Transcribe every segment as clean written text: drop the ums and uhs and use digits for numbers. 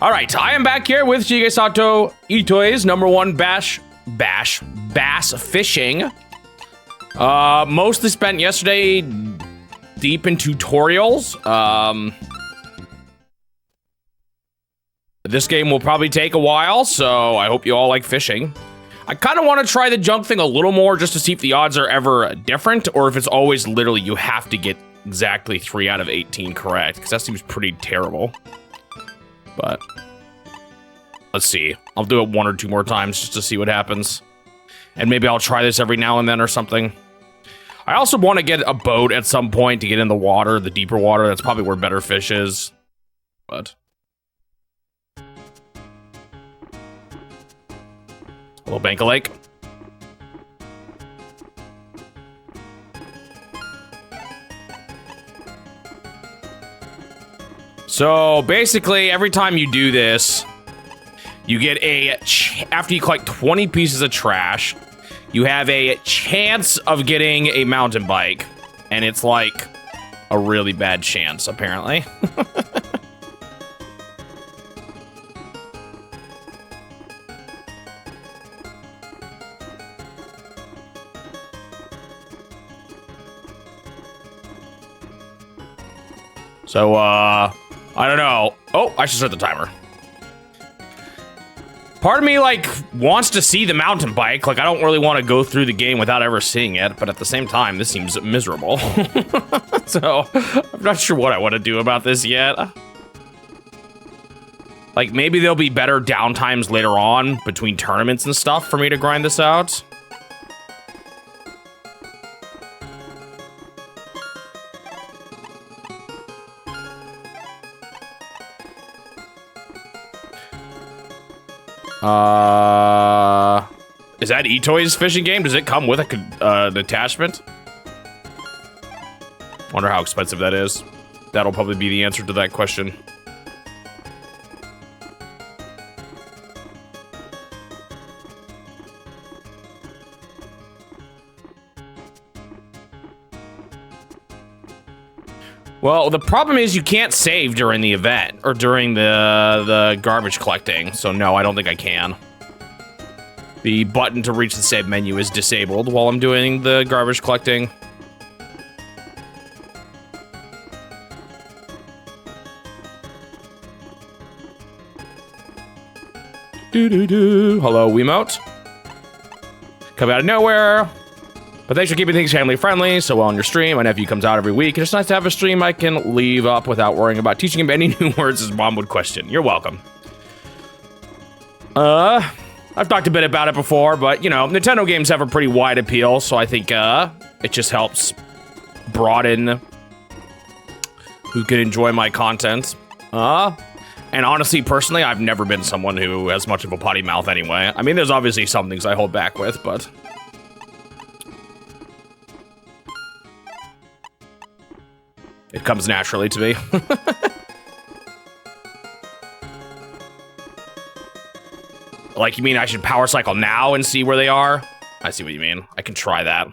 All right, I am back here with Shigesato Itoi's #1 bass fishing. Mostly spent yesterday deep in tutorials. This game will probably take a while, so I hope you all like fishing. I kind of want to try the junk thing a little more just to see if the odds are ever different, or if it's always literally you have to get exactly 3 out of 18 correct, because that seems pretty terrible. But let's see. I'll do it 1 or 2 more times just to see what happens. And maybe I'll try this every now and then or something. I also want to get a boat at some point to get in the water, the deeper water. That's probably where better fish is. But Little Bank of Lake. So basically, every time you do this, you get after you collect 20 pieces of trash, you have a chance of getting a mountain bike. And it's like a really bad chance, apparently. So, I don't know. Oh, I should start the timer. Part of me, like, wants to see the mountain bike. Like, I don't really want to go through the game without ever seeing it, but at the same time, this seems miserable. So, I'm not sure what I want to do about this yet. Like, maybe there'll be better downtimes later on between tournaments and stuff for me to grind this out. Is that Itoi's fishing game? Does it come with an attachment? Wonder how expensive that is. That'll probably be the answer to that question. Well, the problem is you can't save during the event, or during the garbage collecting, so no, I don't think I can. The button to reach the save menu is disabled while I'm doing the garbage collecting. Hello, Wiimote. Come out of nowhere. But thanks for keeping things family friendly so well on your stream. My nephew comes out every week. It's nice to have a stream I can leave up without worrying about teaching him any new words his mom would question. You're welcome. I've talked a bit about it before, but, you know, Nintendo games have a pretty wide appeal, so I think, it just helps broaden who can enjoy my content. And honestly, personally, I've never been someone who has much of a potty mouth anyway. I mean, there's obviously some things I hold back with, but it comes naturally to me. Like, you mean I should power cycle now and see where they are? I see what you mean. I can try that.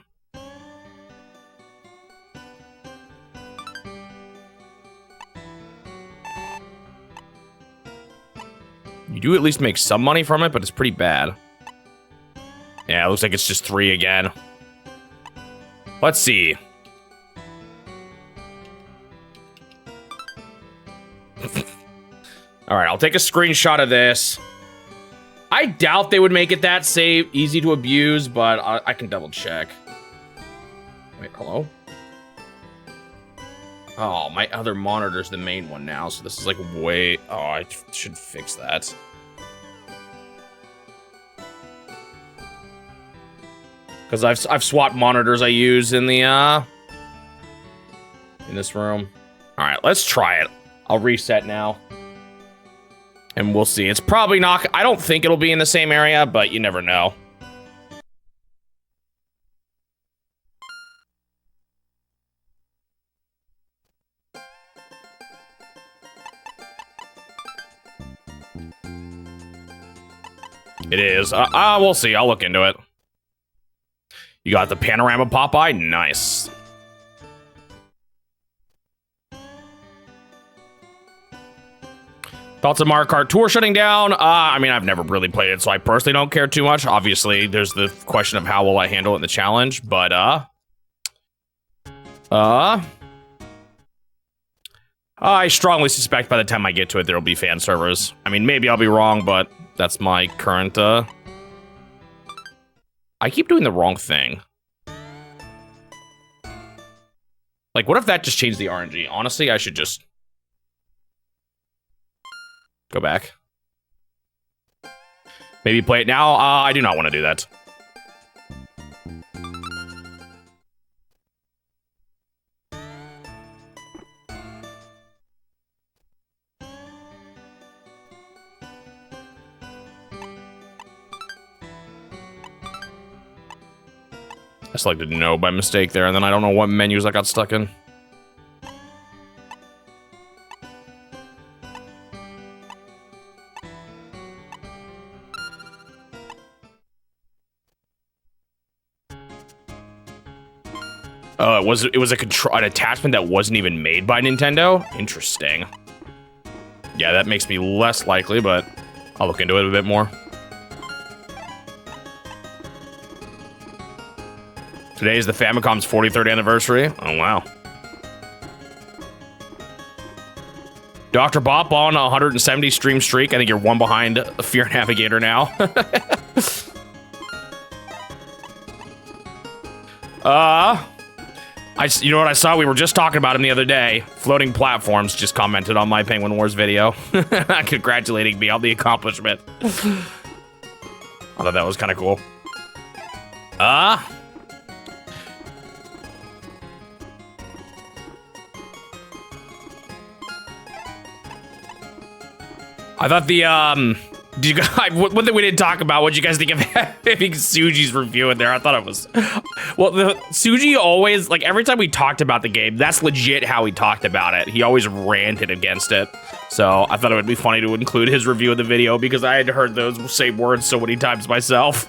You do at least make some money from it, but it's pretty bad. Yeah, it looks like it's just 3 again. Let's see. All right, I'll take a screenshot of this. I doubt they would make it that easy to abuse, but I can double check. Wait, hello? Oh, my other monitor's the main one now, so this is like way... Oh, I should fix that. Because I've swapped monitors I use in the, in this room. All right, let's try it. I'll reset now. And we'll see. It's probably not... I don't think it'll be in the same area, but you never know. It is. We'll see. I'll look into it. You got the panorama Popeye? Nice. Thoughts of Mario Kart Tour shutting down? I mean, I've never really played it, so I personally don't care too much. Obviously, there's the question of how will I handle it in the challenge, but, I strongly suspect by the time I get to it, there'll be fan servers. I mean, maybe I'll be wrong, but that's my current, I keep doing the wrong thing. Like, what if that just changed the RNG? Honestly, I should just go back. Maybe play it now. I do not want to do that. I selected no by mistake there, and then I don't know what menus I got stuck in. Oh, it was an attachment that wasn't even made by Nintendo? Interesting. Yeah, that makes me less likely, but I'll look into it a bit more. Today is the Famicom's 43rd anniversary. Oh, wow. Dr. Bop on a 170 stream streak. I think you're one behind Fear Navigator now. You know what I saw? We were just talking about him the other day. Floating Platforms just commented on my Penguin Wars video. Congratulating me on the accomplishment. I thought that was kind of cool. I thought the, one thing we didn't talk about, what'd you guys think of having Suji's review in there? I thought it was, well, Suji always, like, every time we talked about the game, that's legit how he talked about it. He always ranted against it. So I thought it would be funny to include his review in the video because I had heard those same words so many times myself.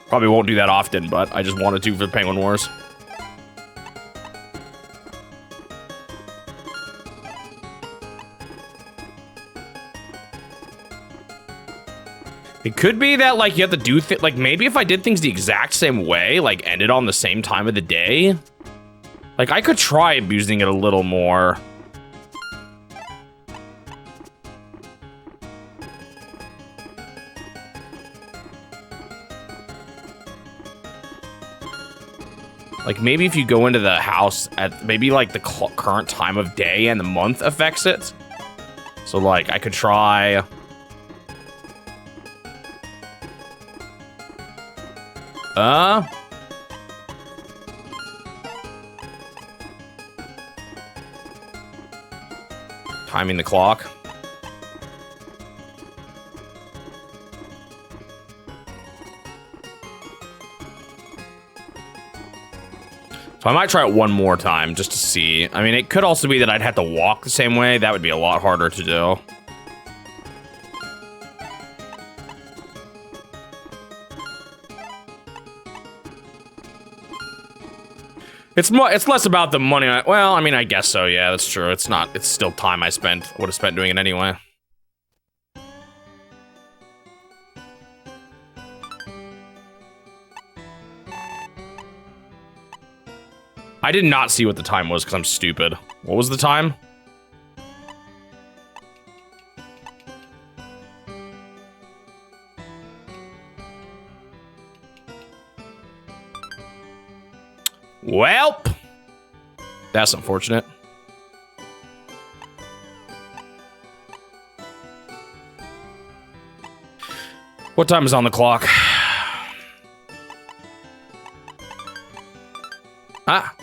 Probably won't do that often, but I just wanted to for Penguin Wars. It could be that, like, you have to do like, maybe if I did things the exact same way, like, ended on the same time of the day, like, I could try abusing it a little more. Like, maybe if you go into the house at maybe, like, the current time of day and the month affects it. So, like, I could try... timing the clock. So I might try it one more time just to see. I mean, it could also be that I'd have to walk the same way. That would be a lot harder to do. It's less about the money. Well, I mean, I guess so. Yeah, that's true. It's not. It's still time I would have spent doing it anyway. I did not see what the time was because I'm stupid. What was the time? Well, that's unfortunate. What time is on the clock? Ah.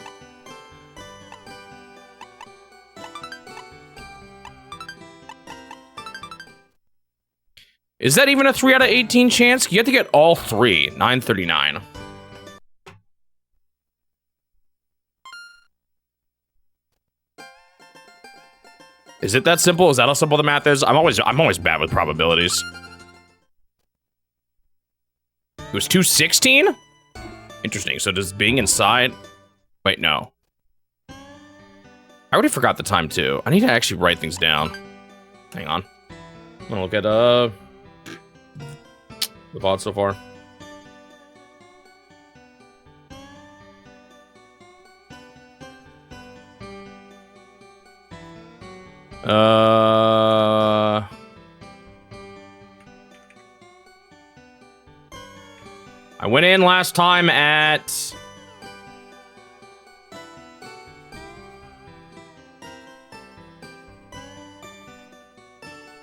Is that even a 3 out of 18 chance? You have to get all 3. 939. Is it that simple? Is that how simple the math is? I'm always bad with probabilities. It was 216? Interesting. So does being inside... Wait, no. I already forgot the time too. I need to actually write things down. Hang on. I'm gonna look at the VOD so far. I went in last time at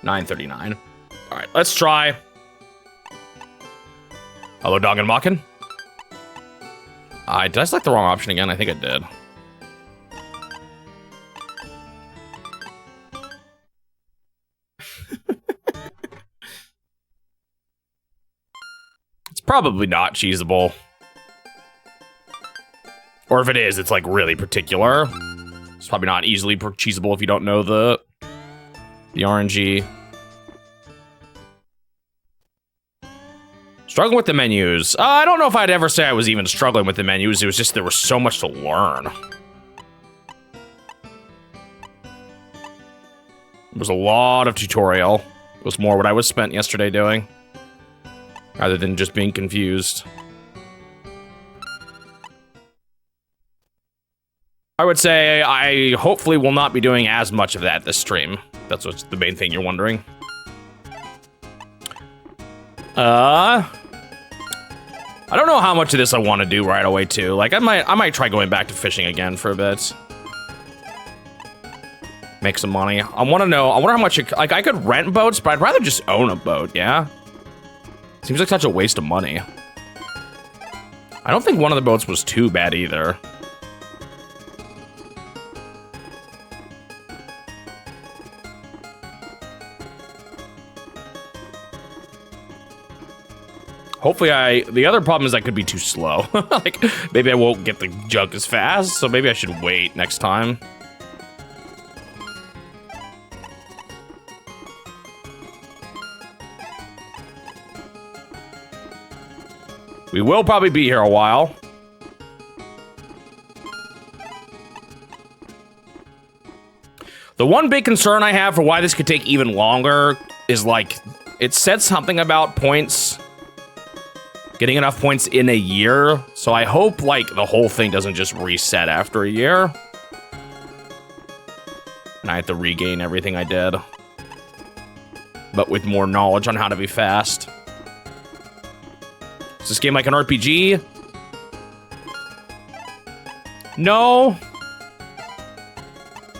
9:39. All right, let's try. Hello, Dog and Makin. Did I select the wrong option again? I think I did. It's probably not cheesable. Or if it is, it's like really particular. It's probably not easily cheesable if you don't know the RNG. Struggling with the menus. I don't know if I'd ever say I was even struggling with the menus. It was just there was so much to learn. There was a lot of tutorial. It was more what I was spent yesterday doing, rather than just being confused. I would say I hopefully will not be doing as much of that this stream. That's what's the main thing you're wondering. I don't know how much of this I want to do right away too. Like I might try going back to fishing again for a bit. Make some money. I wonder how much like I could rent boats, but I'd rather just own a boat, yeah? Seems like such a waste of money. I don't think one of the boats was too bad either. Hopefully the other problem is I could be too slow. Like, maybe I won't get the junk as fast, so maybe I should wait next time. We will probably be here a while. The one big concern I have for why this could take even longer is like, it said something about points, getting enough points in a year. So I hope like the whole thing doesn't just reset after a year. And I have to regain everything I did, but with more knowledge on how to be fast. Is this game like an RPG? No.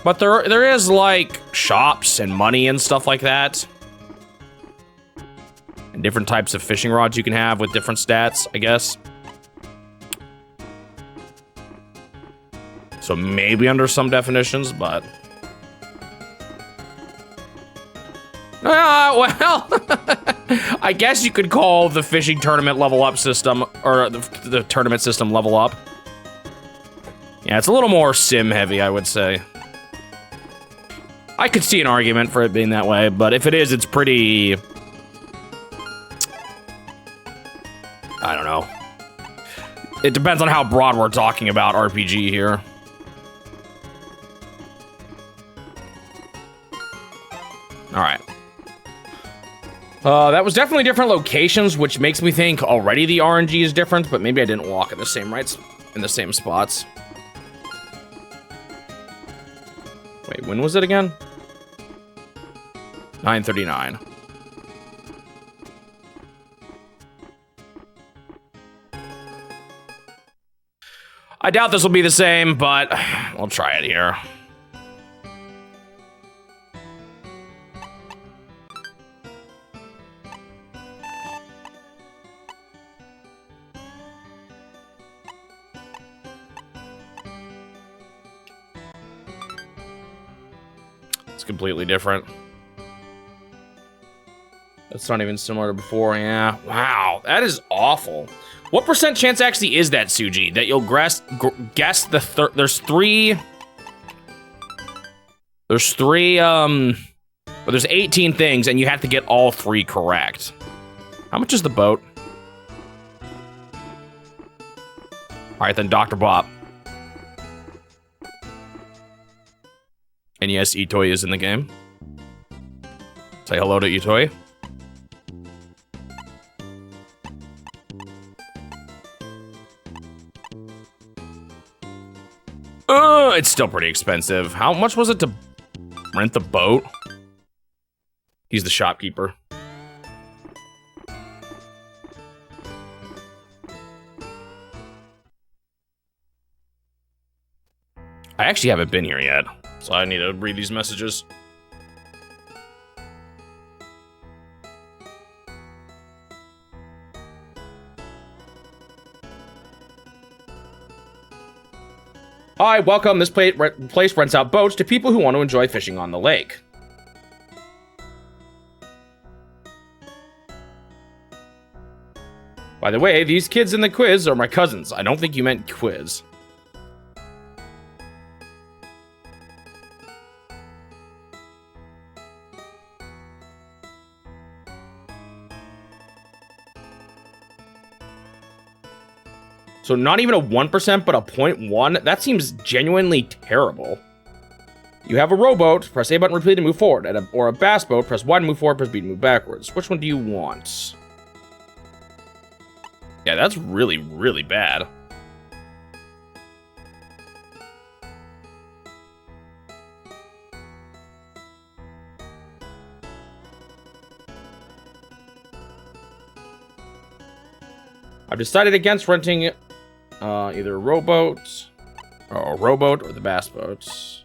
But there is like shops and money and stuff like that. And different types of fishing rods you can have with different stats, I guess. So maybe under some definitions, but... well, I guess you could call the fishing tournament level up system, or the tournament system level up. Yeah, it's a little more sim heavy, I would say. I could see an argument for it being that way, but if it is, it's pretty... I don't know. It depends on how broad we're talking about RPG here. All right. That was definitely different locations, which makes me think already the RNG is different, but maybe I didn't walk in the same spots. Wait, when was it again? 9:39. I doubt this will be the same, but we'll try it here. It's completely different. That's not even similar to before, yeah. Wow, that is awful. What percent chance actually is that, Suji? That you'll guess there's three, but there's 18 things and you have to get all 3 correct. How much is the boat? All right, then Dr. Bob. And yes, Itoi is in the game. Say hello to Itoi. It's still pretty expensive. How much was it to rent the boat? He's the shopkeeper. I actually haven't been here yet, so I need to read these messages. Hi, welcome. This place rents out boats to people who want to enjoy fishing on the lake. By the way, these kids in the quiz are my cousins. I don't think you meant quiz. So not even a 1%, but a 0.1? That seems genuinely terrible. You have a rowboat, press A button repeatedly to move forward. Or a bass boat, press Y to move forward, press B to move backwards. Which one do you want? Yeah, that's really, really bad. I've decided against renting either a rowboat or the bass boats.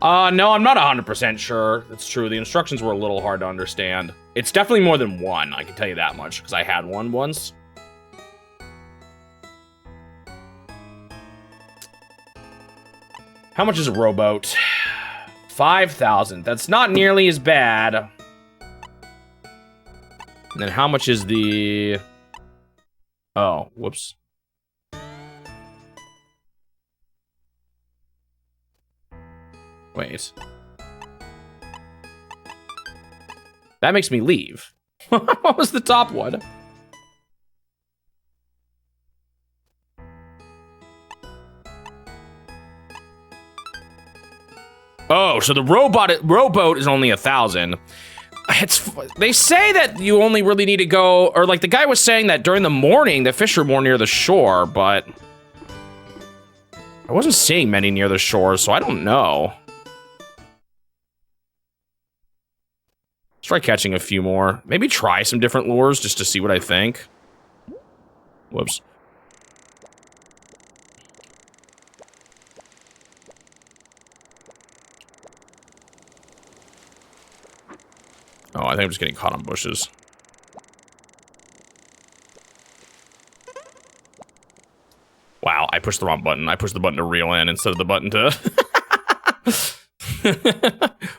No, I'm not 100% sure. That's true. The instructions were a little hard to understand. It's definitely more than one, I can tell you that much, because I had one once. How much is a rowboat? 5,000. That's not nearly as bad. And then how much is the... Oh, whoops. Wait. That makes me leave. What was the top one? Oh, so the rowboat is only 1,000. They say that you only really need to go, or like the guy was saying that during the morning, the fish are more near the shore, but I wasn't seeing many near the shore, so I don't know. Let's try catching a few more. Maybe try some different lures just to see what I think. Whoops. Oh, I think I'm just getting caught on bushes. Wow, I pushed the wrong button. I pushed the button to reel in instead of the button to...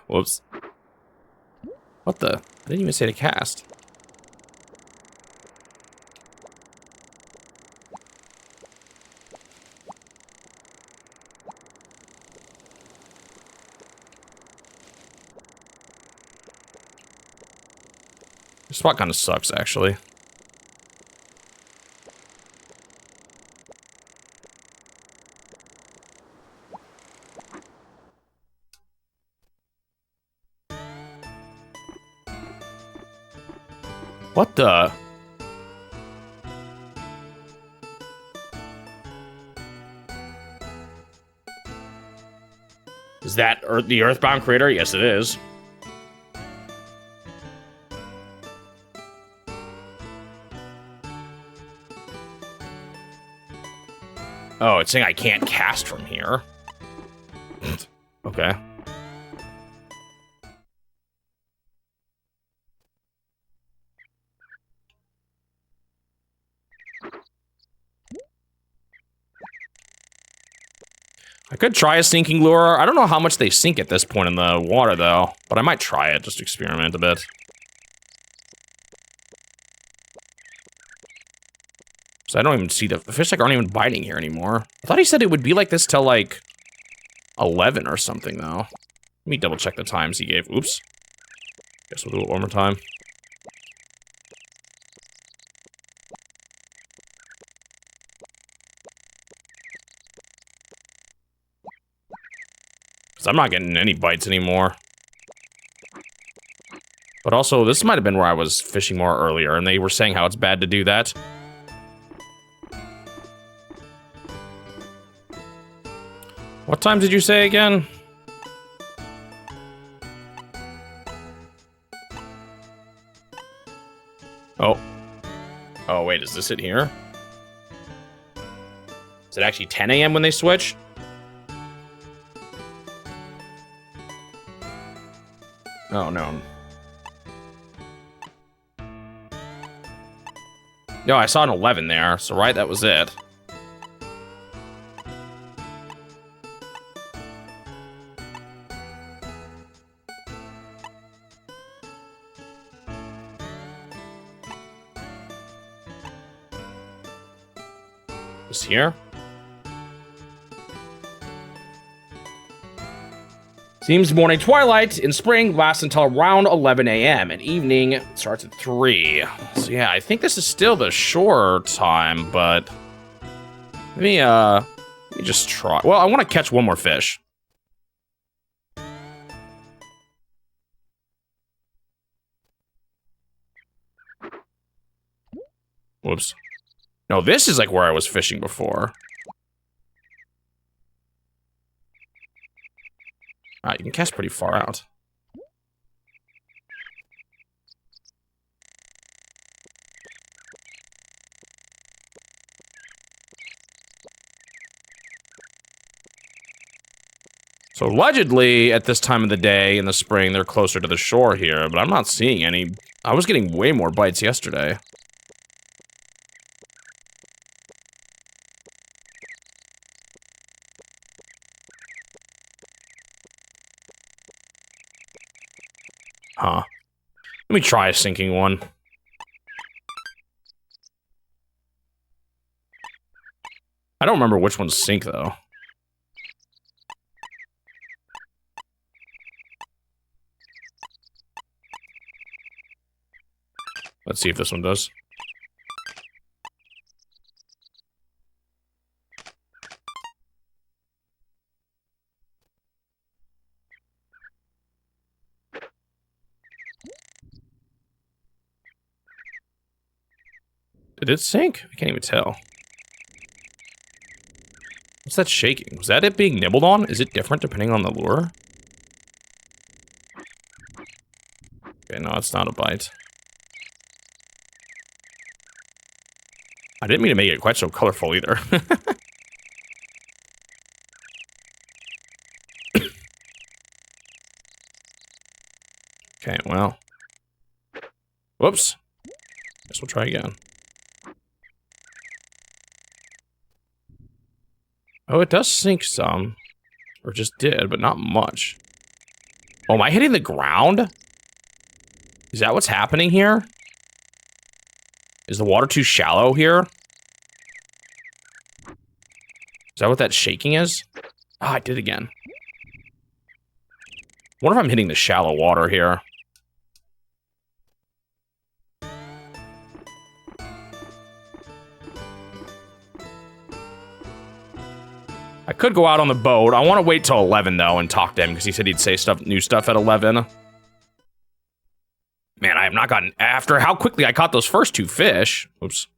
Whoops. What the? I didn't even say to cast. This spot kind of sucks, actually. What the? Is that the Earthbound crater? Yes, it is. Oh, it's saying I can't cast from here. Okay. I could try a sinking lure. I don't know how much they sink at this point in the water, though. But I might try it, just to experiment a bit. So I don't even see the fish like aren't even biting here anymore. I thought he said it would be like this till like 11 or something, though. Let me double check the times he gave. Oops. Guess we'll do it one more time. I'm not getting any bites anymore. But also, this might have been where I was fishing more earlier, and they were saying how it's bad to do that. What time did you say again? Oh. Oh, wait, is this it here? Is it actually 10 a.m. when they switch? Oh, no. No, I saw an 11 there, so right, that was it. Is here? Seems morning twilight in spring lasts until around 11 a.m. and evening starts at 3. So yeah, I think this is still the shore time, but let me just try. Well, I want to catch one more fish. Whoops. No, this is like where I was fishing before. You can cast pretty far out. So allegedly, at this time of the day in the spring, they're closer to the shore here, but I'm not seeing any. I was getting way more bites yesterday. Huh. Let me try a sinking one. I don't remember which ones sink, though. Let's see if this one does. Did it sink? I can't even tell. What's that shaking? Was that it being nibbled on? Is it different depending on the lure? Okay, no, it's not a bite. I didn't mean to make it quite so colorful either. Okay, well. Whoops. Guess we'll try again. Oh, it does sink some. Or just did, but not much. Oh, am I hitting the ground? Is that what's happening here? Is the water too shallow here? Is that what that shaking is? Ah, I did again. Wonder if I'm hitting the shallow water here. I could go out on the boat. I want to wait till 11, though, and talk to him, because he said he'd say new stuff at 11. Man, I have not gotten... After how quickly I caught those first 2 fish. Oops.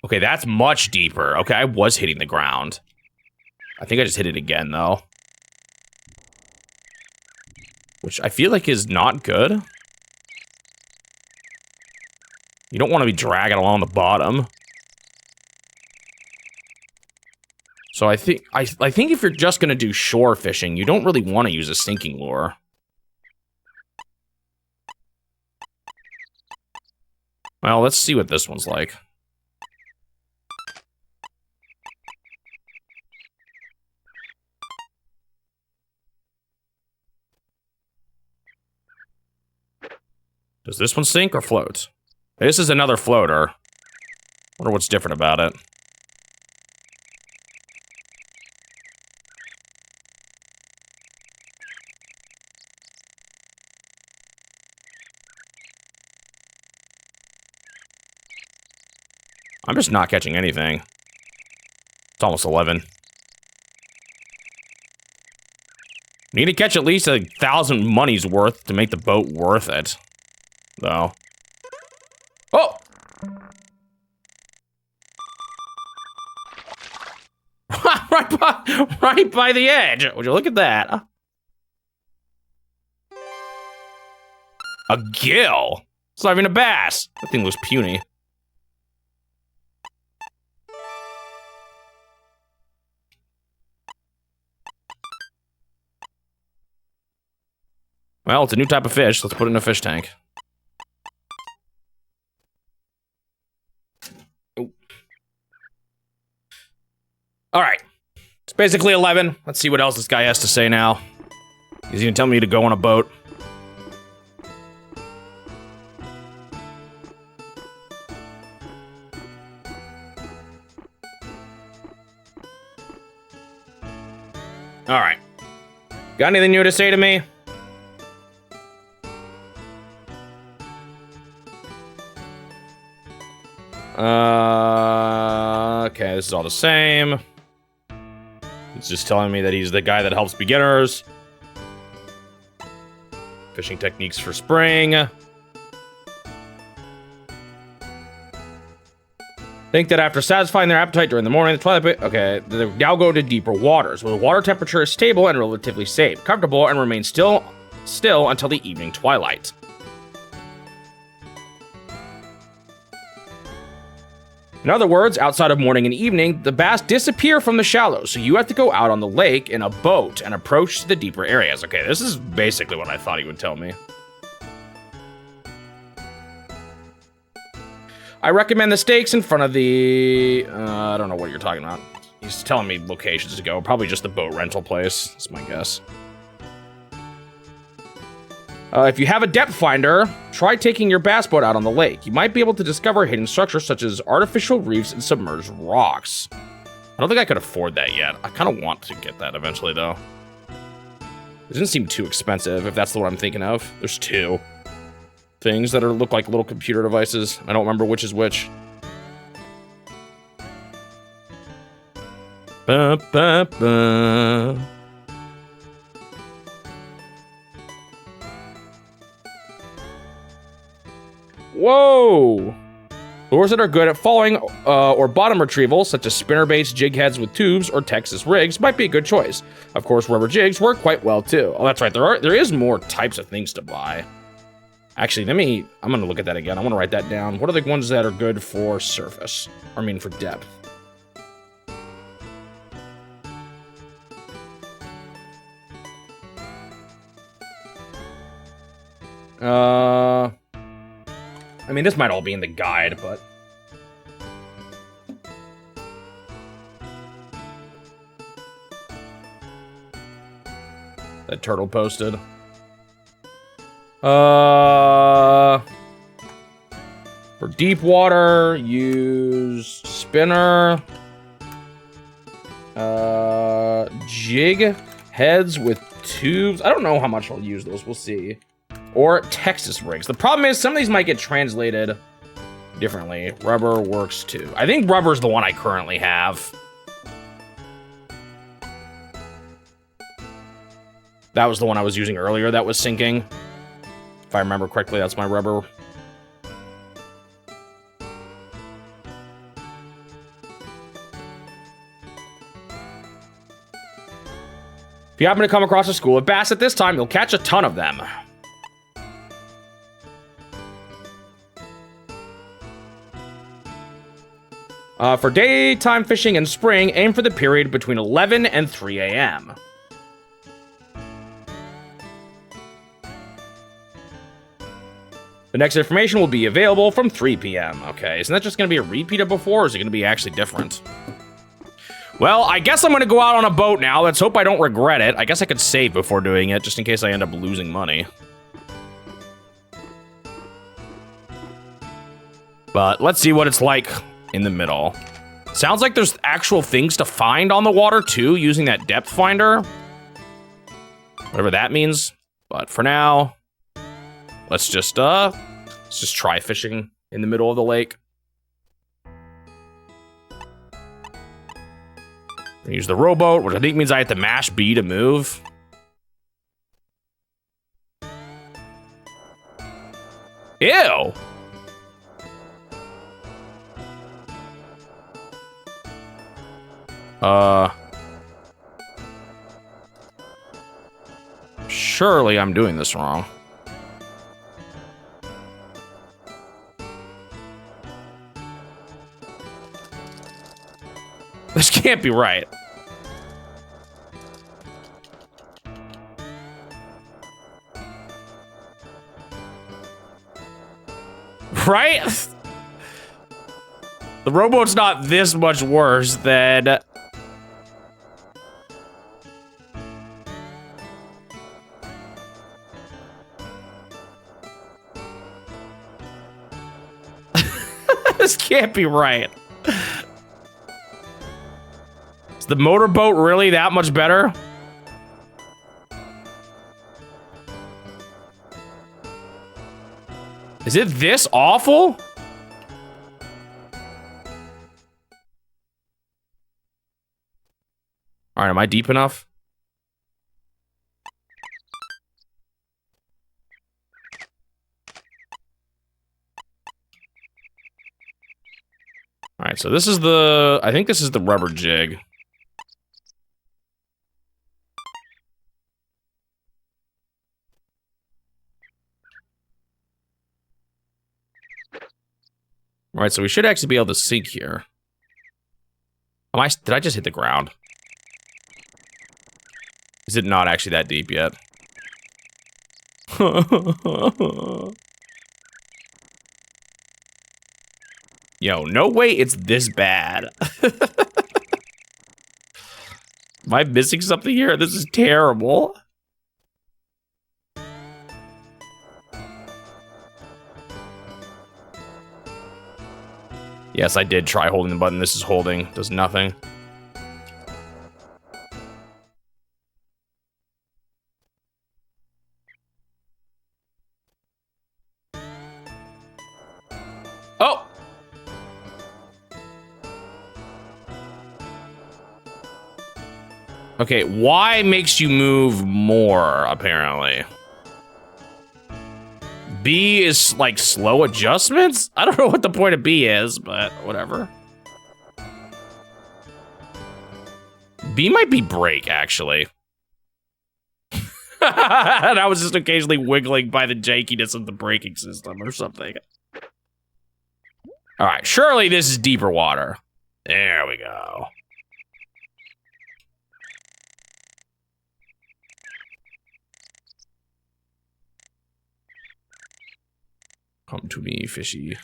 Okay, that's much deeper. Okay, I was hitting the ground. I think I just hit it again, though. Which I feel like is not good. You don't want to be dragging along the bottom. So I think if you're just gonna do shore fishing, you don't really want to use a sinking lure. Well, let's see what this one's like. Does this one sink or float? This is another floater. Wonder what's different about it. I'm just not catching anything. It's almost 11. Need to catch at least 1,000 money's worth to make the boat worth it, though. Oh! right by the edge. Would you look at that? A gill. It's not even a bass. That thing looks puny. Well, it's a new type of fish. Let's put it in a fish tank. Oh. All right. It's basically 11. Let's see what else this guy has to say now. He's gonna tell me to go on a boat. All right. Got anything new to say to me? Okay, this is all the same. It's just telling me that he's the guy that helps beginners. Fishing techniques for spring. Think that after satisfying their appetite during the morning, the twilight... Okay, they now go to deeper waters, where the water temperature is stable and relatively safe, comfortable, and remains still until the evening twilight. In other words, outside of morning and evening, the bass disappear from the shallows, so you have to go out on the lake in a boat and approach the deeper areas. Okay, this is basically what I thought he would tell me. I recommend the stakes in front of the... I don't know what you're talking about. He's telling me locations to go. Probably just the boat rental place. That's my guess. If you have a depth finder, try taking your bass boat out on the lake. You might be able to discover hidden structures such as artificial reefs and submerged rocks. I don't think I could afford that yet. I kind of want to get that eventually, though. It doesn't seem too expensive, if that's the one I'm thinking of. There's two things that look like little computer devices. I don't remember which is which. Ba, ba, ba. Whoa! Lures that are good at following or bottom retrieval, such as spinnerbaits, jig heads with tubes, or Texas rigs, might be a good choice. Of course, rubber jigs work quite well too. Oh, that's right. There is more types of things to buy. Actually, I'm gonna look at that again. I want to write that down. What are the ones that are good for surface? I mean, for depth. I mean, this might all be in the guide, but... That turtle posted. For deep water, use spinner. Jig heads with tubes. I don't know how much I'll use those. We'll see. Or Texas rigs. The problem is some of these might get translated differently. Rubber works too. I think rubber's the one I currently have. That was the one I was using earlier that was sinking. If I remember correctly, that's my rubber. If you happen to come across a school of bass at this time, you'll catch a ton of them. For daytime fishing in spring, aim for the period between 11 and 3 a.m. The next information will be available from 3 p.m. Okay, isn't that just going to be a repeat of before, or is it going to be actually different? Well, I guess I'm going to go out on a boat now. Let's hope I don't regret it. I guess I could save before doing it, just in case I end up losing money. But let's see what it's like in the middle. Sounds like there's actual things to find on the water, too, using that depth finder. Whatever that means. But for now, let's just try fishing in the middle of the lake. Use the rowboat, which I think means I have to mash B to move. Ew. Surely I'm doing this wrong. This can't be right. Right? The rowboat's not this much worse than... This can't be right. Is the motorboat really that much better? Is it this awful? All right, am I deep enough? All right, so this is the, I think this is the rubber jig. All right, so we should actually be able to sink here. Did I just hit the ground? Is it not actually that deep yet? Yo, no way it's this bad. Am I missing something here? This is terrible. Yes, I did try holding the button. This is holding. Does nothing. Oh! Okay, Y makes you move more, apparently. B is like slow adjustments? I don't know what the point of B is, but whatever. B might be brake, actually. And I was just occasionally wiggling by the jankiness of the braking system or something. All right, surely this is deeper water. There we go. Come to me, fishy.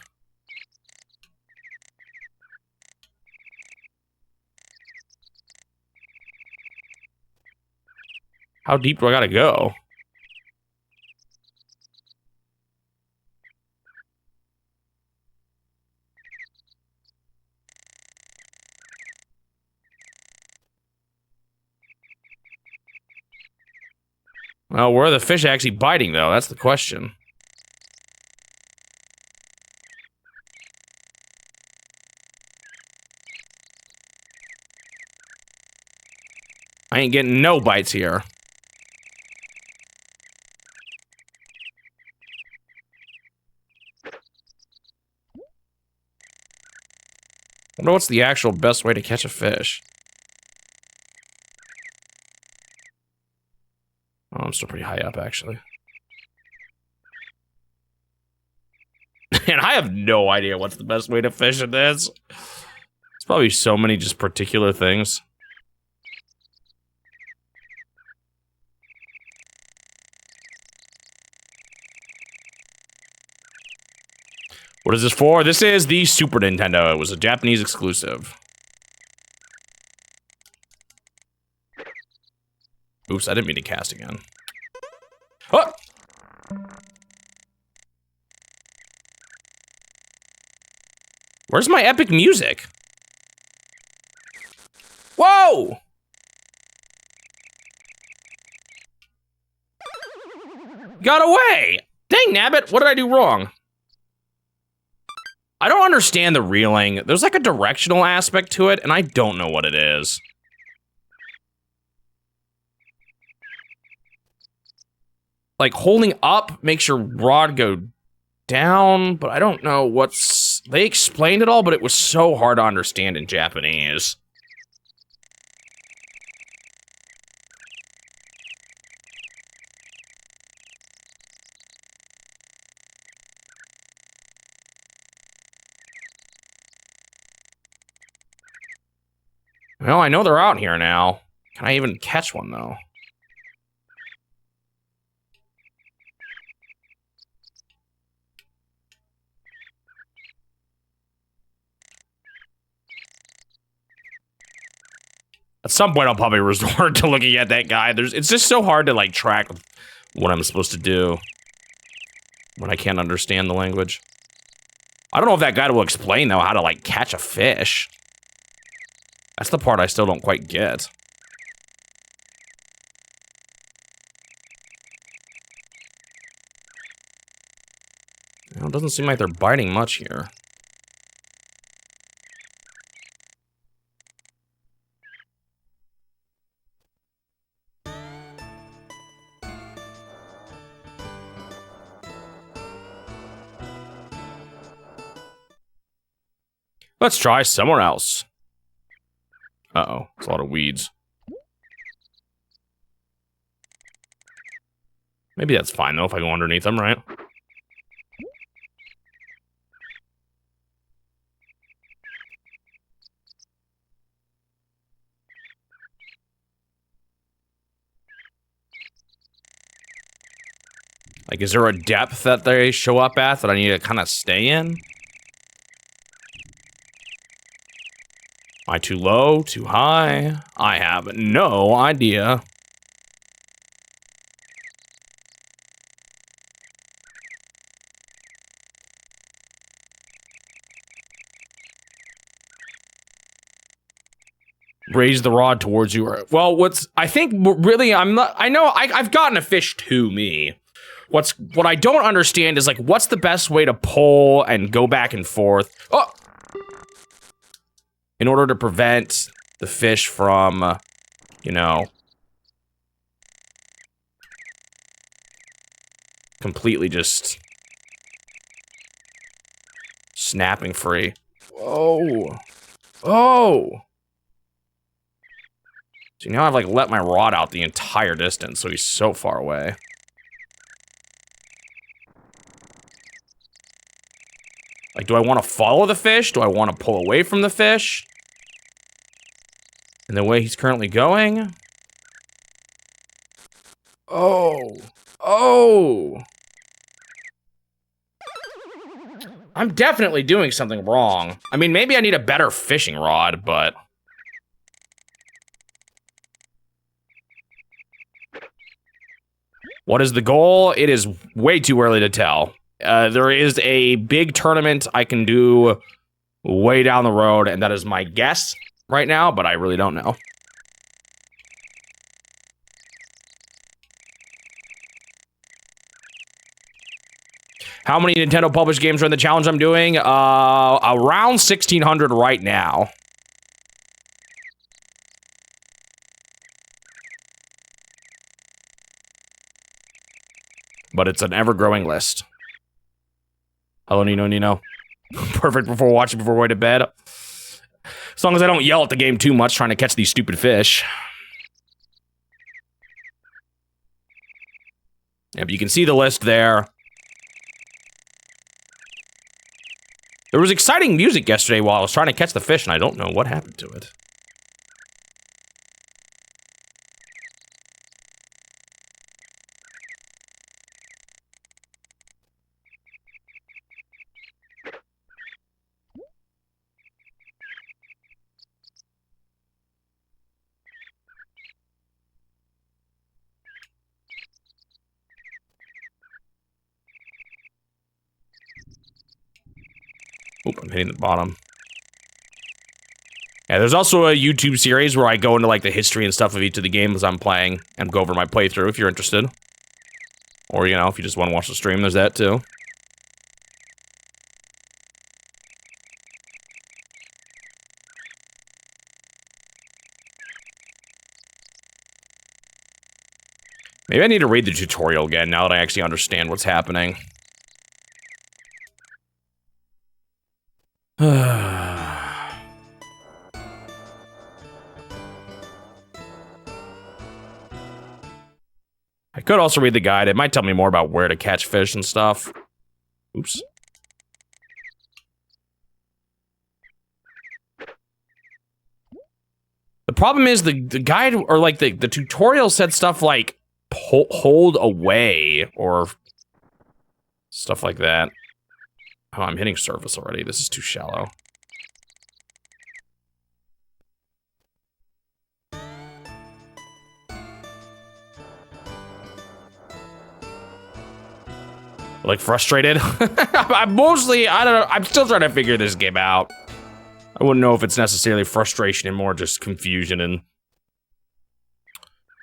How deep do I gotta go? Well, where are the fish actually biting, though? That's the question. I ain't getting no bites here. I wonder what's the actual best way to catch a fish. Oh, I'm still pretty high up, actually. And I have no idea what's the best way to fish in this. It's probably so many just particular things. What is this for? This is the Super Nintendo. It was a Japanese exclusive. Oops, I didn't mean to cast again. Oh! Where's my epic music? Whoa! Got away! Dang, nabbit, what did I do wrong? I don't understand the reeling. There's like a directional aspect to it, and I don't know what it is. Like, holding up makes your rod go down, but I don't know what's... They explained it all, but it was so hard to understand in Japanese. Well, I know they're out here now. Can I even catch one, though? At some point, I'll probably resort to looking at that guy. It's just so hard to, like, track what I'm supposed to do when I can't understand the language. I don't know if that guy will explain, though, how to, like, catch a fish. That's the part I still don't quite get. Well, it doesn't seem like they're biting much here. Let's try somewhere else. Uh-oh, there's a lot of weeds. Maybe that's fine, though, if I go underneath them, right? Like, is there a depth that they show up at that I need to kind of stay in? Am I too low? Too high? I have no idea. Raise the rod towards you. Well, I think really, I know I've gotten a fish to me. What I don't understand is, like, what's the best way to pull and go back and forth? Oh! In order to prevent the fish from, you know, completely just snapping free. Whoa. Oh! See, now I've, like, let my rod out the entire distance, so he's so far away. Like, do I want to follow the fish? Do I want to pull away from the fish? In the way he's currently going? Oh. Oh! I'm definitely doing something wrong. I mean, maybe I need a better fishing rod, but... What is the goal? It is way too early to tell. There is a big tournament I can do way down the road, and that is my guess right now, but I really don't know. How many Nintendo published games are in the challenge I'm doing? Around 1,600 right now. But it's an ever-growing list. Hello, Nino. Perfect before watching, before going to bed. As long as I don't yell at the game too much trying to catch these stupid fish. Yep, you can see the list there. There was exciting music yesterday while I was trying to catch the fish, and I don't know what happened to it. Oop, I'm hitting the bottom. Yeah, there's also a YouTube series where I go into, like, the history and stuff of each of the games I'm playing and go over my playthrough if you're interested. Or, you know, if you just want to watch the stream, there's that too. Maybe I need to read the tutorial again now that I actually understand what's happening. I could also read the guide. It might tell me more about where to catch fish and stuff. Oops. The problem is the guide, or like the tutorial said stuff like hold away or stuff like that. Oh, I'm hitting surface already. This is too shallow. Like frustrated? I'm mostly, I don't know, I'm still trying to figure this game out. I wouldn't know if it's necessarily frustration and more just confusion and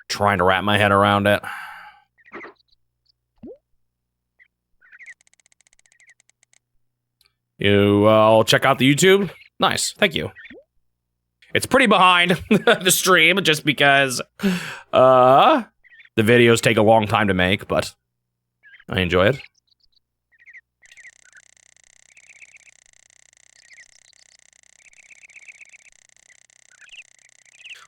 trying to wrap my head around it. You all check out the YouTube? Nice, thank you. It's pretty behind the stream just because the videos take a long time to make, but I enjoy it.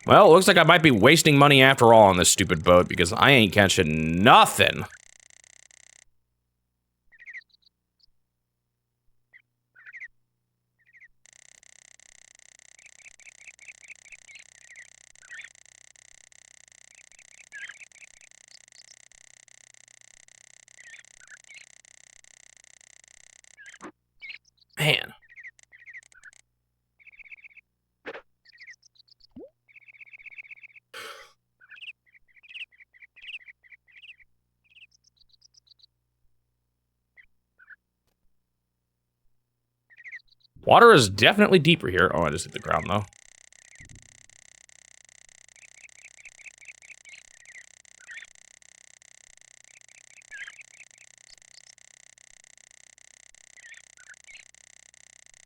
Well, it looks like I might be wasting money after all on this stupid boat because I ain't catching nothing. Man. Water is definitely deeper here. Oh, I just hit the ground, though.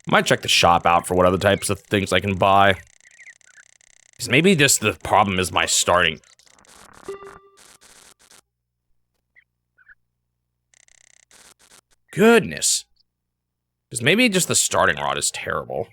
Might check the shop out for what other types of things I can buy. Because maybe just the problem is my starting. Goodness. Because maybe just the starting rod is terrible.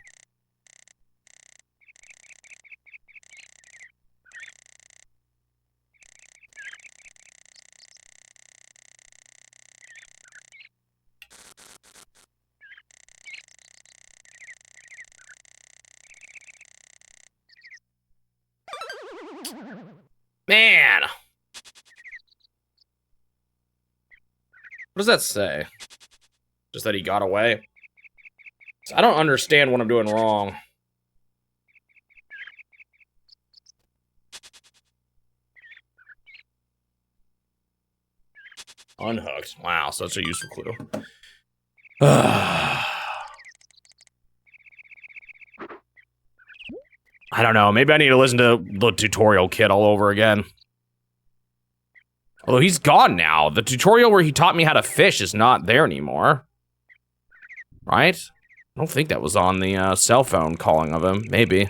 Man. What does that say? Just that he got away? I don't understand what I'm doing wrong. Unhooked. Wow, such a useful clue. I don't know. Maybe I need to listen to the tutorial kit all over again. Although he's gone now. The tutorial where he taught me how to fish is not there anymore. Right? I don't think that was on the cell phone calling of him. Maybe.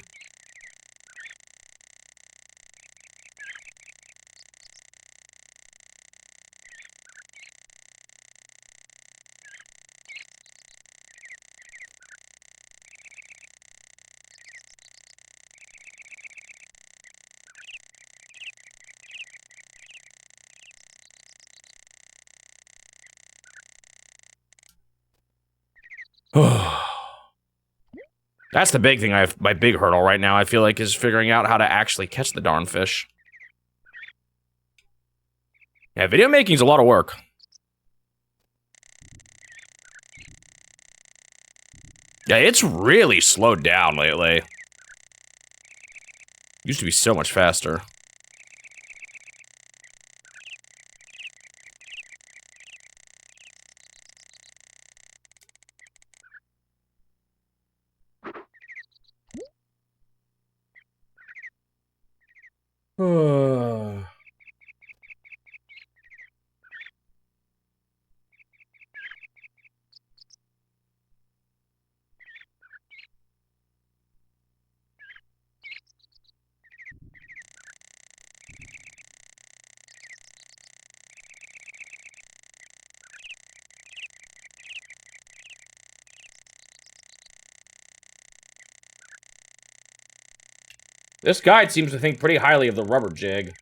That's the big thing. My big hurdle right now, I feel like, is figuring out how to actually catch the darn fish. Yeah, video making's a lot of work. Yeah, it's really slowed down lately. Used to be so much faster. This guide seems to think pretty highly of the rubber jig.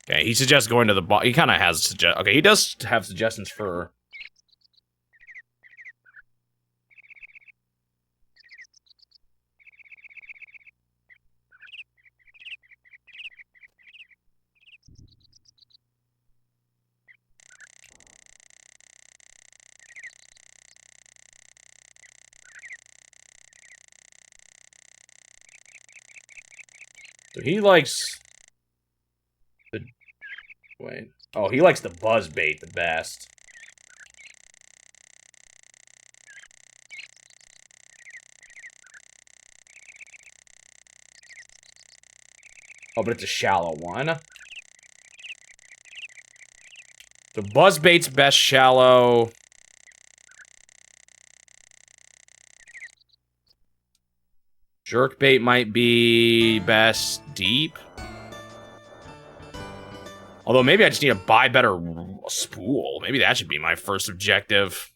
Okay, he suggests going to the he kind of has okay, he does have suggestions for. So he likes the wait. Oh, he likes the buzz bait the best. Oh, but it's a shallow one. The buzz bait's best shallow. Jerkbait might be best deep. Although maybe I just need to buy better spool. Maybe that should be my first objective.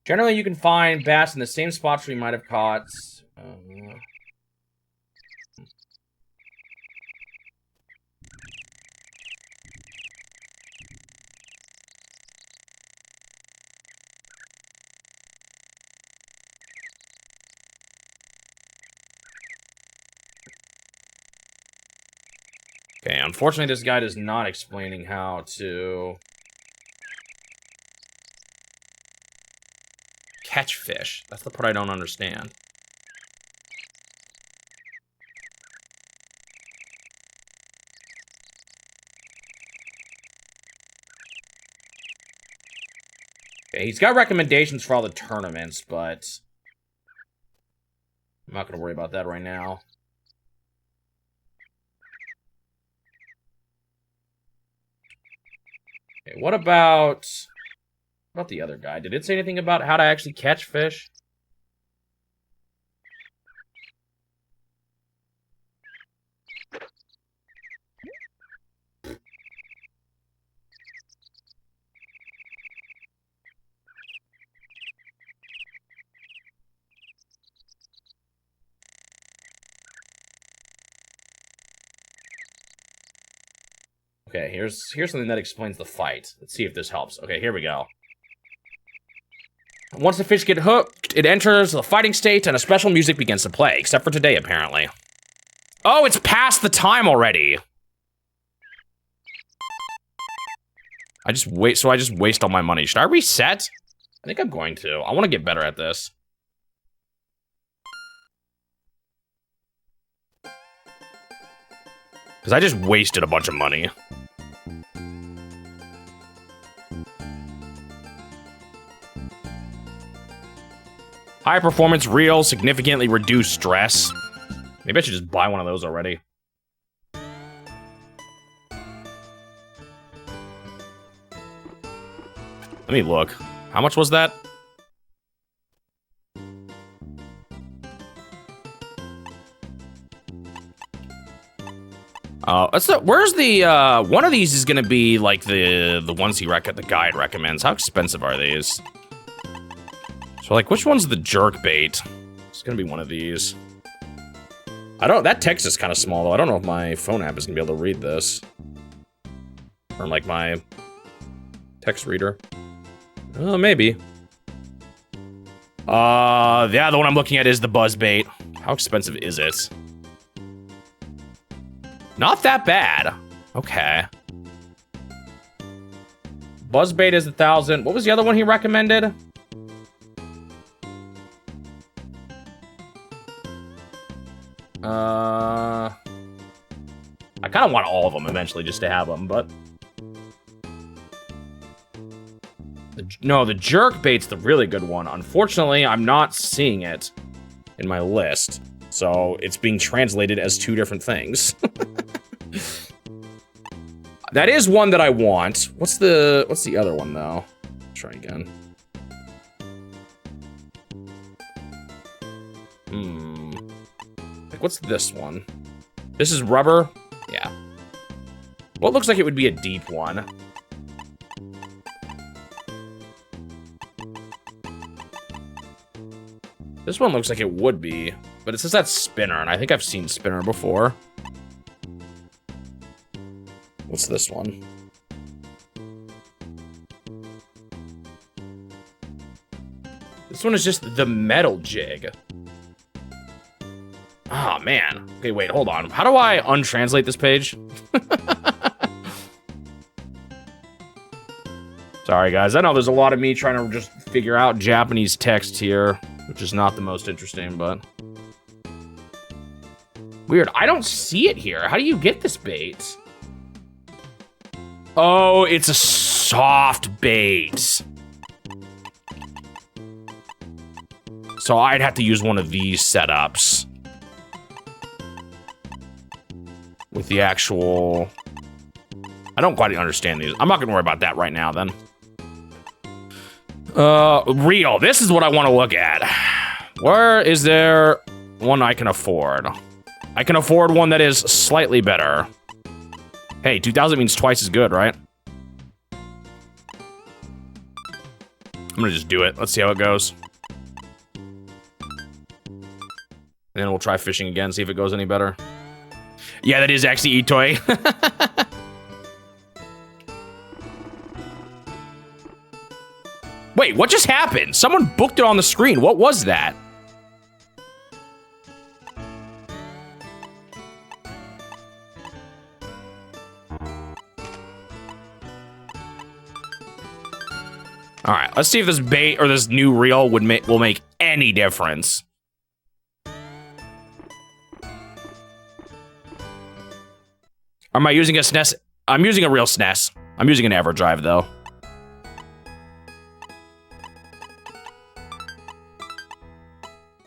Generally, you can find bass in the same spots where you might have caught. Okay, unfortunately, this guide is not explaining how to catch fish. That's the part I don't understand. Okay, he's got recommendations for all the tournaments, but I'm not going to worry about that right now. Okay, what about the other guy? Did it say anything about how to actually catch fish? Okay, here's something that explains the fight. Let's see if this helps. Okay, here we go. Once the fish get hooked, it enters the fighting state and a special music begins to play, except for today, apparently. Oh, it's past the time already. I just waste all my money. Should I reset? I think I'm going to. I want to get better at this. Because I just wasted a bunch of money. High performance reel, significantly reduced stress. Maybe I should just buy one of those already. Let me look. How much was that? Where's the, one of these is gonna be like the ones the guide recommends. How expensive are these? So, like, which one's the jerk bait? It's gonna be one of these. That text is kind of small, though. I don't know if my phone app is gonna be able to read this. Or, like, my text reader. Maybe. Yeah, the one I'm looking at is the buzz bait. How expensive is it? Not that bad. Okay. Buzz bait is 1,000. What was the other one he recommended? I kind of want all of them eventually just to have them, but... No, the jerk bait's the really good one. Unfortunately, I'm not seeing it in my list. So, it's being translated as two different things. That is one that I want. What's the other one though? Try again. Like, what's this one? This is rubber? Yeah. Well, it looks like it would be a deep one. This one looks like it would be, but it says that's spinner, and I think I've seen spinner before. What's this one? This one is just the metal jig. Oh, man. Okay, wait, hold on. How do I untranslate this page? Sorry, guys. I know there's a lot of me trying to just figure out Japanese text here, which is not the most interesting, but... Weird. I don't see it here. How do you get this bait? Oh, it's a soft bait. So I'd have to use one of these setups. With the actual... I don't quite understand these. I'm not gonna worry about that right now, then. Reel. This is what I want to look at. Where is there one I can afford? I can afford one that is slightly better. Hey, 2,000 means twice as good, right? I'm gonna just do it. Let's see how it goes. And then we'll try fishing again, see if it goes any better. Yeah, that is actually Itoi. Wait, what just happened? Someone booked it on the screen. What was that? All right, let's see if this bait or this new reel will make any difference. Am I using a SNES? I'm using a real SNES. I'm using an EverDrive, though.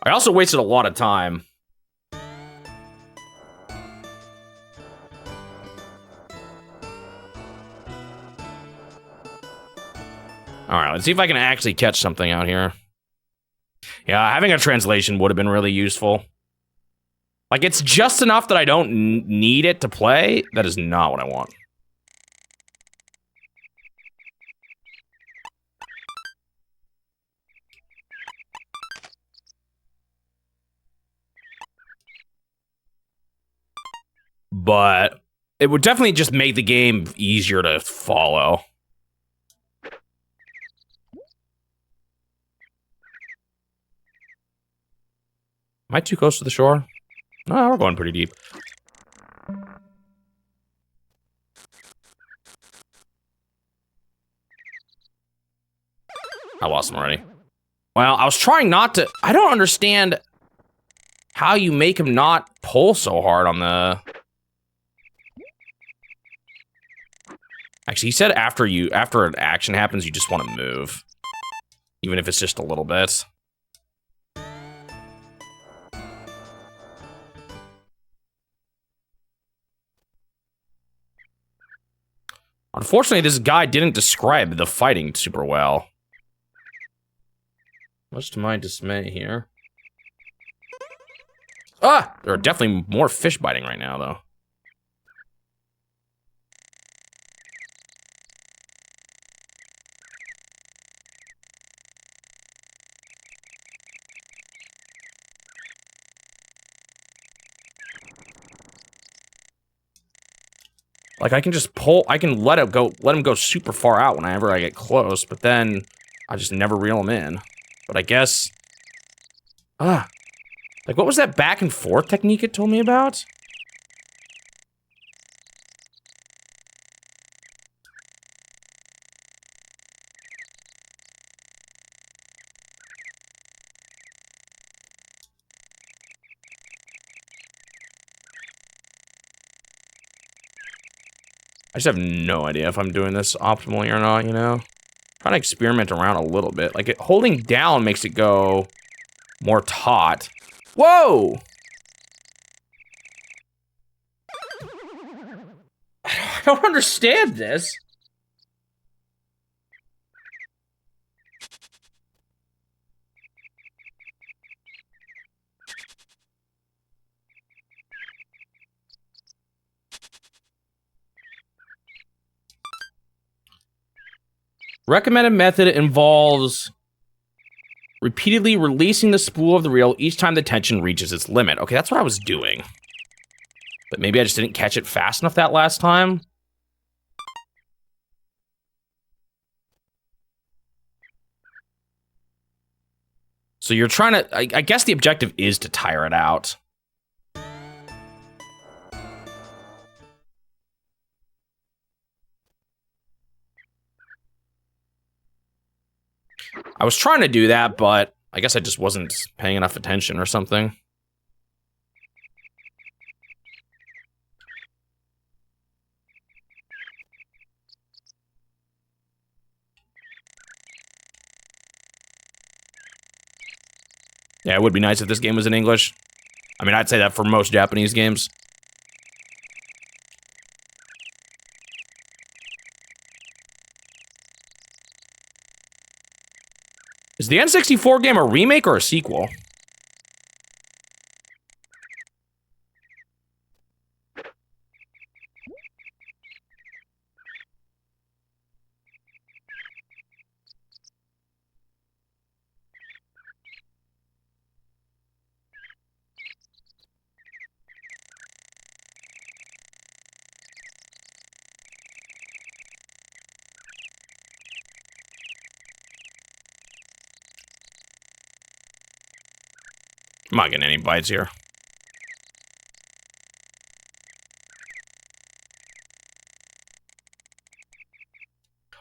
I also wasted a lot of time. All right, let's see if I can actually catch something out here. Yeah, having a translation would have been really useful. Like, it's just enough that I don't need it to play. That is not what I want. But it would definitely just make the game easier to follow. Am I too close to the shore? No, we're going pretty deep. I lost him already. Well, I was trying not to... I don't understand how you make him not pull so hard on the... Actually, he said after an action happens, you just want to move. Even if it's just a little bit. Unfortunately, this guy didn't describe the fighting super well. Much to my dismay here. Ah! There are definitely more fish biting right now, though. Like, I can just pull, I can let him go super far out whenever I get close, but then I just never reel him in. But I guess... Like, what was that back and forth technique it told me about? I just have no idea if I'm doing this optimally or not, you know? Trying to experiment around a little bit. Like, holding down makes it go more taut. Whoa! don't understand this. Recommended method involves repeatedly releasing the spool of the reel each time the tension reaches its limit. Okay, that's what I was doing. But maybe I just didn't catch it fast enough that last time. So you're trying to... I guess the objective is to tire it out. I was trying to do that, but I guess I just wasn't paying enough attention or something. Yeah, it would be nice if this game was in English. I mean, I'd say that for most Japanese games. Is the N64 game a remake or a sequel? I'm not getting any bites here.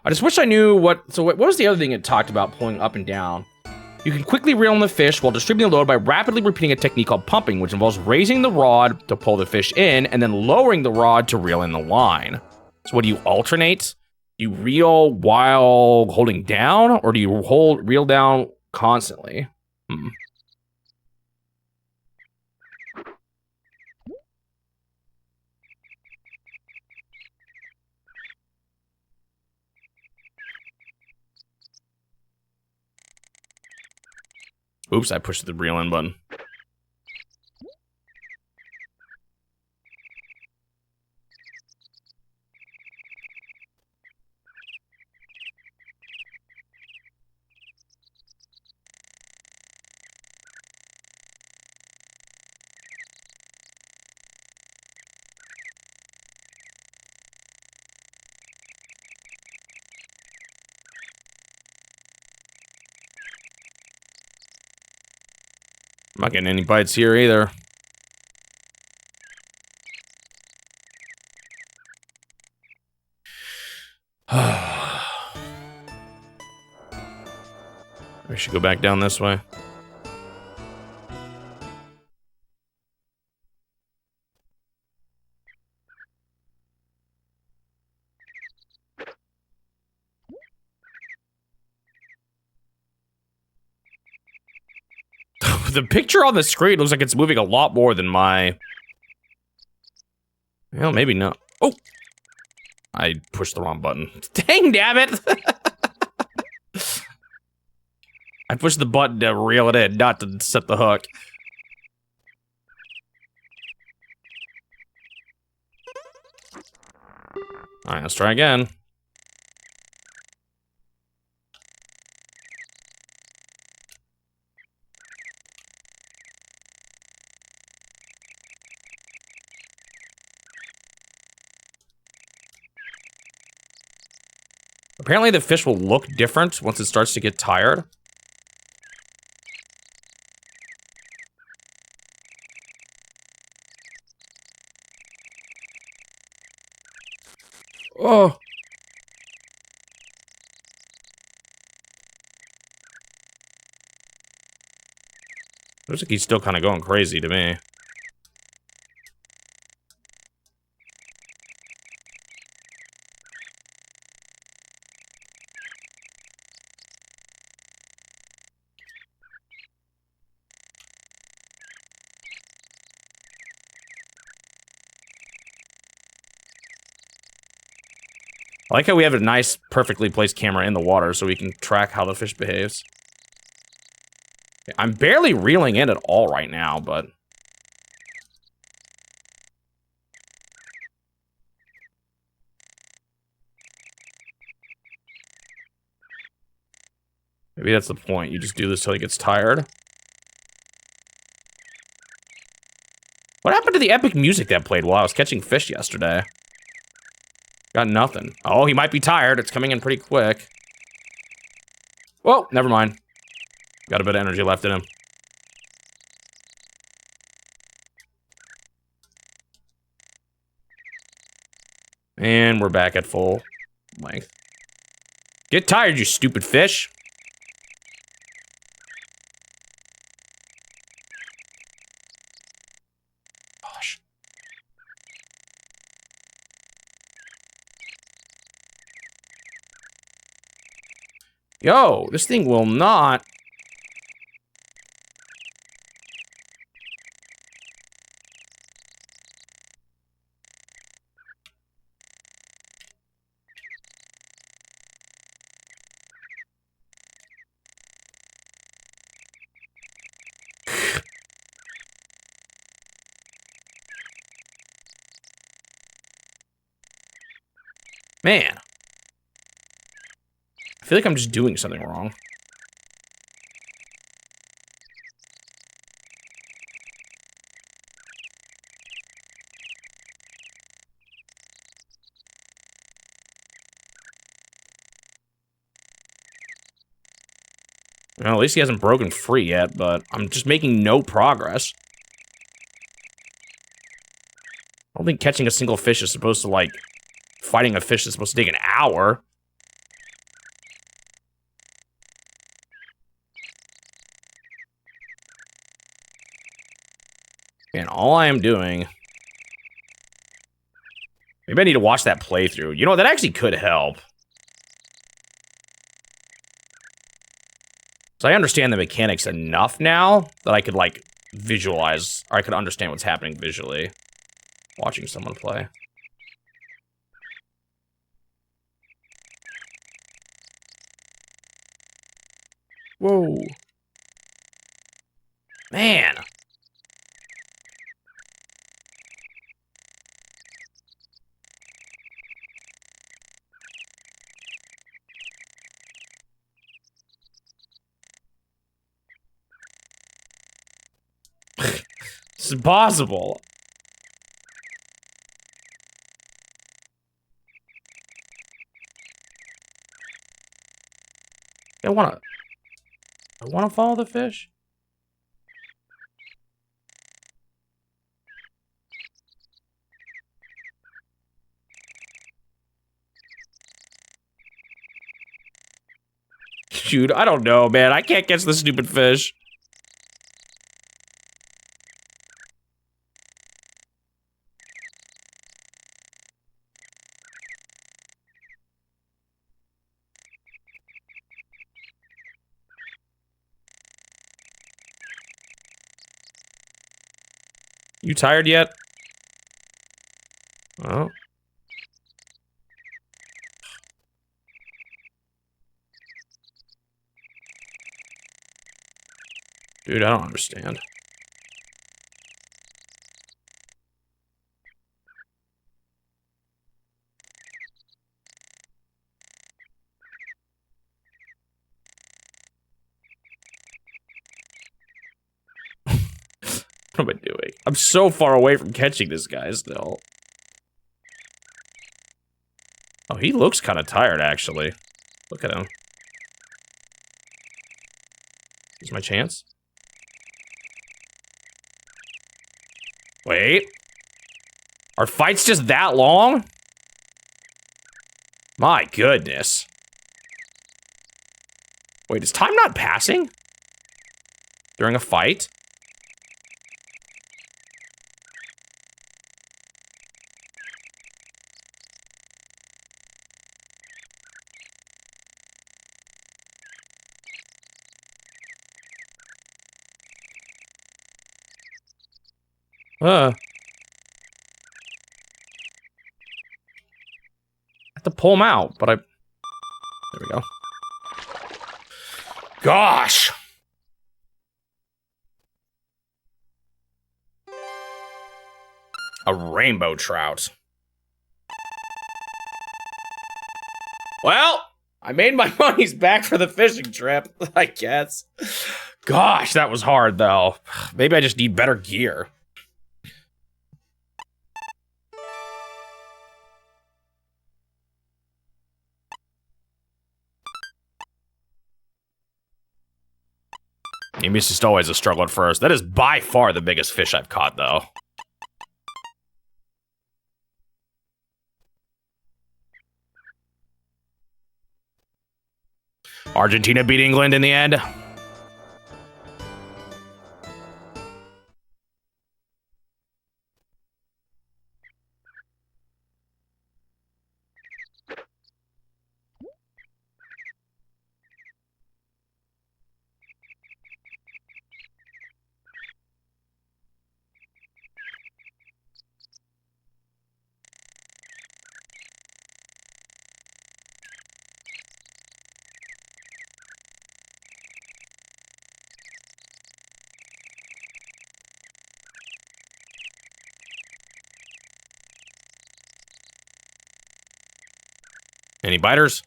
I just wish I knew what... So what was the other thing it talked about pulling up and down? You can quickly reel in the fish while distributing the load by rapidly repeating a technique called pumping, which involves raising the rod to pull the fish in and then lowering the rod to reel in the line. So what do you alternate? You reel while holding down, or do you reel down constantly? Oops, I pushed the reel in button. I'm not getting any bites here either. We should go back down this way. The picture on the screen looks like it's moving a lot more than my... Well, maybe not. Oh! I pushed the wrong button. Dang, damn it! I pushed the button to reel it in, not to set the hook. Alright, let's try again. Apparently the fish will look different once it starts to get tired. Oh. Looks like he's still kind of going crazy to me. I like how we have a nice, perfectly placed camera in the water so we can track how the fish behaves. I'm barely reeling in at all right now, but... maybe that's the point. You just do this till he gets tired. What happened to the epic music that played while I was catching fish yesterday? Got nothing. Oh, he might be tired. It's coming in pretty quick. Whoa, never mind. Got a bit of energy left in him. And we're back at full length. Get tired, you stupid fish. Gosh. Yo, this thing will not... Man. I feel like I'm just doing something wrong. Well, at least he hasn't broken free yet, but I'm just making no progress. I don't think catching a single fish is supposed to, like, fighting a fish is supposed to take an hour. And all I am doing... maybe I need to watch that playthrough. You know, that actually could help. So I understand the mechanics enough now that I could, like, visualize, or I could understand what's happening visually watching someone play. Whoa. Man. It's impossible. I wanna follow the fish. Shoot, I don't know, man. I can't catch the stupid fish. You tired yet? Oh. Dude, I don't understand. What am I doing? I'm so far away from catching this guy still. Oh, he looks kind of tired, actually. Look at him. Here's my chance. Wait. Are fights just that long? My goodness. Wait, is time not passing? During a fight? to pull them out, but there we go. Gosh. A rainbow trout. Well, I made my money's back for the fishing trip, I guess. Gosh, that was hard, though. Maybe I just need better gear. Maybe it's just always a struggle at first. That is by far the biggest fish I've caught, though. Argentina beat England in the end. Any biters?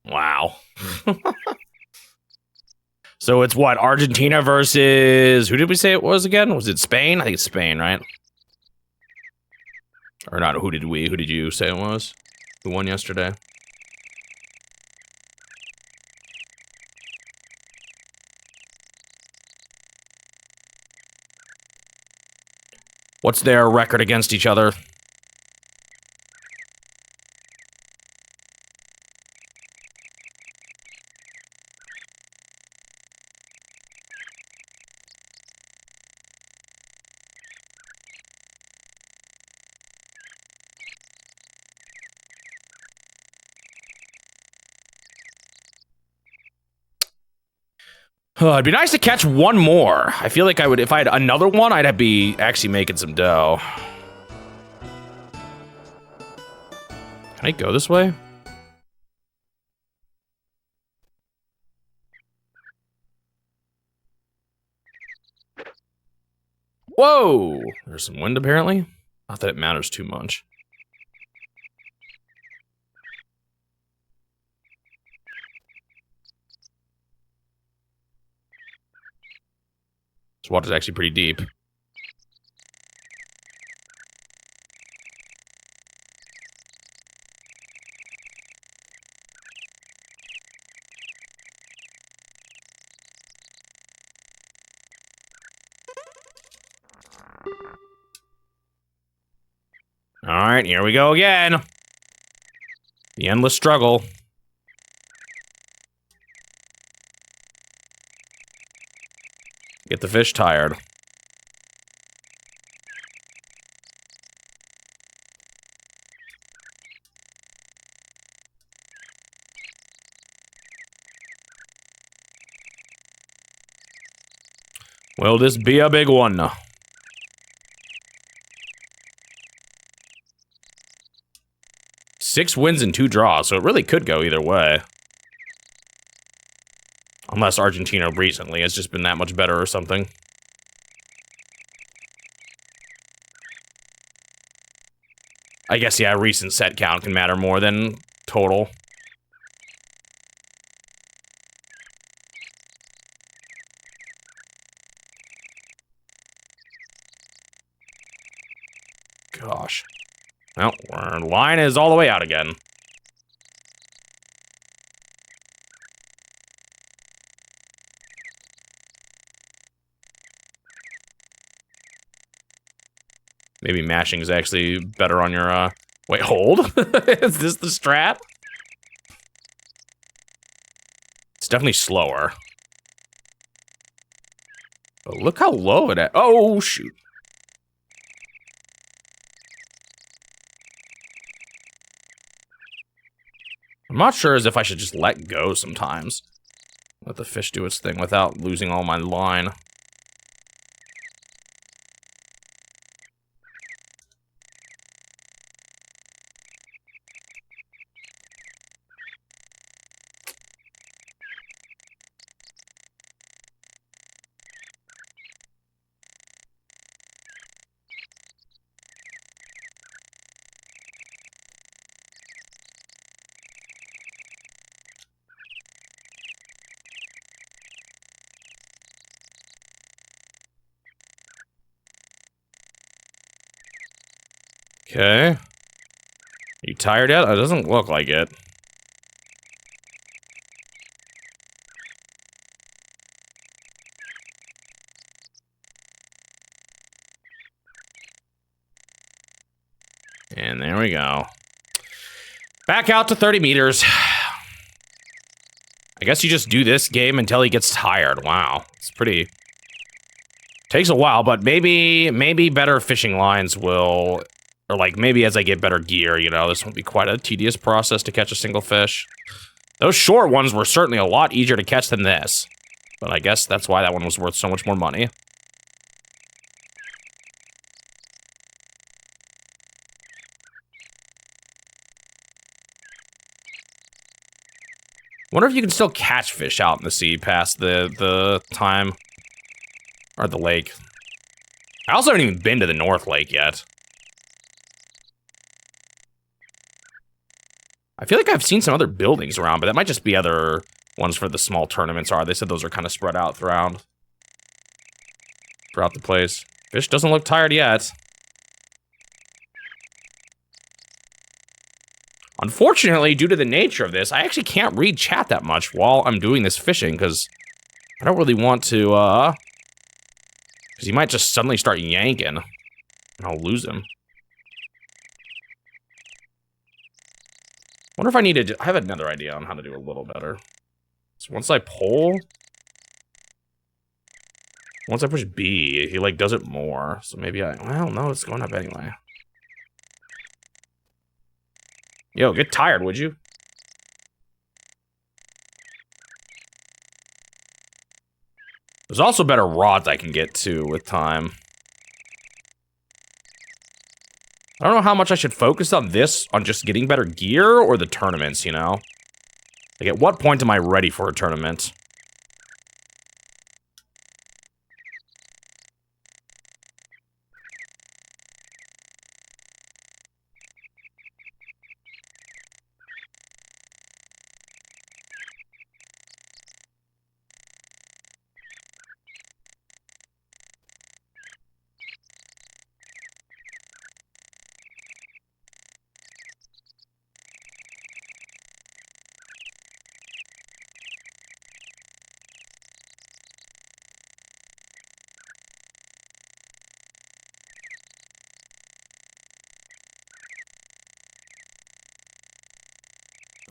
Wow. So it's what? Argentina versus... Who did we say it was again? Was it Spain? I think it's Spain, right? Or not, who did you say it was? Who won yesterday? What's their record against each other? It'd be nice to catch one more. I feel like I would, if I had another one, I'd be actually making some dough. Can I go this way? Whoa! There's some wind apparently. Not that it matters too much. This water's actually pretty deep. Alright, here we go again. The endless struggle. Get the fish tired. Will this be a big one? 6 wins and 2 draws, so it really could go either way. Unless Argentina recently has just been that much better or something. I guess, yeah, recent set count can matter more than total. Gosh. Well, our line is all the way out again. Maybe mashing is actually better on your, Wait, hold? Is this the strat? It's definitely slower. But look how low it is. Oh, shoot. I'm not sure as if I should just let go sometimes. Let the fish do its thing without losing all my line. Okay. Are you tired yet? It doesn't look like it. And there we go. Back out to 30 meters. I guess you just do this game until he gets tired. Wow. It's pretty... Takes a while, but maybe better fishing lines will... Or, like, maybe as I get better gear, you know, this won't be quite a tedious process to catch a single fish. Those short ones were certainly a lot easier to catch than this. But I guess that's why that one was worth so much more money. Wonder if you can still catch fish out in the sea past the time. Or the lake. I also haven't even been to the North Lake yet. I feel like I've seen some other buildings around, but that might just be other ones for the small tournaments are. They said those are kind of spread out throughout the place. Fish doesn't look tired yet. Unfortunately, due to the nature of this, I actually can't read chat that much while I'm doing this fishing, because I don't really want to, because he might just suddenly start yanking, and I'll lose him. Wonder if I need to, I have another idea on how to do a little better. So once I pull, once I push B, he, like, does it more. So maybe well, no, it's going up anyway. Yo, get tired, would you? There's also better rods I can get to with time. I don't know how much I should focus on this, on just getting better gear, or the tournaments, you know? Like, at what point am I ready for a tournament?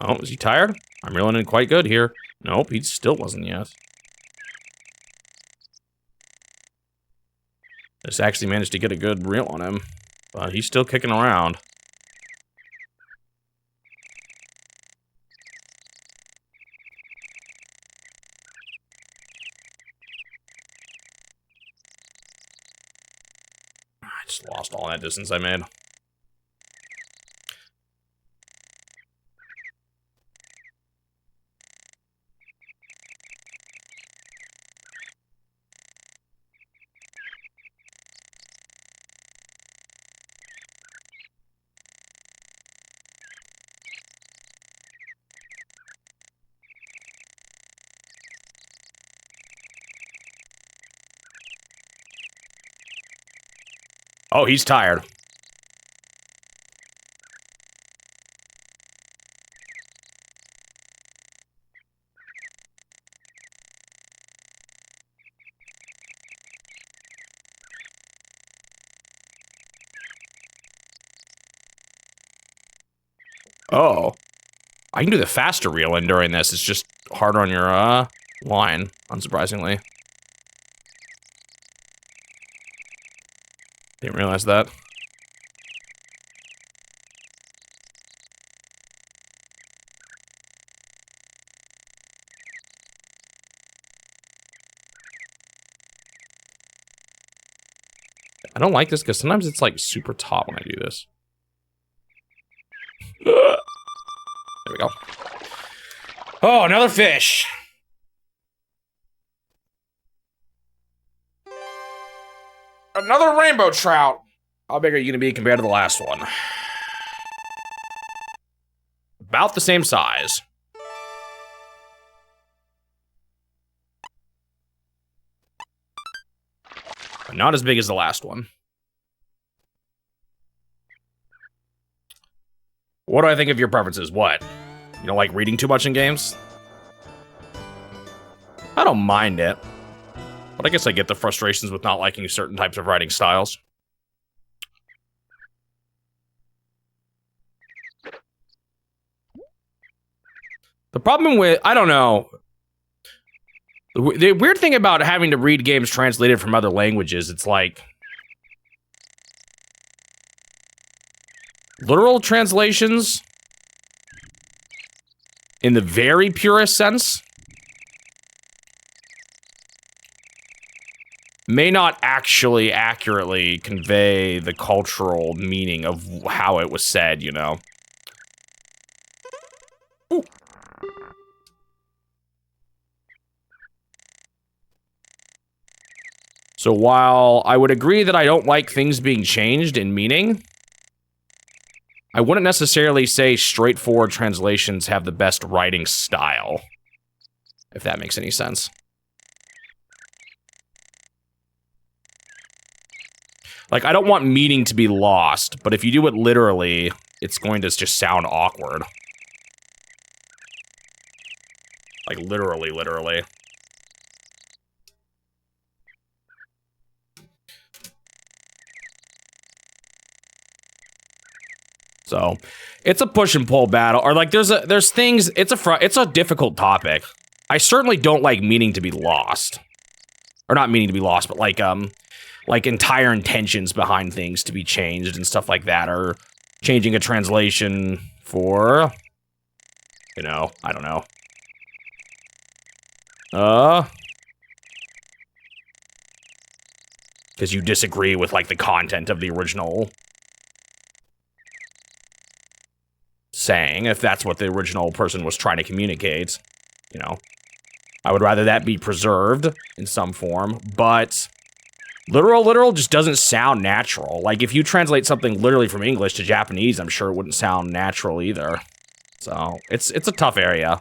Oh, is he tired? I'm reeling in quite good here. Nope, he still wasn't yet. Just actually managed to get a good reel on him, but he's still kicking around. I just lost all that distance I made. Oh, he's tired. Oh. I can do the faster reeling during this. It's just harder on your, line, unsurprisingly. Didn't realize that. I don't like this because sometimes it's like super taut when I do this. There we go. Oh, another fish. Another rainbow trout. How big are you going to be compared to the last one? About the same size. But not as big as the last one. What do I think of your preferences? What? You don't like reading too much in games? I don't mind it. But I guess I get the frustrations with not liking certain types of writing styles. The problem with, I don't know. The weird thing about having to read games translated from other languages, it's like literal translations in the very purest sense may not actually accurately convey the cultural meaning of how it was said, you know? Ooh. So while I would agree that I don't like things being changed in meaning, I wouldn't necessarily say straightforward translations have the best writing style, if that makes any sense. Like, I don't want meaning to be lost, but if you do it literally, it's going to just sound awkward. Like, literally. So, it's a push and pull battle. Or, like, there's things, it's a difficult topic. I certainly don't like meaning to be lost. Or not meaning to be lost, but like entire intentions behind things to be changed and stuff like that, or changing a translation for, you know, I don't know. Because you disagree with, like, the content of the original saying, if that's what the original person was trying to communicate, you know. I would rather that be preserved in some form, but literal just doesn't sound natural. Like, if you translate something literally from English to Japanese, I'm sure it wouldn't sound natural either. So, it's a tough area.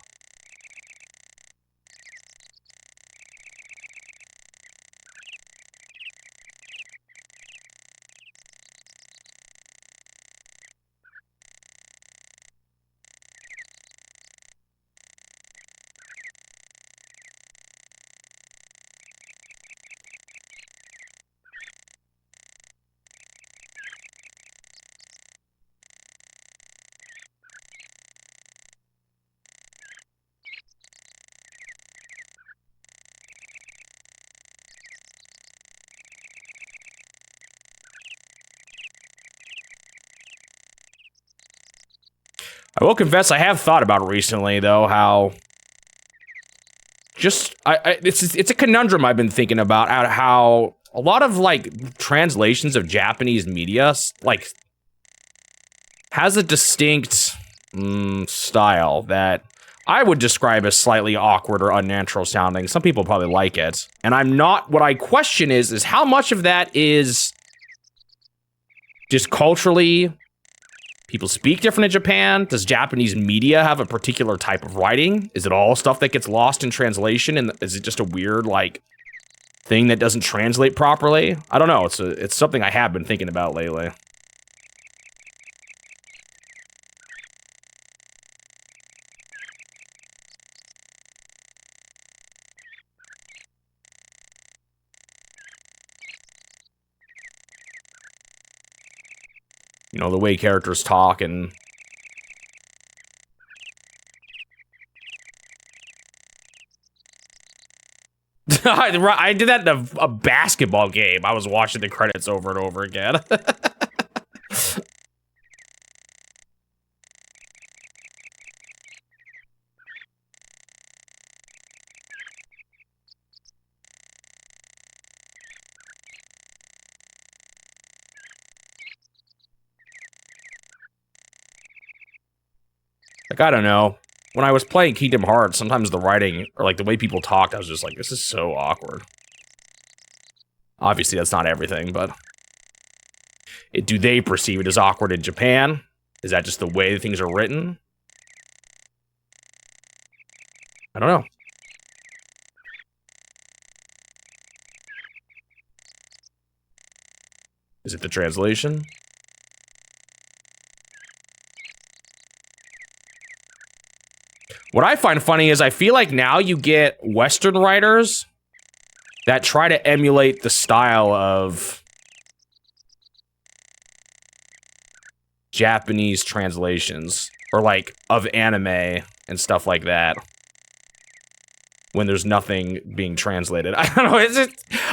I will confess I have thought about recently, though, how just it's a conundrum I've been thinking about, how a lot of, like, translations of Japanese media, like, has a distinct style that I would describe as slightly awkward or unnatural sounding. Some people probably like it, and I'm not. What I question is how much of that is just culturally. People speak different in Japan. Does Japanese media have a particular type of writing? Is it all stuff that gets lost in translation? And is it just a weird, like, thing that doesn't translate properly? I don't know. It's something I have been thinking about lately. You know, the way characters talk and I did that in a basketball game. I was watching the credits over and over again. Like, I don't know. When I was playing Kingdom Hearts, sometimes the writing, or like the way people talked, I was just like, this is so awkward. Obviously, that's not everything, but... do they perceive it as awkward in Japan? Is that just the way things are written? I don't know. Is it the translation? What I find funny is I feel like now you get Western writers that try to emulate the style of Japanese translations, or like of anime and stuff like that, when there's nothing being translated. I don't know,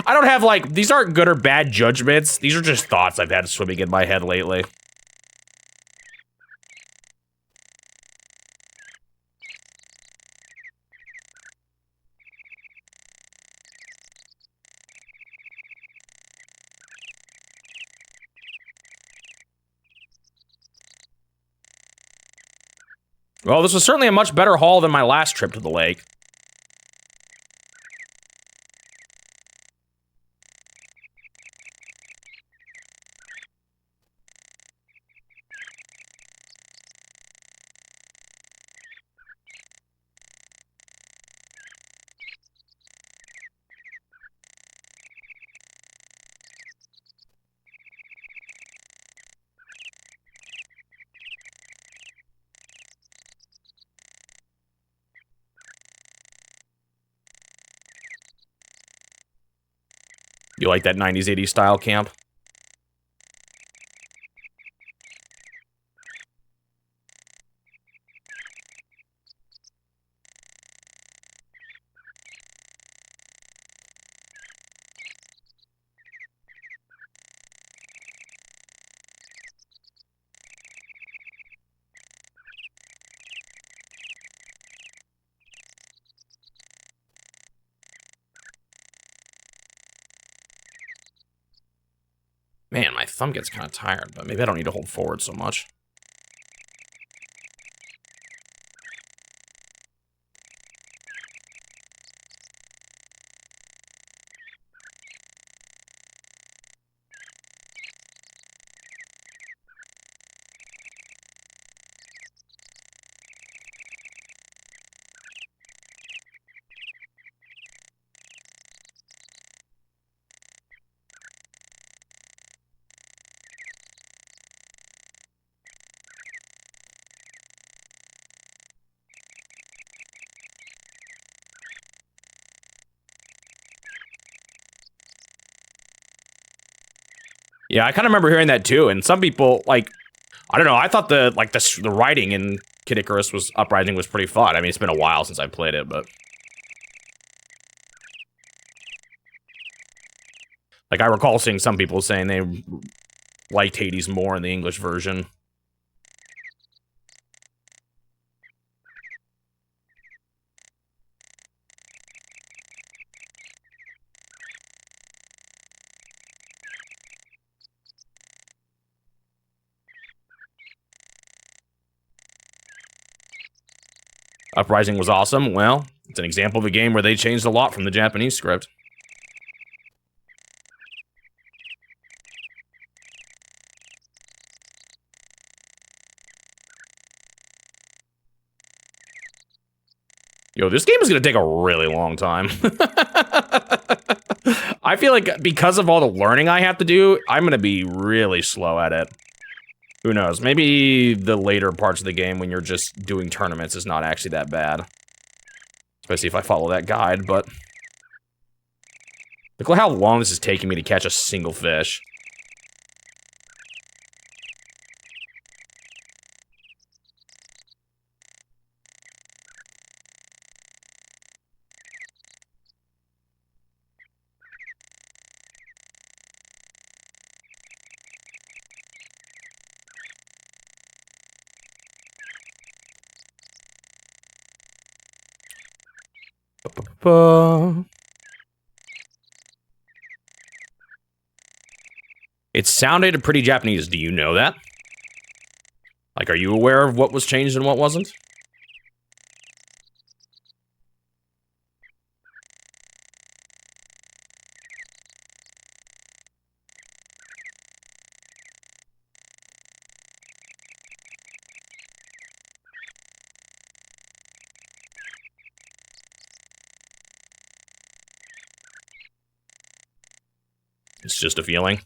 I don't have like, these aren't good or bad judgments, these are just thoughts I've had swimming in my head lately. Well, this was certainly a much better haul than my last trip to the lake. You like that 90s, 80s style camp? Man, my thumb gets kind of tired, but maybe I don't need to hold forward so much. Yeah, I kind of remember hearing that too, and some people, like, I don't know, I thought the writing in Kid Icarus was Uprising was pretty fun. I mean, it's been a while since I played it, but... Like, I recall seeing some people saying they liked Hades more in the English version. Uprising was awesome. Well, it's an example of a game where they changed a lot from the Japanese script. Yo, this game is gonna take a really long time. I feel like because of all the learning I have to do, I'm gonna be really slow at it. Who knows? Maybe the later parts of the game when you're just doing tournaments is not actually that bad. Especially if I follow that guide, but... Look at how long this is taking me to catch a single fish. It sounded pretty Japanese. Do you know that? Like, are you aware of what was changed and what wasn't? It's just a feeling.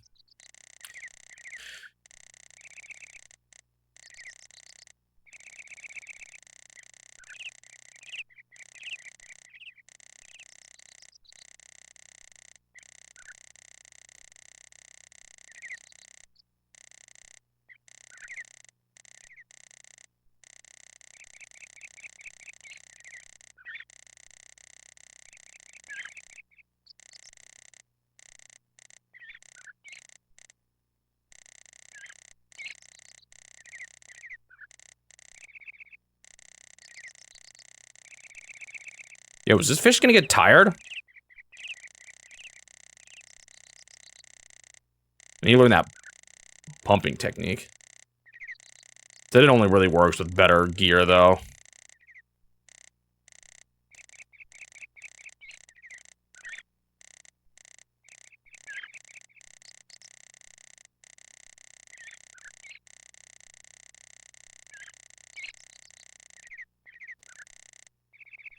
Yo, is this fish gonna get tired? I need to learn that pumping technique. That it only really works with better gear, though.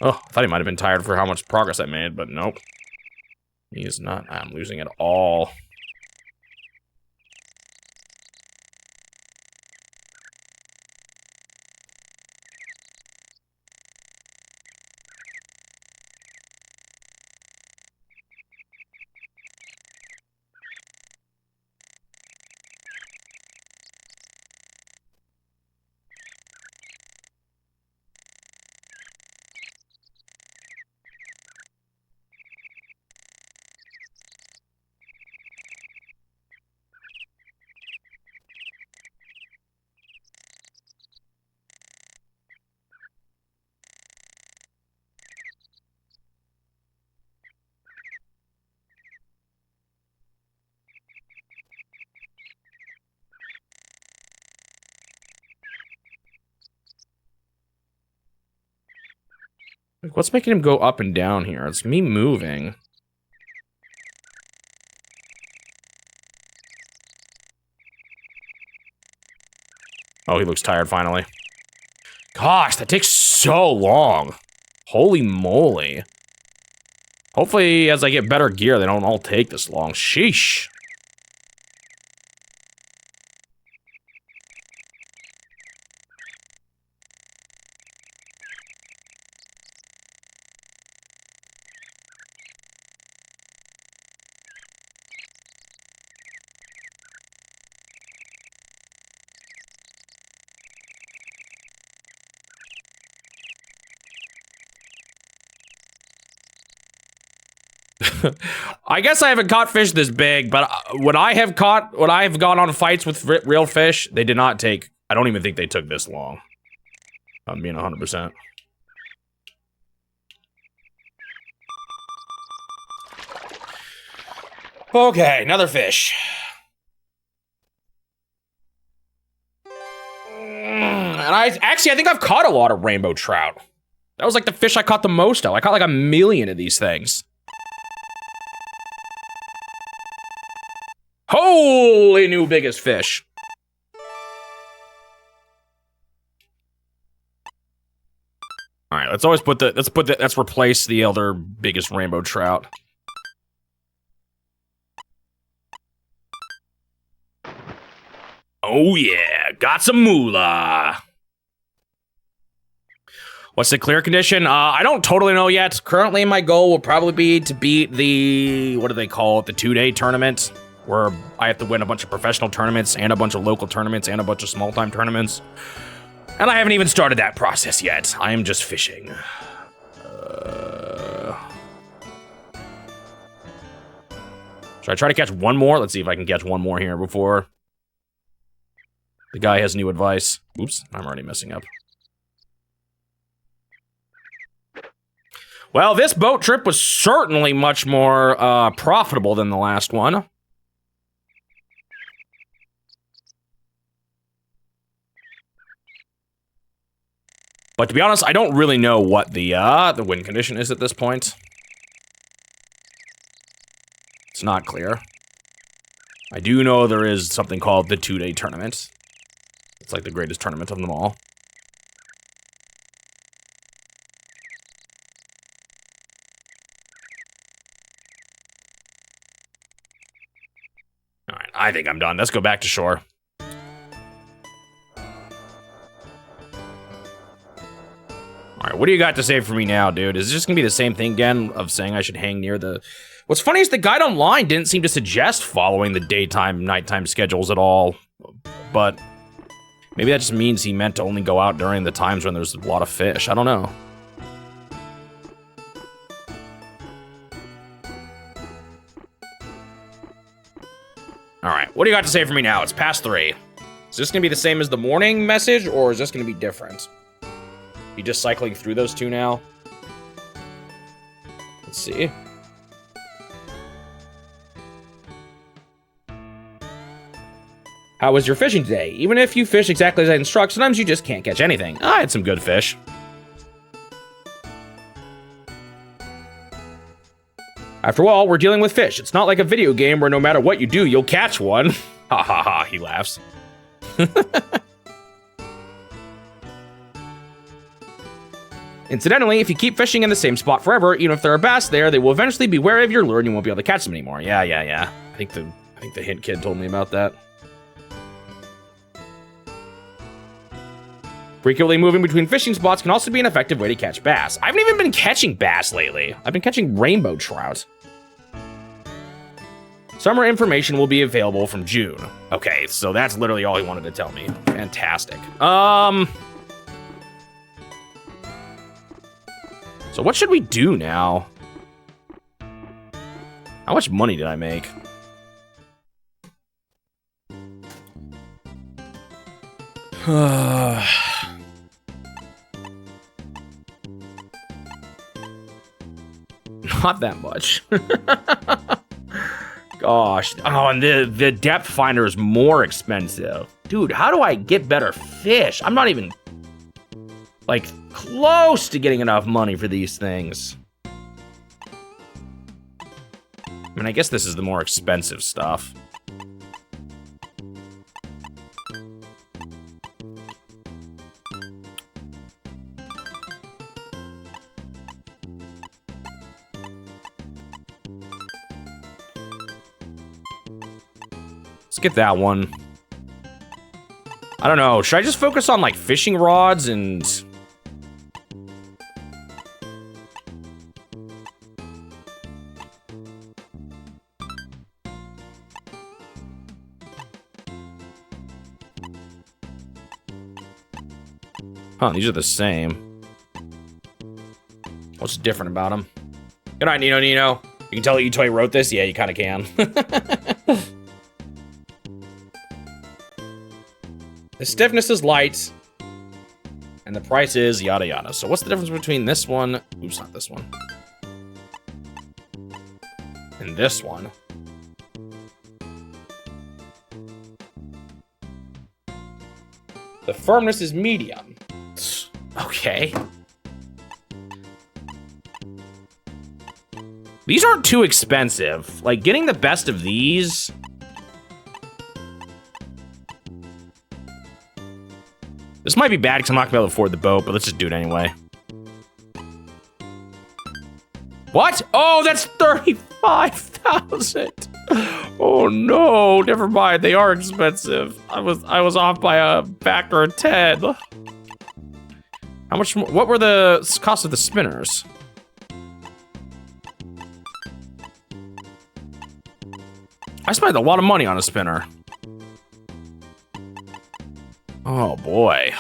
Oh, I thought he might have been tired for how much progress I made, but nope. He is not. I'm losing it all. What's making him go up and down here? It's me moving. Oh, he looks tired finally. Gosh, that takes so long. Holy moly. Hopefully, as I get better gear, they don't all take this long. Sheesh. I guess I haven't caught fish this big, but when I have gone on fights with real fish, they did not take, I don't even think they took this long. I'm being 100%. Okay, another fish. And I think I've caught a lot of rainbow trout. That was like the fish I caught the most of. I caught like 1,000,000 of these things. Holy new biggest fish. All right, let's replace the other biggest rainbow trout. Oh yeah, got some moolah. What's the clear condition? I don't totally know yet. Currently, my goal will probably be to beat the, what do they call it? The 2-day tournament, where I have to win a bunch of professional tournaments and a bunch of local tournaments and a bunch of small-time tournaments. And I haven't even started that process yet. I am just fishing. Should I try to catch one more? Let's see if I can catch one more here before the guy has new advice. Oops, I'm already messing up. Well, this boat trip was certainly much more profitable than the last one. But to be honest, I don't really know what the win condition is at this point. It's not clear. I do know there is something called the 2-day tournament. It's like the greatest tournament of them all. I think I'm done. Let's go back to shore. All right, what do you got to say for me now, dude? Is this just gonna be the same thing again of saying I should hang near the... What's funny is the guide online didn't seem to suggest following the daytime, nighttime schedules at all. But maybe that just means he meant to only go out during the times when there's a lot of fish. I don't know. All right, what do you got to say for me now? It's past 3. Is this gonna be the same as the morning message, or is this gonna be different? You just cycling through those two now? Let's see. How was your fishing today? Even if you fish exactly as I instruct, sometimes you just can't catch anything. I had some good fish. After all, we're dealing with fish. It's not like a video game where no matter what you do, you'll catch one. Ha ha ha, he laughs. Incidentally, if you keep fishing in the same spot forever, even if there are bass there, they will eventually be wary of your lure and you won't be able to catch them anymore. Yeah. I think the hint kid told me about that. Frequently moving between fishing spots can also be an effective way to catch bass. I haven't even been catching bass lately. I've been catching rainbow trout. Summer information will be available from June. Okay, so that's literally all he wanted to tell me. Fantastic. So what should we do now? How much money did I make? Not that much. Gosh. Oh, and the depth finder is more expensive. Dude, how do I get better fish? I'm not even, like, close to getting enough money for these things. I mean, I guess this is the more expensive stuff. Let's get that one. I don't know. Should I just focus on, like, fishing rods and... Huh, these are the same. What's different about them? Good night, Nino. You can tell Itoi wrote this? Yeah, you kind of can. The stiffness is light, and the price is yada yada. So what's the difference between this one? Oops, not this one. And this one. The firmness is medium. Okay. These aren't too expensive. Like, getting the best of these... This might be bad because I'm not going to be able to afford the boat, but let's just do it anyway. What? Oh, that's 35,000. Oh no, never mind. They are expensive. I was off by a factor of 10. How much more? What were the cost of the spinners? I spent a lot of money on a spinner. Oh boy.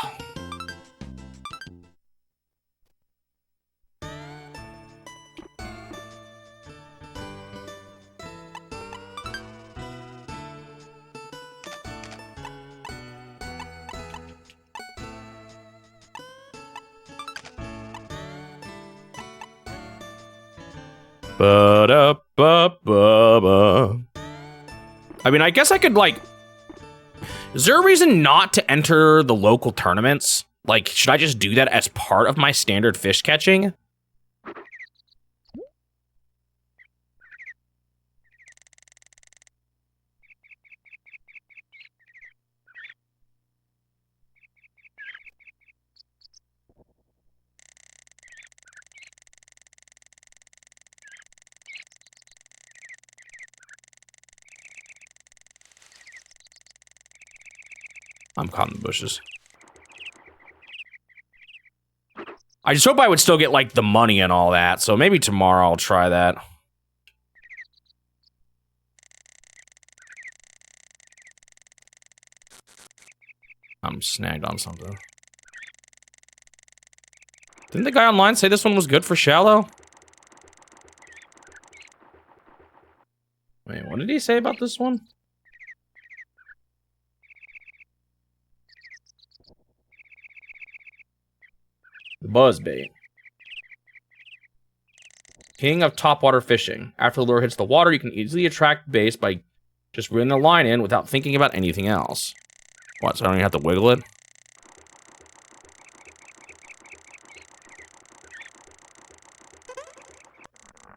Ba-da-ba-ba-ba. I mean, I guess I could, like... Is there a reason not to enter the local tournaments? Like, should I just do that as part of my standard fish catching? I'm caught in the bushes. I just hope I would still get, like, the money and all that, so maybe tomorrow I'll try that. I'm snagged on something. Didn't the guy online say this one was good for shallow? Wait, what did he say about this one? The buzzbait. King of topwater fishing. After the lure hits the water, you can easily attract base by just reeling the line in without thinking about anything else. What, so I don't even have to wiggle it?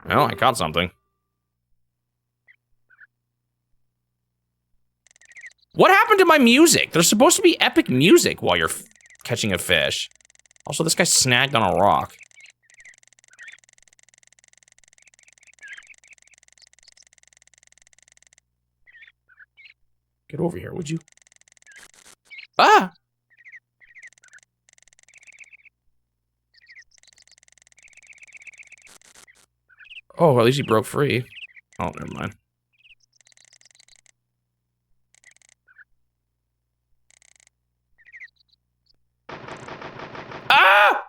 Well, I caught something. What happened to my music? There's supposed to be epic music while you're catching a fish. Also, this guy snagged on a rock. Get over here, would you? Ah! Oh, at least he broke free. Oh, never mind. Ah!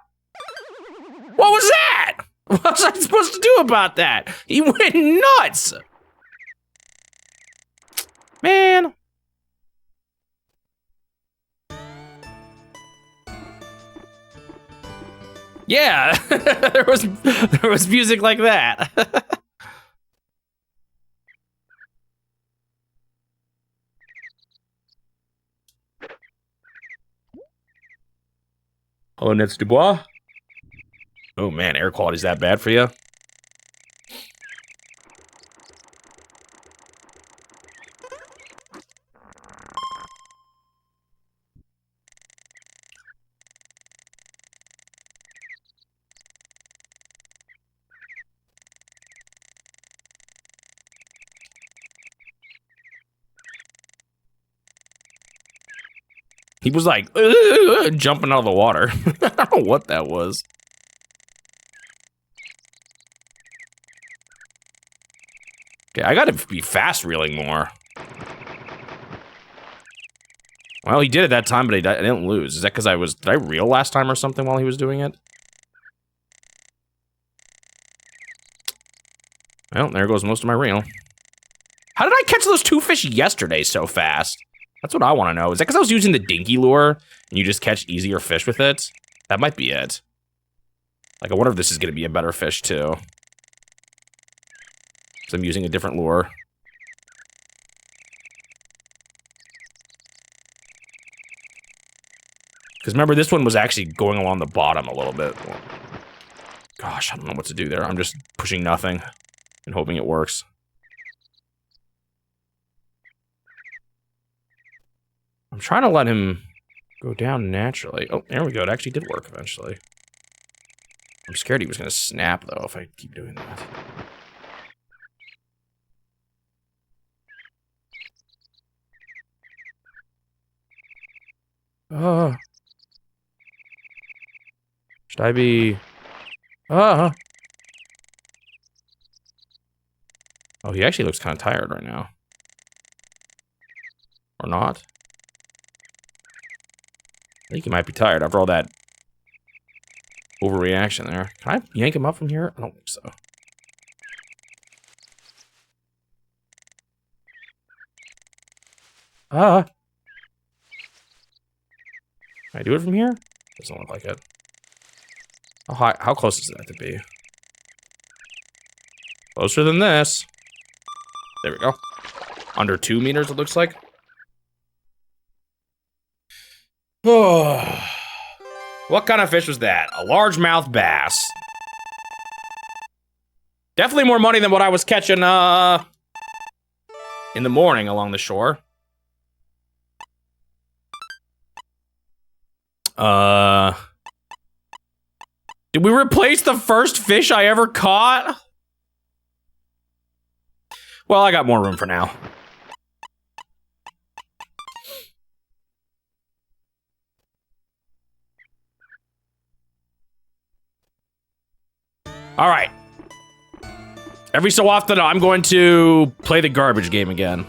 What was that? What was I supposed to do about that? He went nuts! Man. Yeah, there was music like that. Honnêtes Dubois. Oh man, air quality's that bad for you? He was like, jumping out of the water. I don't know what that was. Okay, I gotta be fast reeling more. Well, he did it that time, but I didn't lose. Is that because did I reel last time or something while he was doing it? Well, there goes most of my reel. How did I catch those 2 fish yesterday so fast? That's what I want to know. Is that because I was using the dinky lure and you just catch easier fish with it? That might be it. Like, I wonder if this is going to be a better fish, too. Because I'm using a different lure. Because remember, this one was actually going along the bottom a little bit. Gosh, I don't know what to do there. I'm just pushing nothing and hoping it works. I'm trying to let him go down naturally. Oh, there we go. It actually did work eventually. I'm scared he was going to snap, though, if I keep doing that. Should I be... Oh, he actually looks kind of tired right now. Or not. I think he might be tired after all that overreaction there. Can I yank him up from here? I don't think so. Can I do it from here? Doesn't look like it. How close does that have to be? Closer than this. There we go. Under 2 meters, it looks like. Oh. What kind of fish was that? A largemouth bass. Definitely more money than what I was catching, in the morning along the shore. Did we replace the first fish I ever caught? Well, I got more room for now. All right. Every so often, I'm going to play the garbage game again.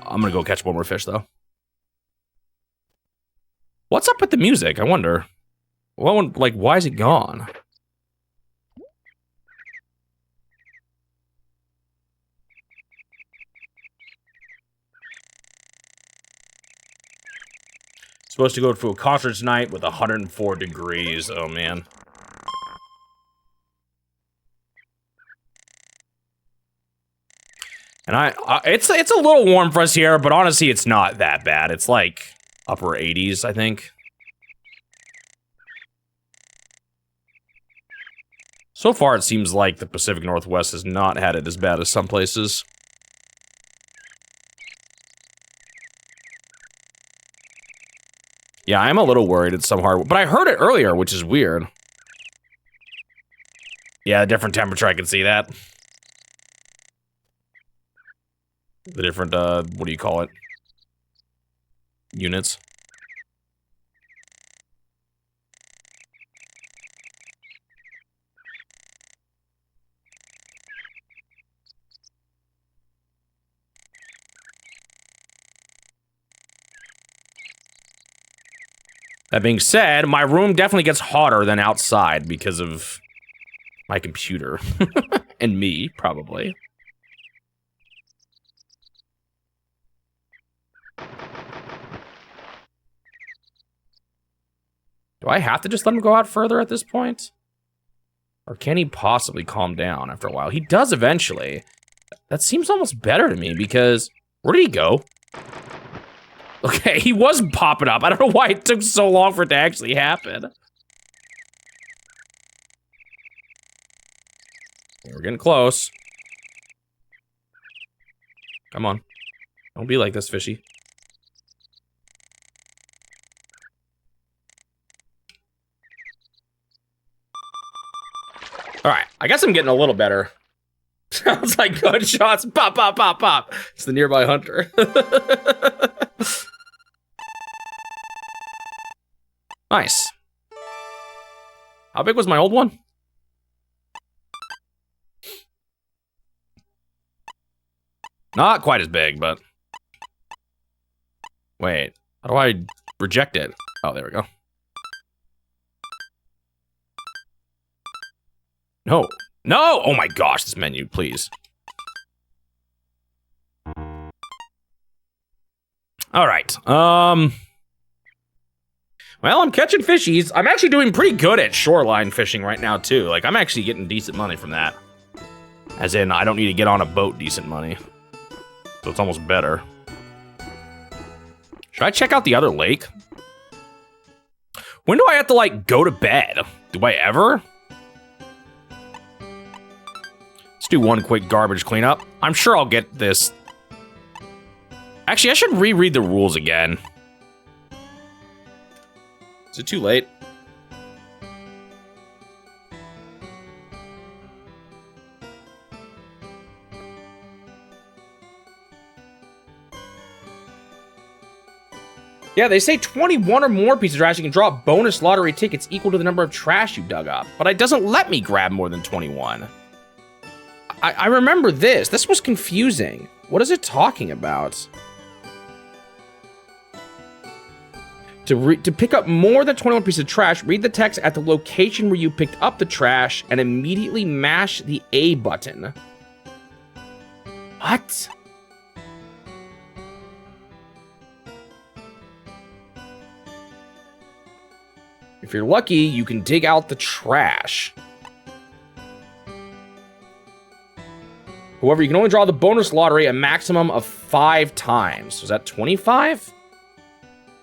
I'm gonna go catch one more fish, though. What's up with the music? I wonder. Well, like, why is it gone? Supposed to go to a concert tonight with 104 degrees. Oh, man. And it's a little warm for us here, but honestly, it's not that bad. It's like upper 80s, I think. So far, it seems like the Pacific Northwest has not had it as bad as some places. Yeah, I'm a little worried it's some hard, but I heard it earlier, which is weird. Yeah, different temperature, I can see that. The different, what do you call it? Units. That being said, my room definitely gets hotter than outside because of my computer. And me, probably. Do I have to just let him go out further at this point? Or can he possibly calm down after a while? He does eventually. That seems almost better to me because... Where did he go? Okay, he was popping up. I don't know why it took so long for it to actually happen. We're getting close. Come on. Don't be like this, fishy. Alright, I guess I'm getting a little better. Sounds like gunshots. Pop, pop, pop, pop. It's the nearby hunter. Nice. How big was my old one? Not quite as big, but... Wait, how do I reject it? Oh, there we go. No. No! Oh my gosh, this menu, please. Alright, well, I'm catching fishies. I'm actually doing pretty good at shoreline fishing right now, too. Like, I'm actually getting decent money from that. As in, I don't need to get on a boat decent money. So it's almost better. Should I check out the other lake? When do I have to, like, go to bed? Do I ever? Let's do one quick garbage cleanup. I'm sure I'll get this. Actually, I should reread the rules again. Is it too late? Yeah, they say 21 or more pieces of trash. You can draw bonus lottery tickets equal to the number of trash you dug up. But it doesn't let me grab more than 21. I remember this. This was confusing. What is it talking about? To pick up more than 21 pieces of trash, read the text at the location where you picked up the trash and immediately mash the A button. What? If you're lucky, you can dig out the trash. However, you can only draw the bonus lottery a maximum of 5 times. Was that 25?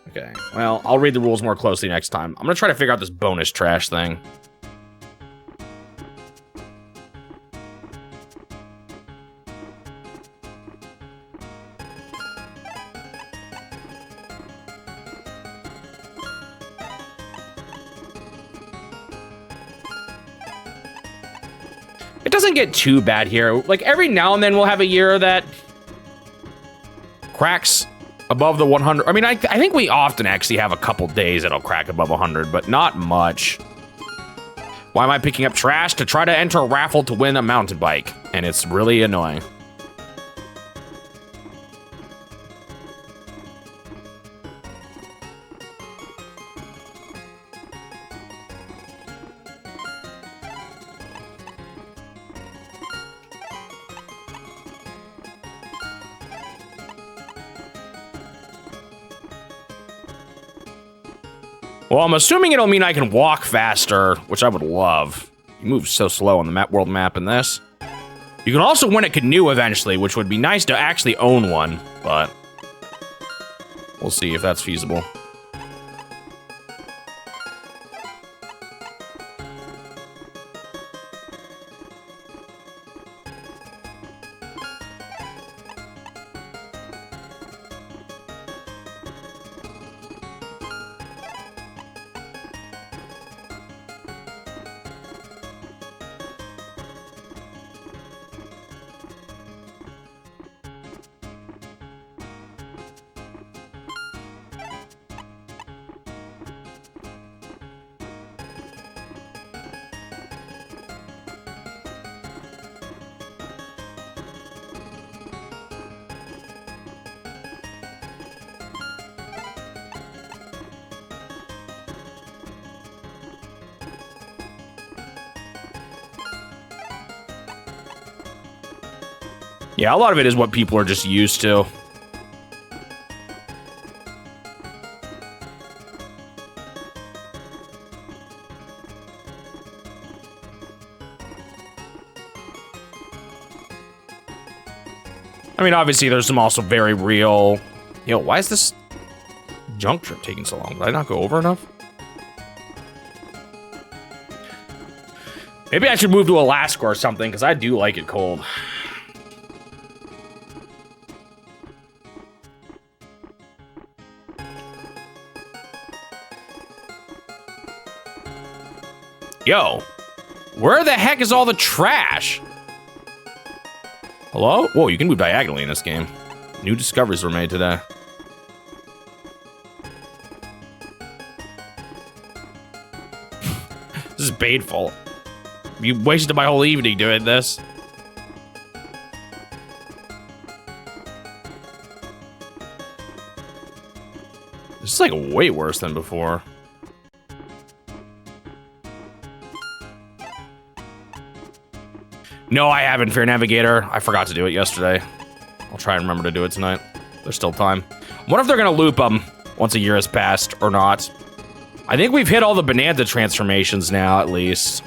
Okay, well, I'll read the rules more closely next time. I'm gonna try to figure out this bonus trash thing. It doesn't get too bad here. Like, every now and then we'll have a year that cracks Above the 100. I mean, I think we often actually have a couple days that'll crack above 100, but not much. Why am I picking up trash? To try to enter a raffle to win a mountain bike. And it's really annoying. Well, I'm assuming it'll mean I can walk faster, which I would love. You move so slow on the world map in this. You can also win a canoe eventually, which would be nice to actually own one, but we'll see if that's feasible. Yeah, a lot of it is what people are just used to. I mean, obviously, there's some also very real... Yo, why is this junk trip taking so long? Did I not go over enough? Maybe I should move to Alaska or something, because I do like it cold. Yo, where the heck is all the trash? Hello? Whoa, you can move diagonally in this game. New discoveries were made today. This is painful. You wasted my whole evening doing this. This is like way worse than before. No, I haven't, Fair Navigator. I forgot to do it yesterday. I'll try and remember to do it tonight. There's still time. I wonder if they're gonna loop them once a year has passed or not. I think we've hit all the Bonanza transformations now, at least.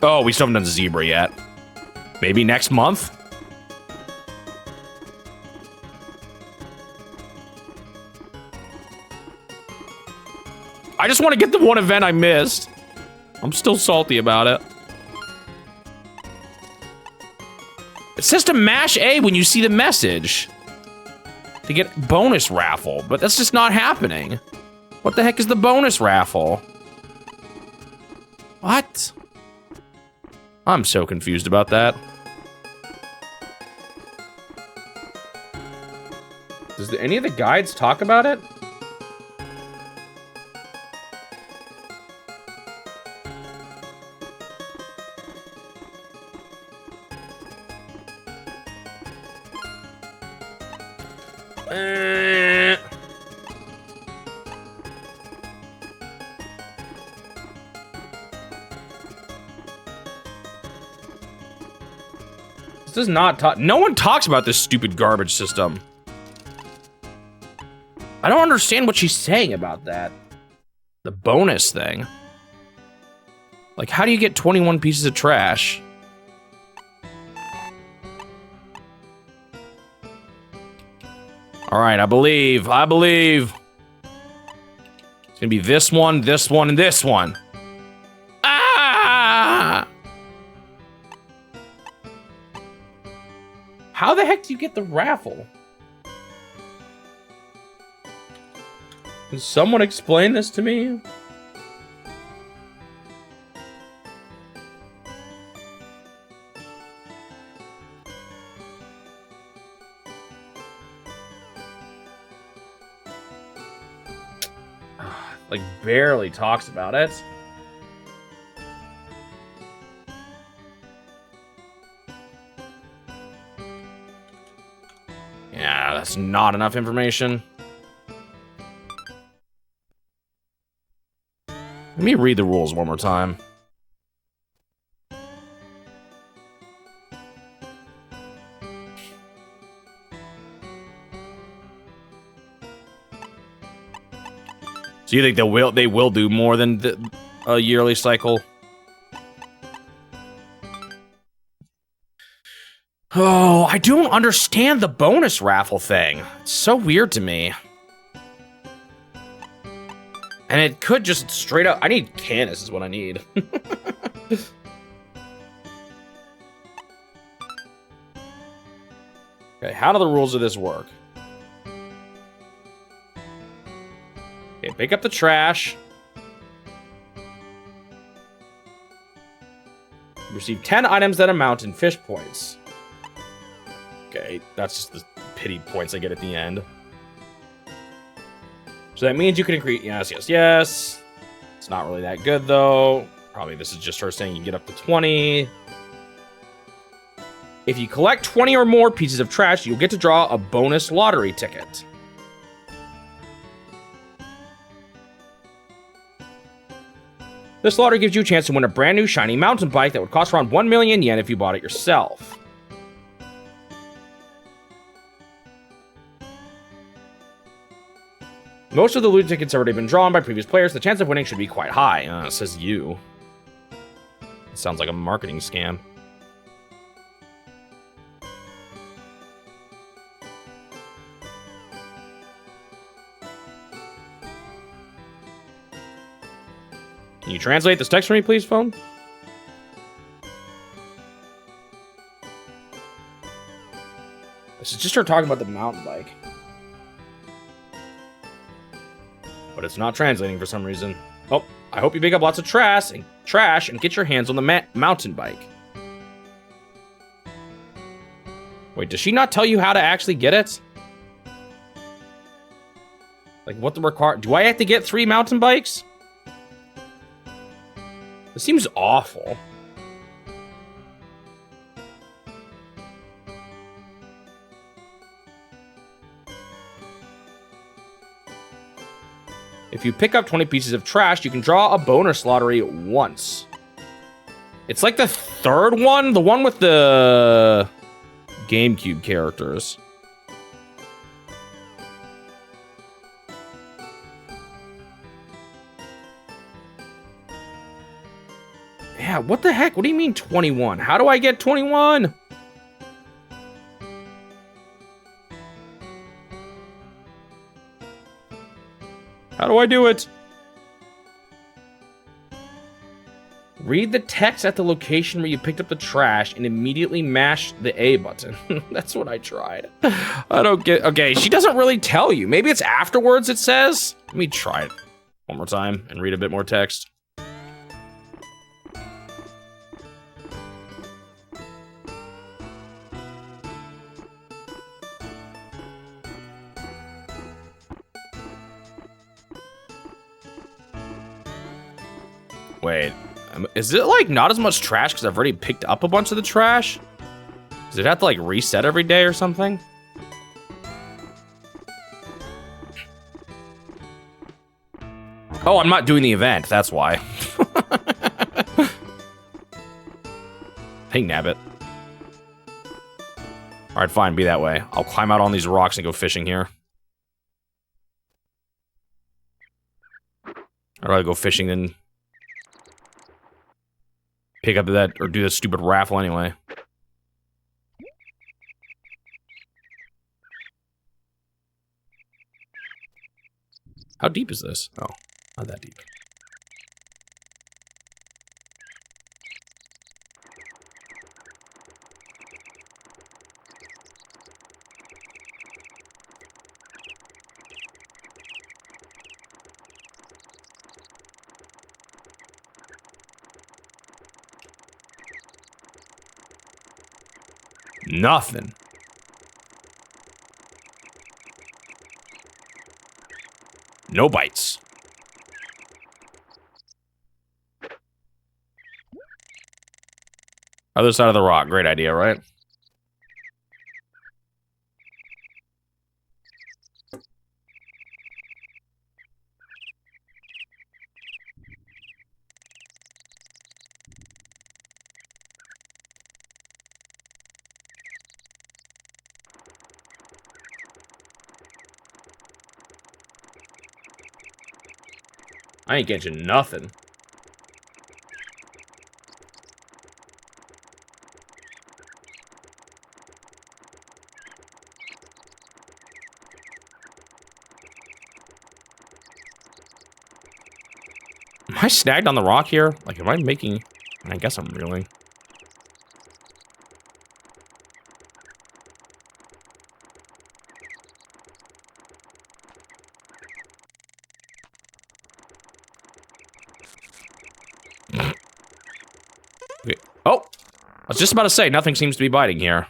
Oh, we still haven't done Zebra yet. Maybe next month? I just want to get the one event I missed. I'm still salty about it. It says to mash A when you see the message. To get bonus raffle, but that's just not happening. What the heck is the bonus raffle? What? I'm so confused about that. Does any of the guides talk about it? This does not talk. No one talks about this stupid garbage system. I don't understand what she's saying about that. The bonus thing. Like, how do you get 21 pieces of trash? All right, I believe. It's gonna be this one, and this one. Ah! How the heck do you get the raffle? Can someone explain this to me? Like, barely talks about it. Yeah, that's not enough information. Let me read the rules one more time. So you think they will do more than a yearly cycle? Oh, I don't understand the bonus raffle thing. It's so weird to me. And it could just straight up... I need Canis is what I need. Okay, how do the rules of this work? Okay, pick up the trash. Receive 10 items that amount in fish points. Okay, that's just the pity points I get at the end. So that means you can increase... Yes, yes, yes. It's not really that good, though. Probably this is just her saying you get up to 20. If you collect 20 or more pieces of trash, you'll get to draw a bonus lottery ticket. This lottery gives you a chance to win a brand new shiny mountain bike that would cost around 1 million yen if you bought it yourself. Most of the loot tickets have already been drawn by previous players. The chance of winning should be quite high. It says you. It sounds like a marketing scam. Can you translate this text for me, please, phone? This is just her talking about the mountain bike. But it's not translating for some reason. Oh, I hope you pick up lots of trash and get your hands on the mountain bike. Wait, does she not tell you how to actually get it? Like, what the do I have to get 3 mountain bikes? This seems awful. If you pick up 20 pieces of trash, you can draw a bonus lottery once. It's like the 3rd one, the one with the GameCube characters. Yeah, what the heck? What do you mean 21? How do I get 21? How do I do it? Read the text at the location where you picked up the trash and immediately mash the A button. That's what I tried. I don't get... Okay, she doesn't really tell you. Maybe it's afterwards it says? Let me try it one more time and read a bit more text. Wait, is it like not as much trash because I've already picked up a bunch of the trash? Does it have to like reset every day or something? Oh, I'm not doing the event, that's why. Hey, nabbit. Alright, fine, be that way. I'll climb out on these rocks and go fishing here. I'd rather go fishing than pick up that, or do this stupid raffle anyway. How deep is this? Oh, not that deep. Nothing. No bites. Other side of the rock. Great idea, right? I ain't getting nothing. Am I snagged on the rock here? Like, am I making... I guess I'm reeling. Okay. Oh! I was just about to say, nothing seems to be biting here.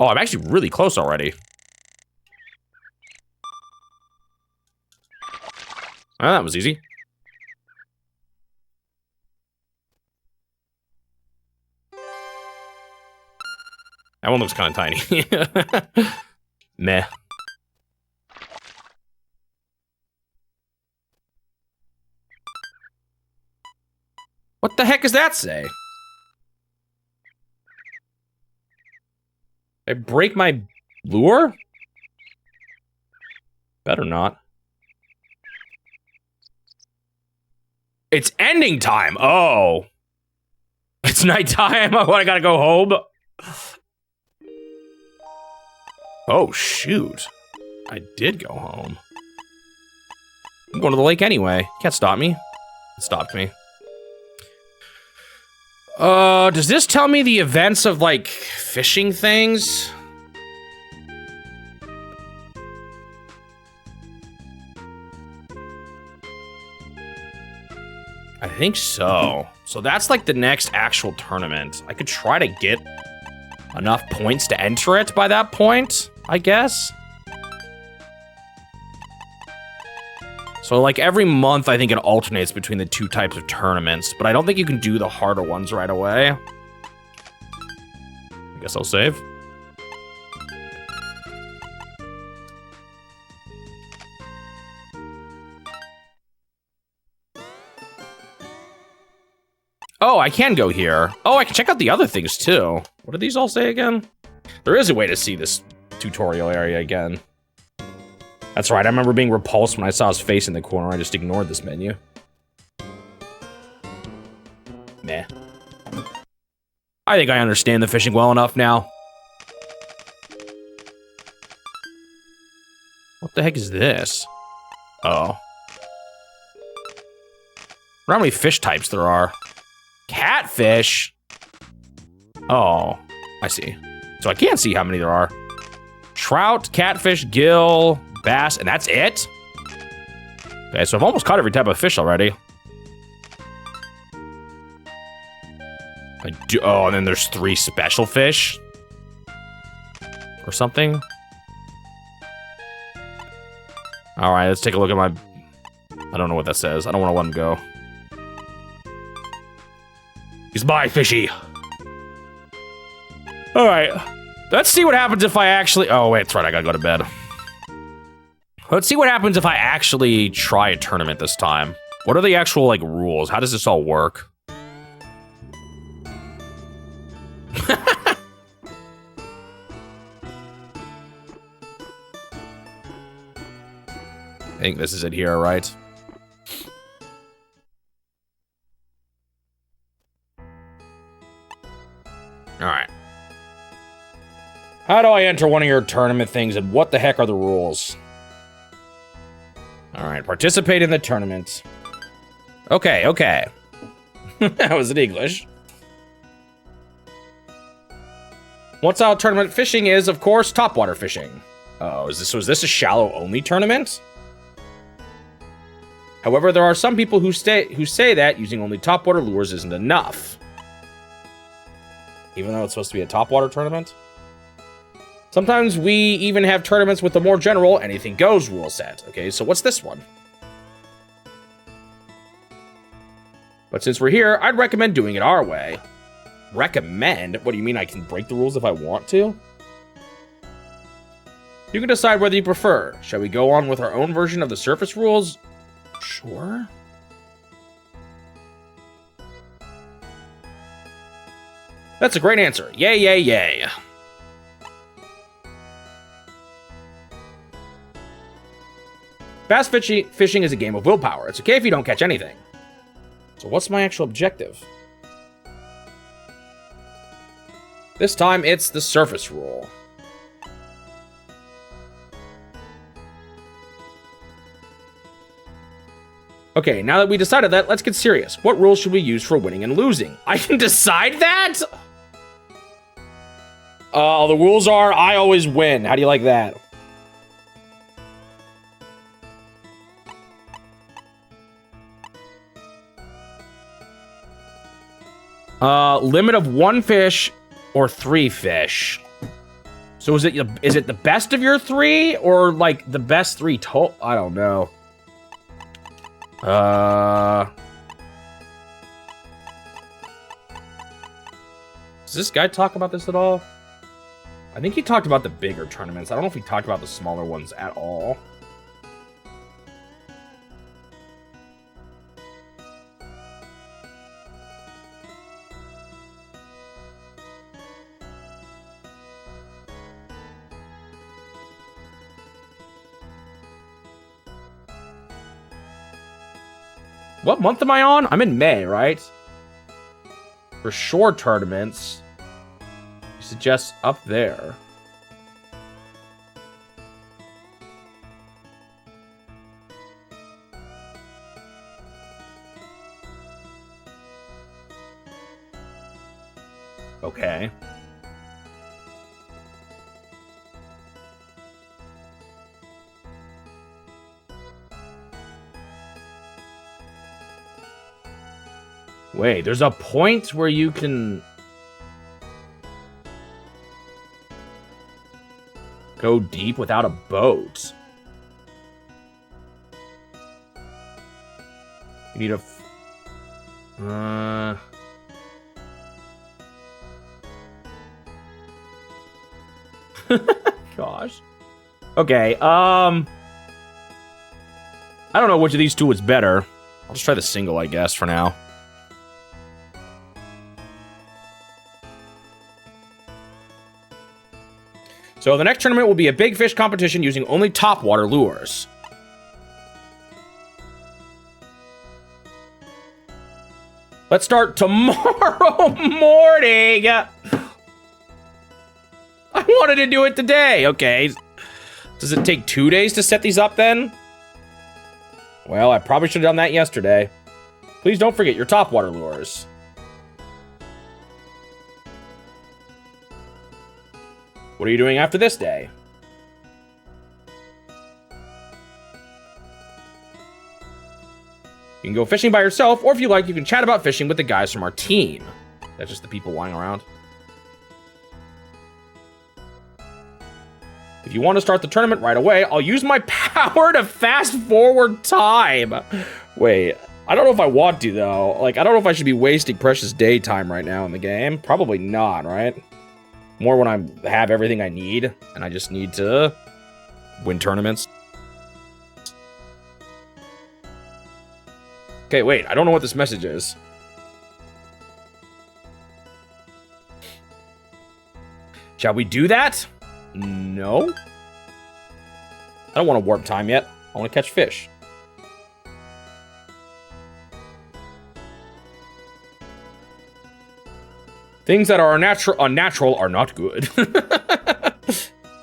Oh, I'm actually really close already. Oh, that was easy. That one looks kind of tiny. Meh. What the heck does that say? Did I break my lure? Better not. It's ending time. Oh. It's nighttime. Oh, I gotta go home. Oh, shoot. I did go home. I'm going to the lake anyway. Can't stop me. It stopped me. Does this tell me the events of, like, fishing things? I think so. So that's, like, the next actual tournament. I could try to get enough points to enter it by that point, I guess. So, like, every month, I think it alternates between the two types of tournaments, but I don't think you can do the harder ones right away. I guess I'll save. Oh, I can go here. Oh, I can check out the other things, too. What do these all say again? There is a way to see this tutorial area again. That's right, I remember being repulsed when I saw his face in the corner. I just ignored this menu. Meh. I think I understand the fishing well enough now. What the heck is this? Oh. I wonder how many fish types there are. Catfish? Oh, I see. So I can't see how many there are. Trout, catfish, gill, bass, and that's it? Okay, so I've almost caught every type of fish already. Oh, and then there's 3 special fish? Or something? Alright, let's take a look at my... I don't know what that says. I don't want to let him go. He's my fishy. Alright. Let's see what happens if I actually... Oh, wait, that's right. I gotta go to bed. Let's see what happens if I actually try a tournament this time. What are the actual, like, rules? How does this all work? I think this is it here, right? Alright. How do I enter one of your tournament things, and what the heck are the rules? Alright, participate in the tournament. Okay, okay. That was in English. One style tournament fishing is, of course, topwater fishing. Oh, was this a shallow-only tournament? However, there are some people who say that using only topwater lures isn't enough. Even though it's supposed to be a topwater tournament? Sometimes we even have tournaments with the more general anything goes rule set. Okay, so what's this one? But since we're here, I'd recommend doing it our way. Recommend? What do you mean I can break the rules if I want to? You can decide whether you prefer. Shall we go on with our own version of the surface rules? Sure. That's a great answer. Yay, yay, yay. Bass fishing is a game of willpower. It's okay if you don't catch anything. So what's my actual objective? This time it's the surface rule. Okay, now that we decided that, let's get serious. What rules should we use for winning and losing? I can decide that? The rules are, I always win. How do you like that? Limit of 1 fish or 3 fish. So is it the best of your 3 or like the best 3 total? I don't know. Does this guy talk about this at all? I think he talked about the bigger tournaments. I don't know if he talked about the smaller ones at all. What month am I on? I'm in May, right? For shore tournaments, you suggest up there. Okay. Wait, there's a point where you can go deep without a boat. You need a... Gosh. Okay, I don't know which of these two is better. I'll just try the single, I guess, for now. So the next tournament will be a big fish competition using only topwater lures. Let's start tomorrow morning. I wanted to do it today. Okay. Does it take 2 days to set these up then? Well, I probably should have done that yesterday. Please don't forget your topwater lures. What are you doing after this day? You can go fishing by yourself, or if you like, you can chat about fishing with the guys from our team. That's just the people lying around. If you want to start the tournament right away, I'll use my power to fast forward time. Wait, I don't know if I want to, though. Like, I don't know if I should be wasting precious daytime right now in the game. Probably not, right? More when I have everything I need, and I just need to win tournaments. Okay, wait, I don't know what this message is. Shall we do that? No. I don't want to warp time yet. I want to catch fish. Things that are unnatural are not good.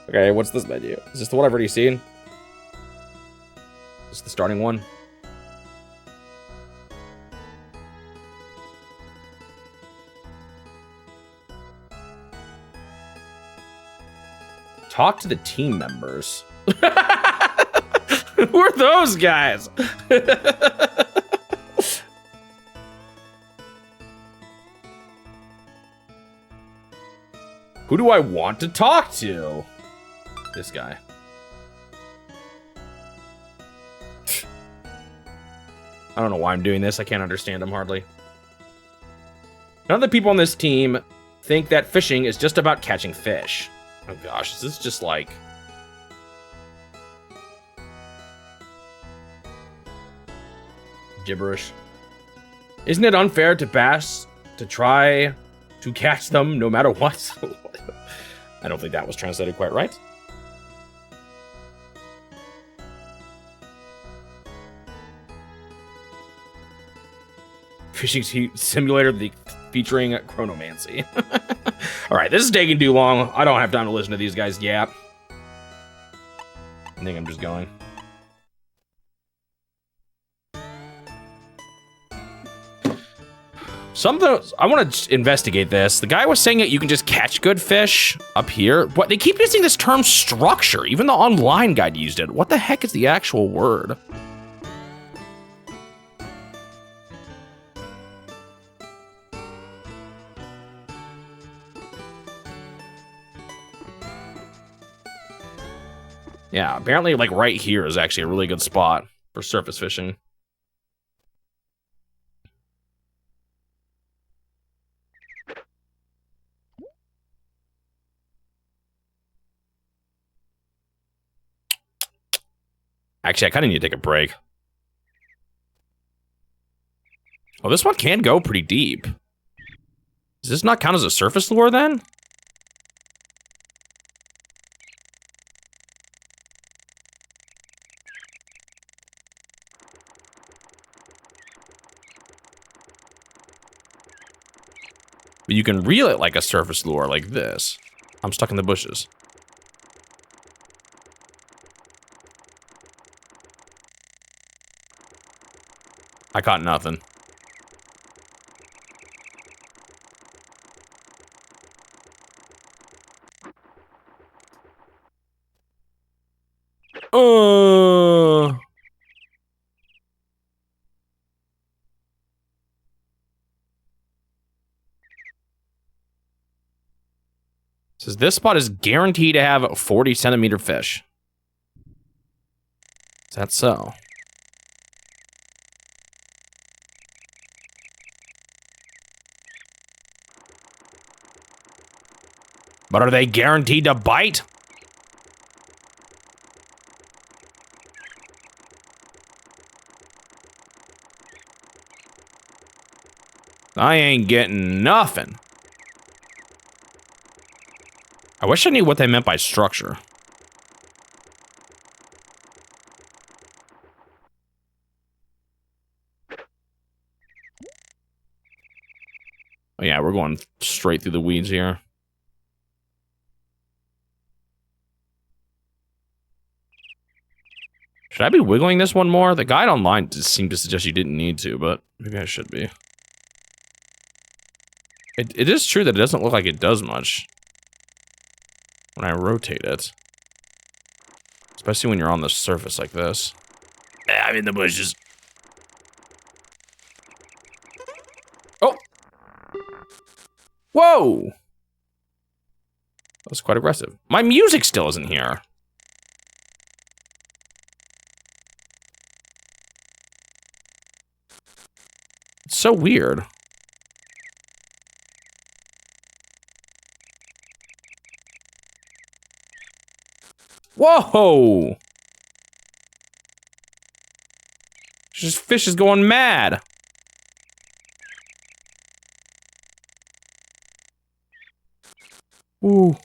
Okay, what's this menu? Is this the one I've already seen? Is this the starting one? Talk to the team members. Who are those guys? Who do I want to talk to? This guy. I don't know why I'm doing this. I can't understand him hardly. None of the people on this team think that fishing is just about catching fish. Oh gosh, is this just like... gibberish? Isn't it unfair to bass to try to catch them no matter what? I don't think that was translated quite right. Fishing simulator featuring chronomancy. All right, this is taking too long. I don't have time to listen to these guys yap. I think I'm just going. Something I want to investigate this. The guy was saying that you can just catch good fish up here. What, they keep using this term structure. Even the online guide used it. What the heck is the actual word? Yeah, apparently like right here is actually a really good spot for surface fishing. Actually, I kind of need to take a break. Oh, this one can go pretty deep. Does this not count as a surface lure then? But you can reel it like a surface lure like this. I'm stuck in the bushes. I caught nothing. Says this spot is guaranteed to have 40-centimeter fish. Is that so? But are they guaranteed to bite? I ain't getting nothing. I wish I knew what they meant by structure. Oh yeah, we're going straight through the weeds here. Should I be wiggling this one more? The guide online just seemed to suggest you didn't need to, but maybe I should be. It is true that it doesn't look like it does much when I rotate it. Especially when you're on the surface like this. I'm in the bushes. Oh! Whoa! That was quite aggressive. My music still isn't here. It's so weird. Whoa! This fish is going mad. Ooh.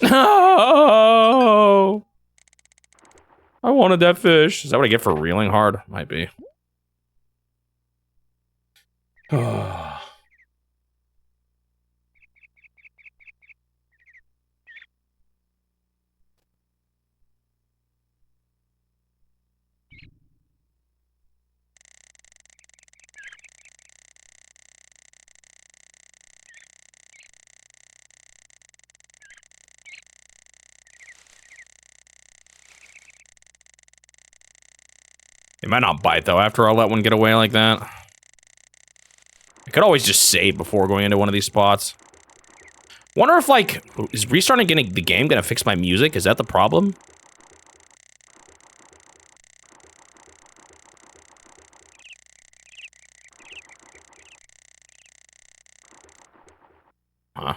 No! I wanted that fish. Is that what I get for reeling hard? Might be. It might not bite, though, after I let one get away like that. I could always just save before going into one of these spots. Wonder if, like, is restarting the game gonna fix my music? Is that the problem? Huh.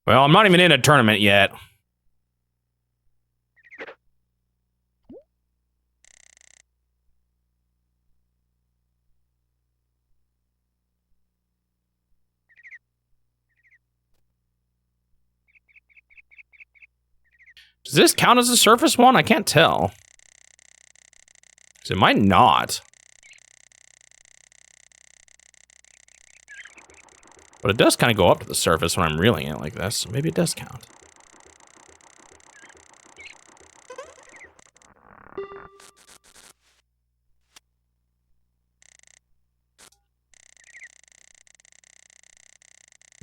Well, I'm not even in a tournament yet. Does this count as a surface one? I can't tell. It might not. But it does kind of go up to the surface when I'm reeling it like this, so maybe it does count.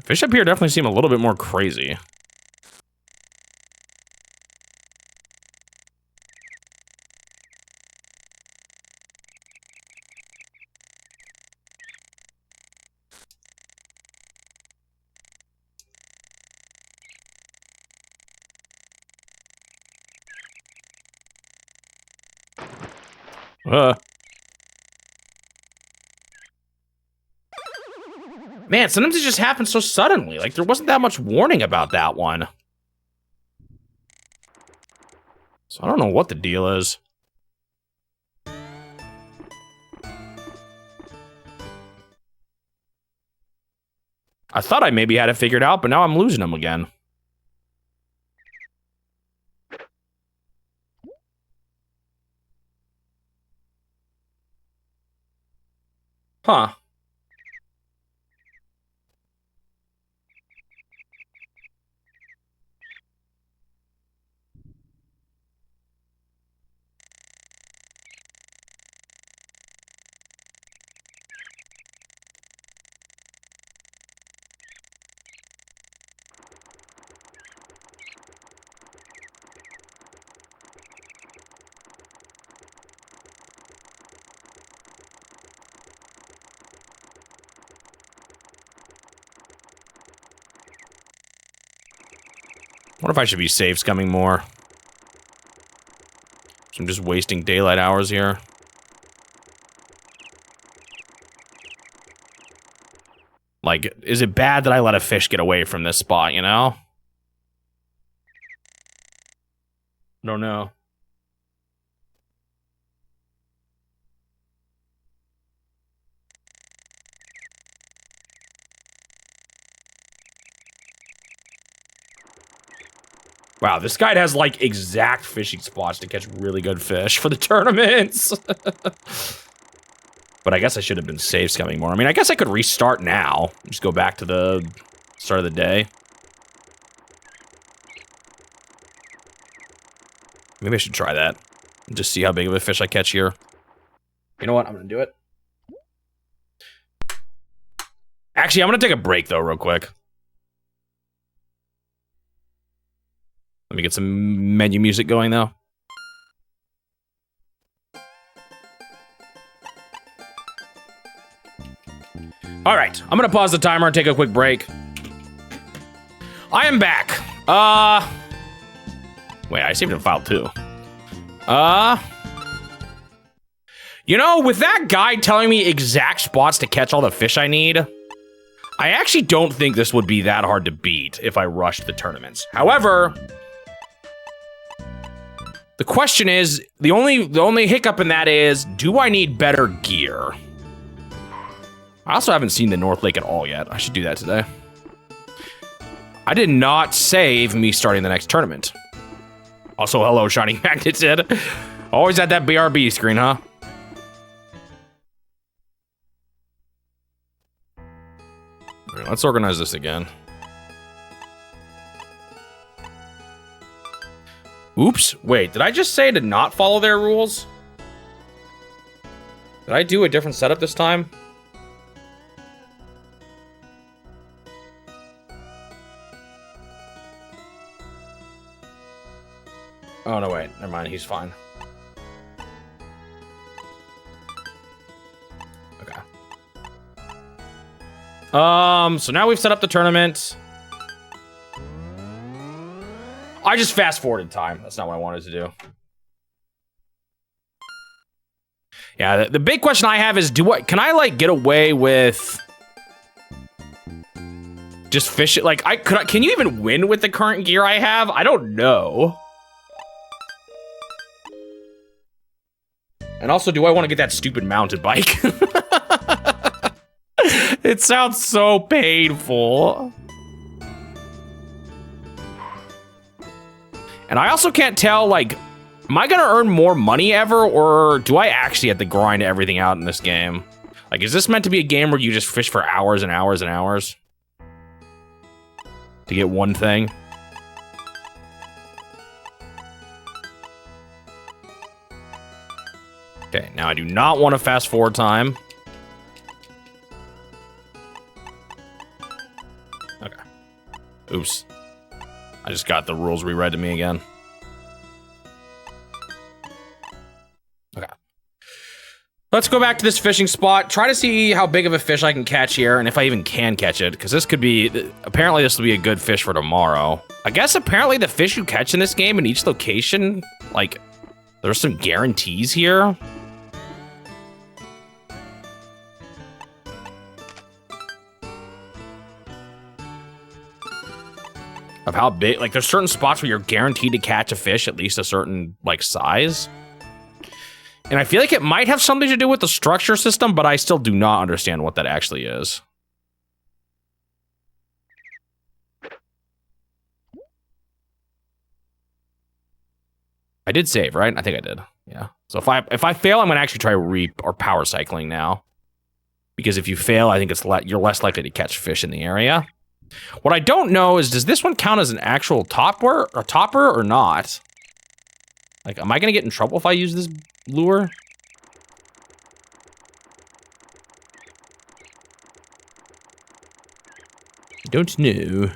Fish up here definitely seem a little bit more crazy. Man, sometimes it just happens so suddenly. Like, there wasn't that much warning about that one. So I don't know what the deal is. I thought I maybe had it figured out, but now I'm losing them again. Huh. What if I should be safe scumming more? So I'm just wasting daylight hours here. Like, is it bad that I let a fish get away from this spot, you know? Don't know. Wow, this guide has, like, exact fishing spots to catch really good fish for the tournaments. But I guess I should have been safe scumming more. I mean, I guess I could restart now. Just go back to the start of the day. Maybe I should try that. And just see how big of a fish I catch here. You know what? I'm gonna do it. Actually, I'm gonna take a break, though, real quick. Let me get some menu music going, though. All right, I'm gonna pause the timer and take a quick break. I am back. Wait, I saved in file too. You know, with that guide telling me exact spots to catch all the fish I need, I actually don't think this would be that hard to beat if I rushed the tournaments. However, the question is, the only hiccup in that is, do I need better gear? I also haven't seen the North Lake at all yet. I should do that today. I did not save me starting the next tournament. Also, hello, Shining Magnet's Head. Always at that BRB screen, huh? All right, let's organize this again. Oops, wait, did I just say to not follow their rules? Did I do a different setup this time? Oh, no, wait. Never mind. He's fine. Okay. So now we've set up the tournament. I just fast-forwarded time. That's not what I wanted to do. Yeah, the big question I have is, can I, like, get away with just fish it? Like, can you even win with the current gear I have? I don't know. And also, do I want to get that stupid mounted bike? It sounds so painful. And I also can't tell, like, am I gonna earn more money ever, or do I actually have to grind everything out in this game? Like, is this meant to be a game where you just fish for hours and hours and hours to get one thing? Okay, now I do not want to fast forward time. Okay. Oops. I just got the rules reread to me again. Okay. Let's go back to this fishing spot. Try to see how big of a fish I can catch here, and if I even can catch it, because this could be... Apparently, this will be a good fish for tomorrow. I guess apparently the fish you catch in this game in each location, like, there's some guarantees here. Of how big, like, there's certain spots where you're guaranteed to catch a fish at least a certain, like, size. And I feel like it might have something to do with the structure system, but I still do not understand what that actually is. I did save, right? I think I did. Yeah. So if I fail, I'm gonna actually try reap or power cycling now, because if you fail, I think you're less likely to catch fish in the area. What I don't know is, does this one count as an actual topper or not? Like, am I gonna get in trouble if I use this lure? I don't know.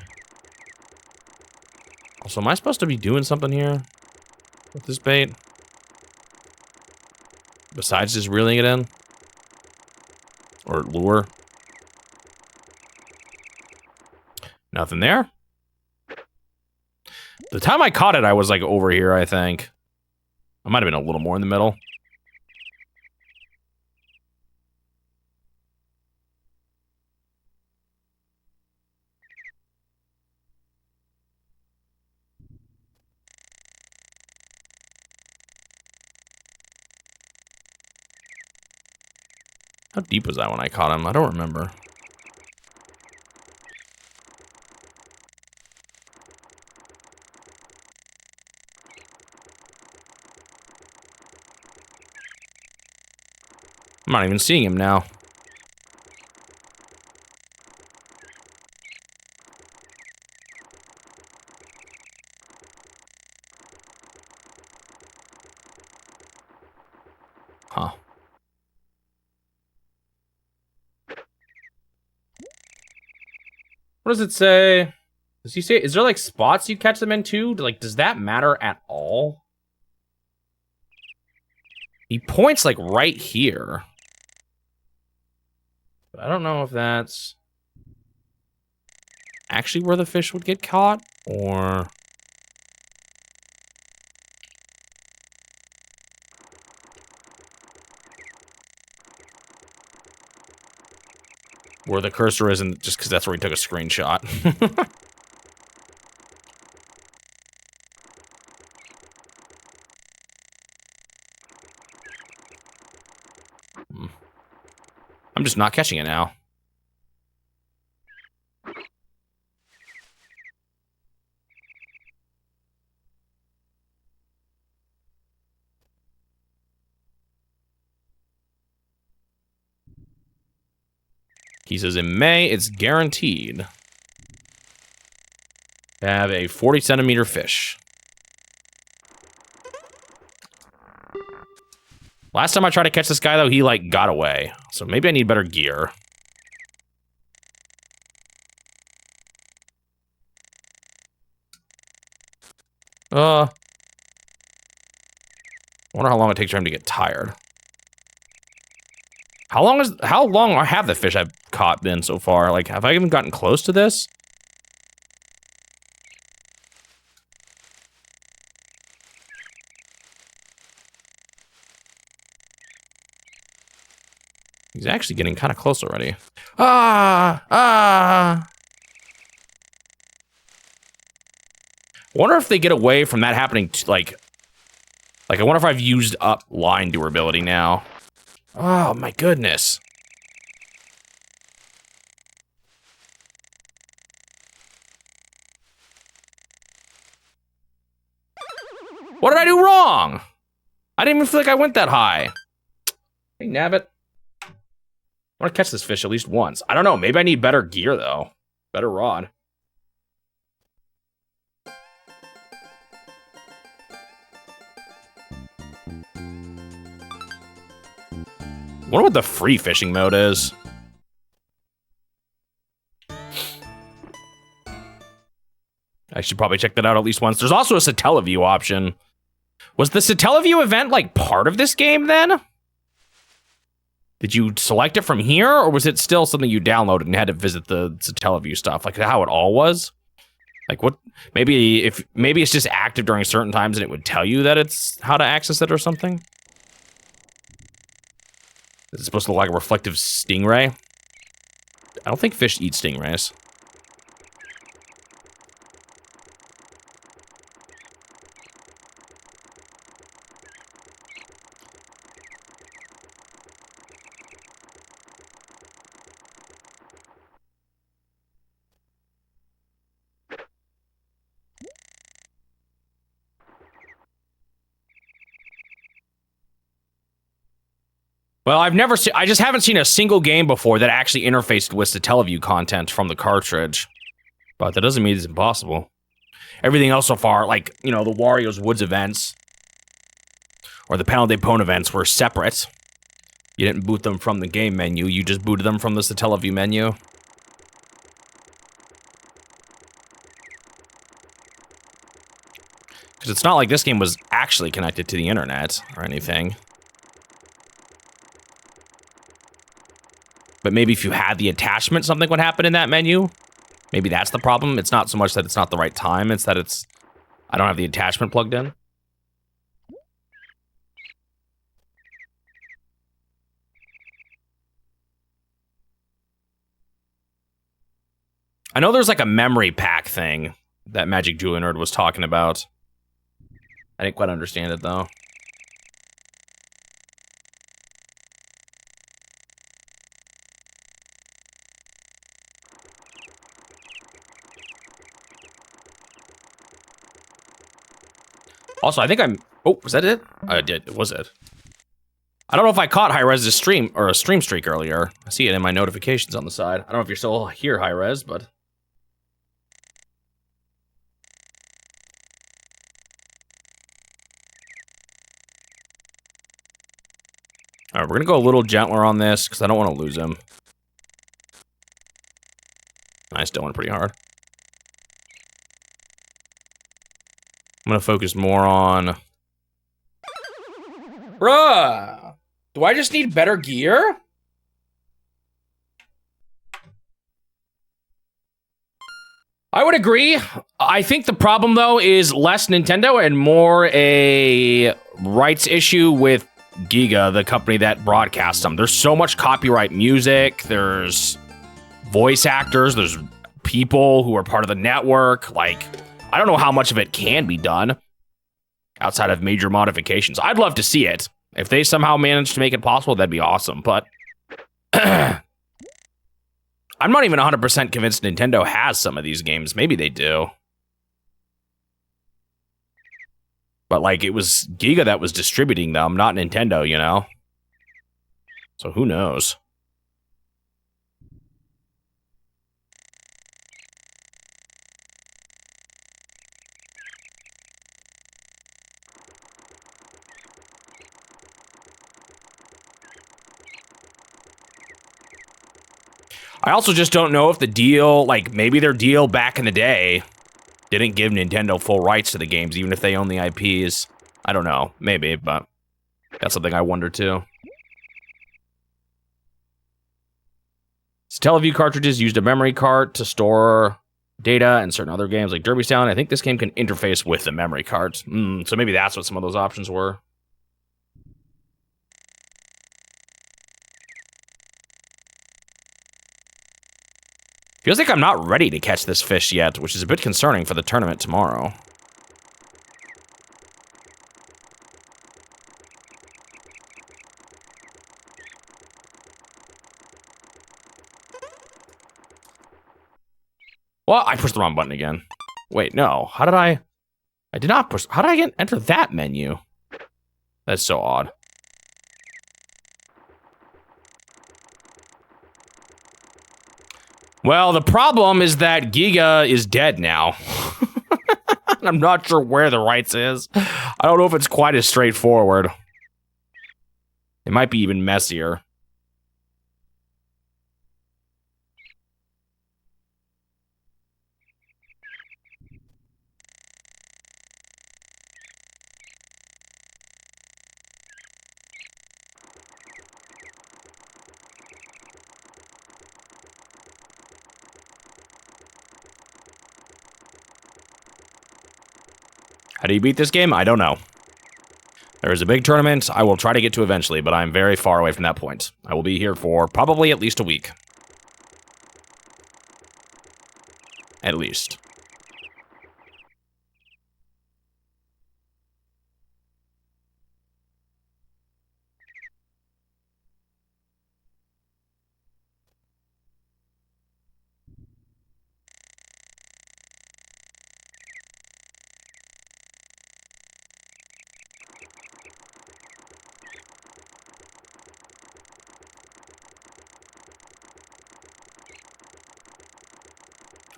Also, am I supposed to be doing something here with this bait? Besides just reeling it in? Or lure? Nothing there. The time I caught it, I was like over here, I think. I might have been a little more in the middle. How deep was that when I caught him? I don't remember. I'm not even seeing him now. Huh. What does it say? Does he say, is there like spots you catch them in too? Like, does that matter at all? He points like right here. But I don't know if that's actually where the fish would get caught, or... where the cursor isn't just because that's where he took a screenshot. I'm just not catching it now. He says in May, it's guaranteed to have a 40 centimeter fish. Last time I tried to catch this guy, though, he, like, got away. So maybe I need better gear. I wonder how long it takes for him to get tired. How long have the fish I've caught been so far? Like, have I even gotten close to this? He's actually getting kind of close already. I wonder if they get away from that happening, like I wonder if I've used up line durability now. Oh my goodness. What did I do wrong? I didn't even feel like I went that high. Hey, Nabbit. I want to catch this fish at least once. I don't know. Maybe I need better gear, though. Better rod. I wonder what the free fishing mode is. I should probably check that out at least once. There's also a Satellaview option. Was the Satellaview event, like, part of this game, then? Did you select it from here, or was it still something you downloaded and had to visit the Satellaview stuff? Like, how it all was? Like, what? Maybe it's just active during certain times and it would tell you that it's how to access it or something? Is it supposed to look like a reflective stingray? I don't think fish eat stingrays. Well, I just haven't seen a single game before that actually interfaced with the Satellaview content from the cartridge. But that doesn't mean it's impossible. Everything else so far, like, you know, the Wario's Woods events, or the Panel de Pone events were separate. You didn't boot them from the game menu, you just booted them from the Satellaview menu. Because it's not like this game was actually connected to the internet or anything. But maybe if you had the attachment, something would happen in that menu. Maybe that's the problem. It's not so much that it's not the right time, it's that I don't have the attachment plugged in. I know there's like a memory pack thing that Magic Julie Nerd was talking about. I didn't quite understand it, though. Also, I think oh, was that it? I did. Was it? I don't know if I caught Hi-Rez's stream, or a stream streak earlier. I see it in my notifications on the side. I don't know if you're still here, Hi-Rez, but... Alright, we're gonna go a little gentler on this, because I don't want to lose him. I still went pretty hard. I'm gonna focus more on... Bruh! Do I just need better gear? I would agree. I think the problem, though, is less Nintendo and more a rights issue with Giga, the company that broadcasts them. There's so much copyright music, there's voice actors, there's people who are part of the network, like... I don't know how much of it can be done outside of major modifications. I'd love to see it. If they somehow manage to make it possible, that'd be awesome. But I'm not even 100% convinced Nintendo has some of these games. Maybe they do. But like, it was Giga that was distributing them, not Nintendo, you know? So who knows? I also just don't know if the deal, like, maybe their deal back in the day didn't give Nintendo full rights to the games, even if they own the IPs. I don't know. Maybe, but That's something I wonder too. Teleview cartridges used a memory card to store data and certain other games like Derby Sound. I think this game can interface with the memory cards. So maybe that's what some of those options were. Feels like I'm not ready to catch this fish yet, which is a bit concerning for the tournament tomorrow. Well, I pushed the wrong button again. Wait, no. How did I did not push. How did I enter that menu? That's so odd. Well, the problem is that Giga is dead now. I'm not sure where the rights is. I don't know if it's quite as straightforward. It might be even messier. How do you beat this game? I don't know. There is a big tournament I will try to get to eventually, but I'm very far away from that point. I will be here for probably at least a week. At least.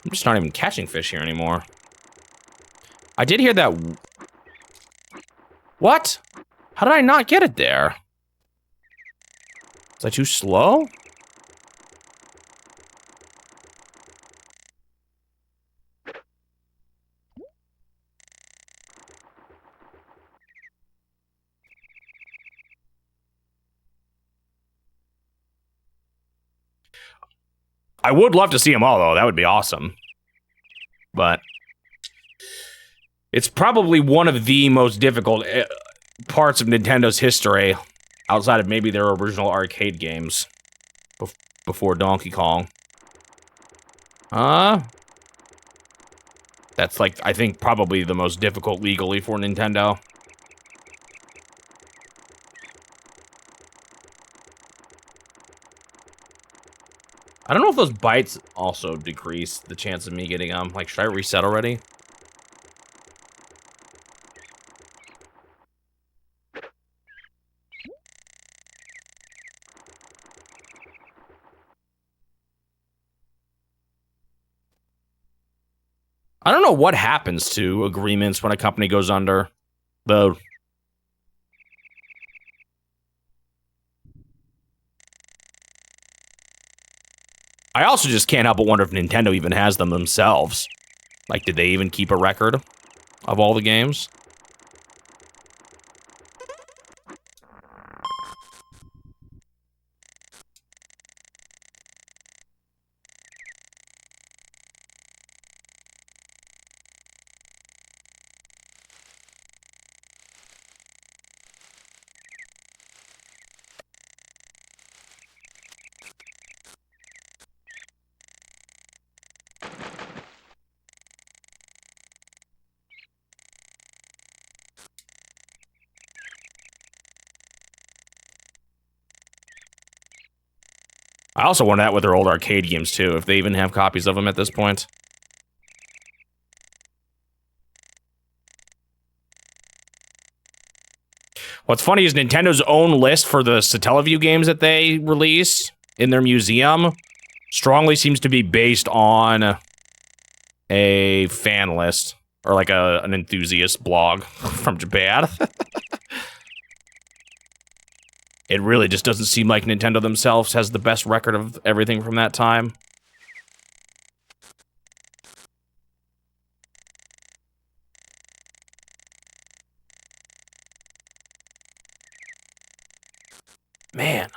I'm just not even catching fish here anymore. I did hear that. What? How did I not get it there? Is that too slow? I would love to see them all, though. That would be awesome. But it's probably one of the most difficult parts of Nintendo's history, outside of maybe their original arcade games before Donkey Kong. That's like, I think, probably the most difficult legally for Nintendo. I don't know if those bites also decrease the chance of me getting them. Like, should I reset already? I don't know what happens to agreements when a company goes under, though. I also just can't help but wonder if Nintendo even has them themselves. Like, did they even keep a record of all the games? I also wonder that with their old arcade games, too, if they even have copies of them at this point. What's funny is Nintendo's own list for the Satellaview games that they release in their museum strongly seems to be based on a fan list, or like an enthusiast blog from Japan. It really just doesn't seem like Nintendo themselves has the best record of everything from that time. Man.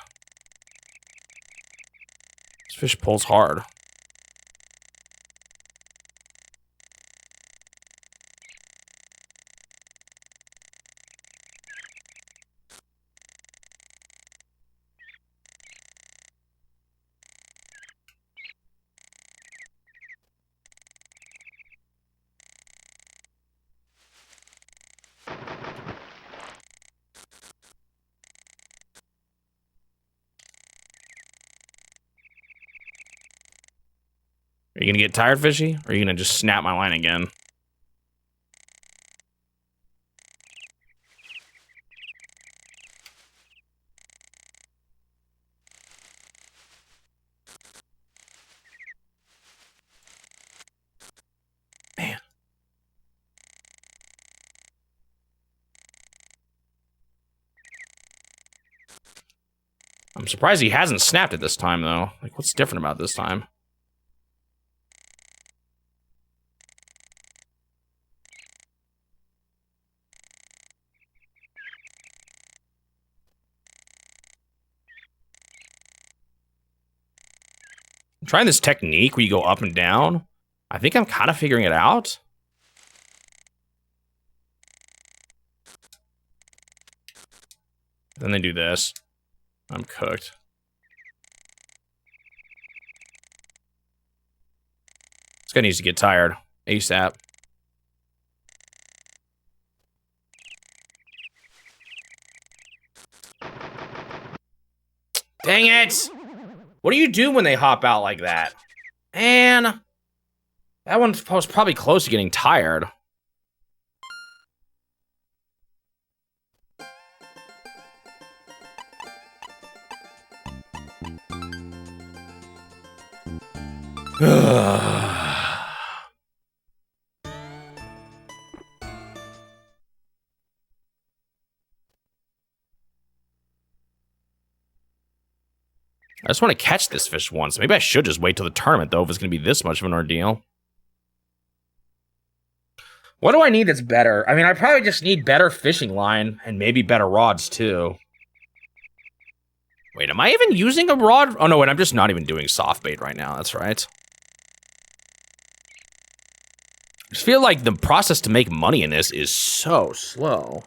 This fish pulls hard. Are you gonna get tired, fishy? Or are you gonna just snap my line again? Man. I'm surprised he hasn't snapped it this time, though. Like, what's different about this time? I'm trying this technique where you go up and down. I think I'm kind of figuring it out. Then they do this. I'm cooked. This guy needs to get tired. ASAP. Dang it! What do you do when they hop out like that? Man, that one was probably close to getting tired. I just want to catch this fish once. Maybe I should just wait till the tournament, though, if it's going to be this much of an ordeal. What do I need that's better? I mean, I probably just need better fishing line and maybe better rods, too. Wait, am I even using a rod? Oh, no, wait, I'm just not even doing soft bait right now. That's right. I just feel like the process to make money in this is so slow.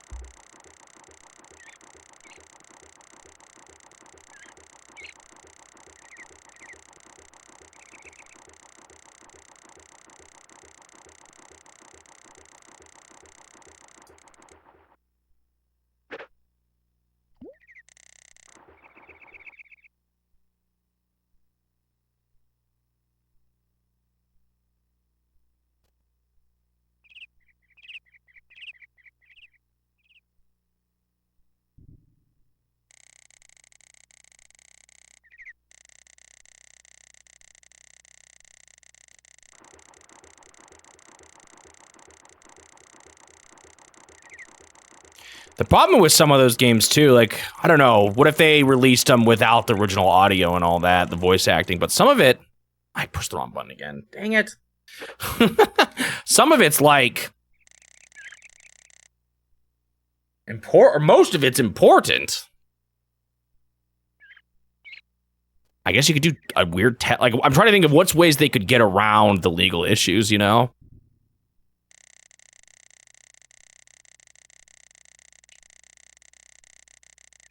The problem with some of those games, too, like, I don't know, what if they released them without the original audio and all that, the voice acting, but some of it, I pushed the wrong button again, dang it. Some of it's like, or most of it's important. I guess you could do a weird, like, I'm trying to think of what's ways they could get around the legal issues, you know?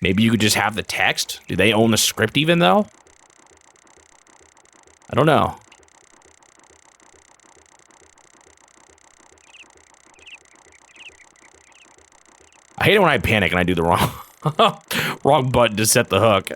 Maybe you could just have the text? Do they own the script even, though? I don't know. I hate it when I panic and I do the wrong button to set the hook.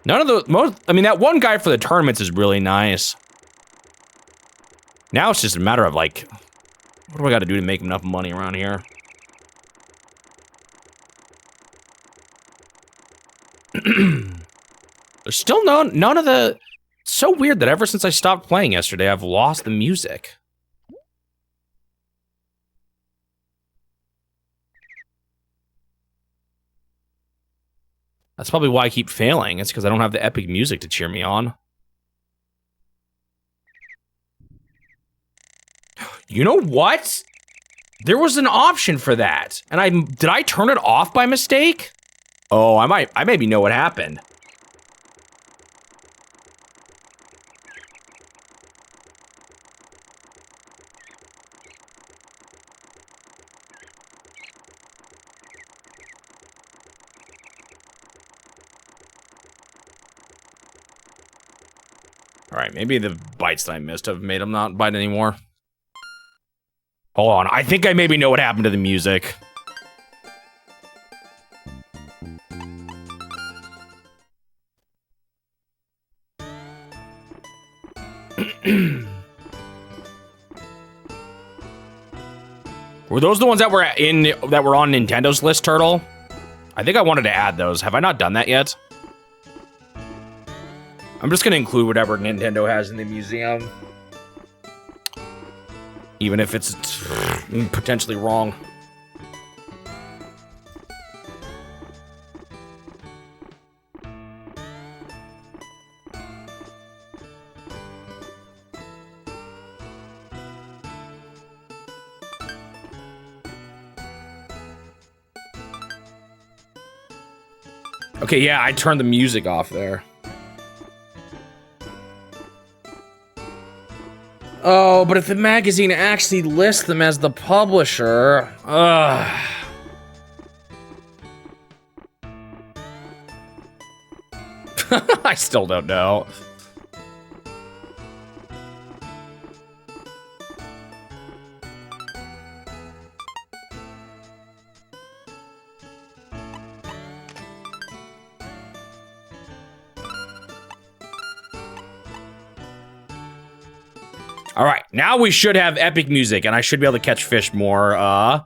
None of the I mean, that one guy for the tournaments is really nice. Now it's just a matter of, like, What do I got to do to make enough money around here? There's still none of the... It's so weird that ever since I stopped playing yesterday, I've lost the music. That's probably why I keep failing. It's because I don't have the epic music to cheer me on. You know what? There was an option for that. And did I turn it off by mistake? Oh, I maybe know what happened. All right, maybe the bites that I missed have made him not bite anymore. Hold on, I think I maybe know what happened to the music. Were those the ones that were on Nintendo's list, Turtle? I think I wanted to add those. Have I not done that yet? I'm just gonna include whatever Nintendo has in the museum. Even if it's potentially wrong. Okay, yeah, I turned the music off there. Oh, but if the magazine actually lists them as the publisher, ugh. I still don't know. All right, now we should have epic music, and I should be able to catch fish more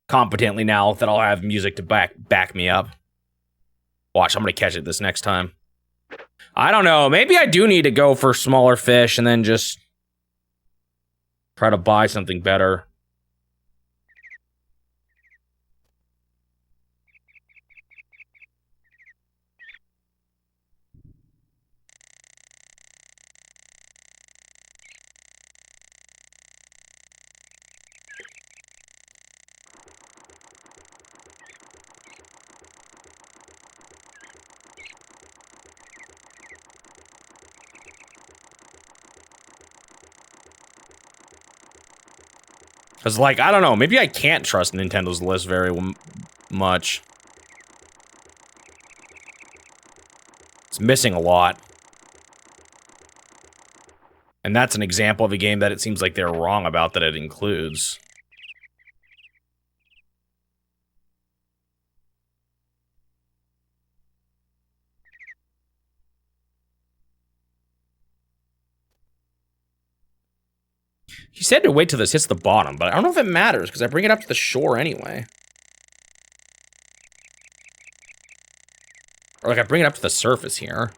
competently now that I'll have music to back me up. Watch, I'm gonna catch it this next time. I don't know, maybe I do need to go for smaller fish and then just try to buy something better. Cause like, I don't know, maybe I can't trust Nintendo's list very much. It's missing a lot. And that's an example of a game that it seems like they're wrong about that it includes. He said to wait till this hits the bottom, but I don't know if it matters, because I bring it up to the shore anyway. Or like I bring it up to the surface here.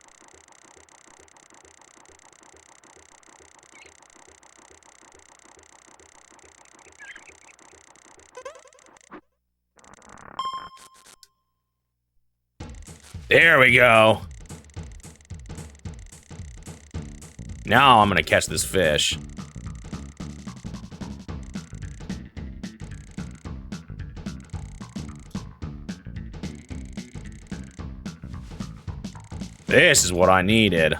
There we go. Now I'm gonna catch this fish. This is what I needed.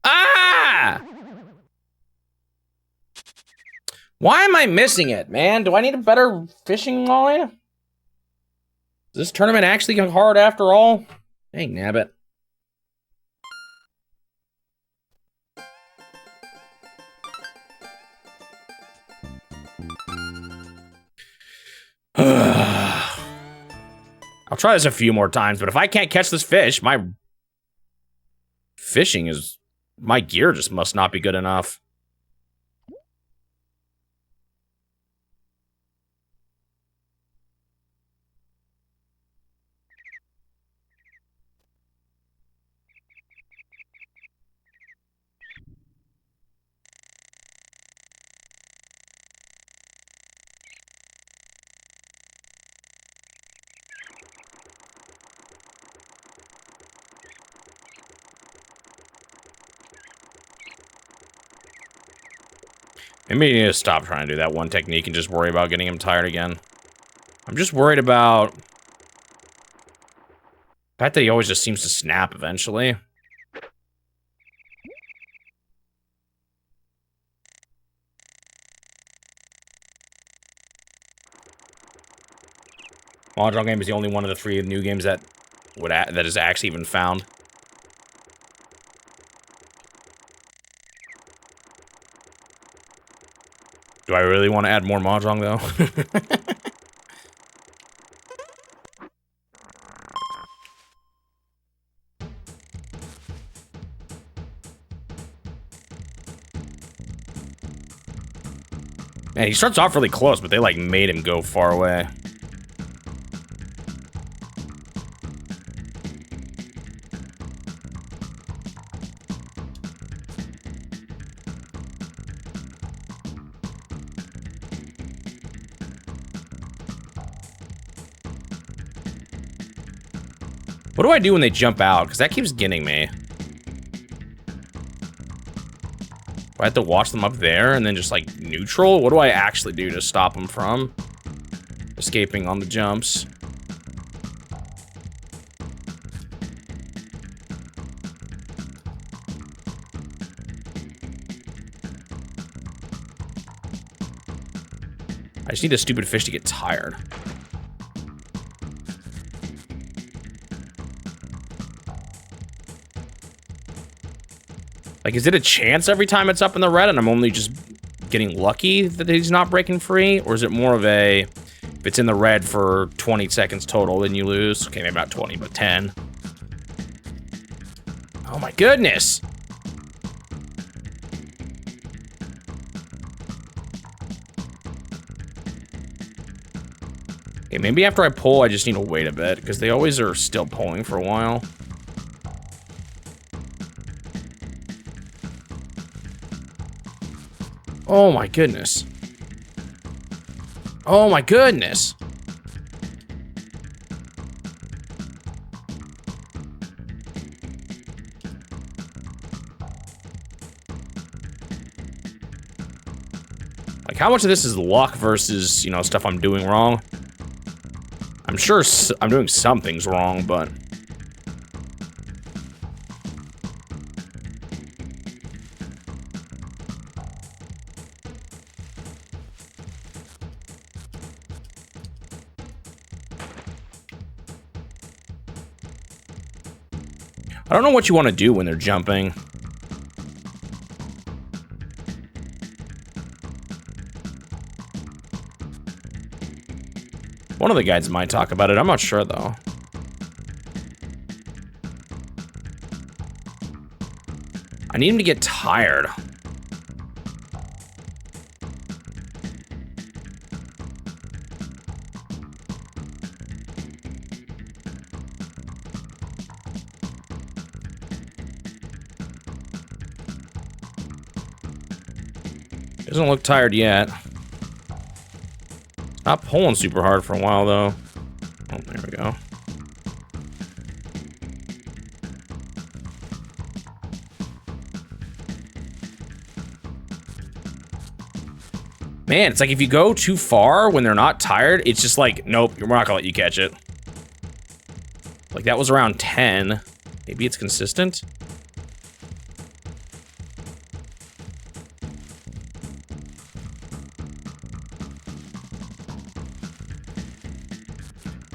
Ah! Why am I missing it, man? Do I need a better fishing line? Is this tournament actually hard after all? Dang, nabbit. I'll try this a few more times, but if I can't catch this fish, my gear just must not be good enough. Maybe you need to stop trying to do that one technique and just worry about getting him tired again. I'm just worried about the fact that he always just seems to snap eventually. Mahjong game is the only one of the 3 new games that is actually even found. Do I really want to add more Mahjong, though? Man, he starts off really close, but they, like, made him go far away. What do I do when they jump out? Because that keeps getting me. Do I have to watch them up there and then just, like, neutral? What do I actually do to stop them from escaping on the jumps? I just need a stupid fish to get tired. Like, is it a chance every time it's up in the red and I'm only just getting lucky that he's not breaking free? Or is it more of a, if it's in the red for 20 seconds total, then you lose? Okay, maybe not 20, but 10. Oh my goodness! Okay, maybe after I pull, I just need to wait a bit, because they always are still pulling for a while. Oh my goodness. Oh my goodness. Like, how much of this is luck versus, you know, stuff I'm doing wrong? I'm sure I'm doing some things wrong, but... I don't know what you want to do when they're jumping. One of the guides might talk about it. I'm not sure, though. I need him to get tired. Doesn't look tired yet. Not pulling super hard for a while, though. Oh, there we go. Man, it's like if you go too far when they're not tired, it's just like, nope, we're not gonna let you catch it. Like, that was around 10. Maybe it's consistent?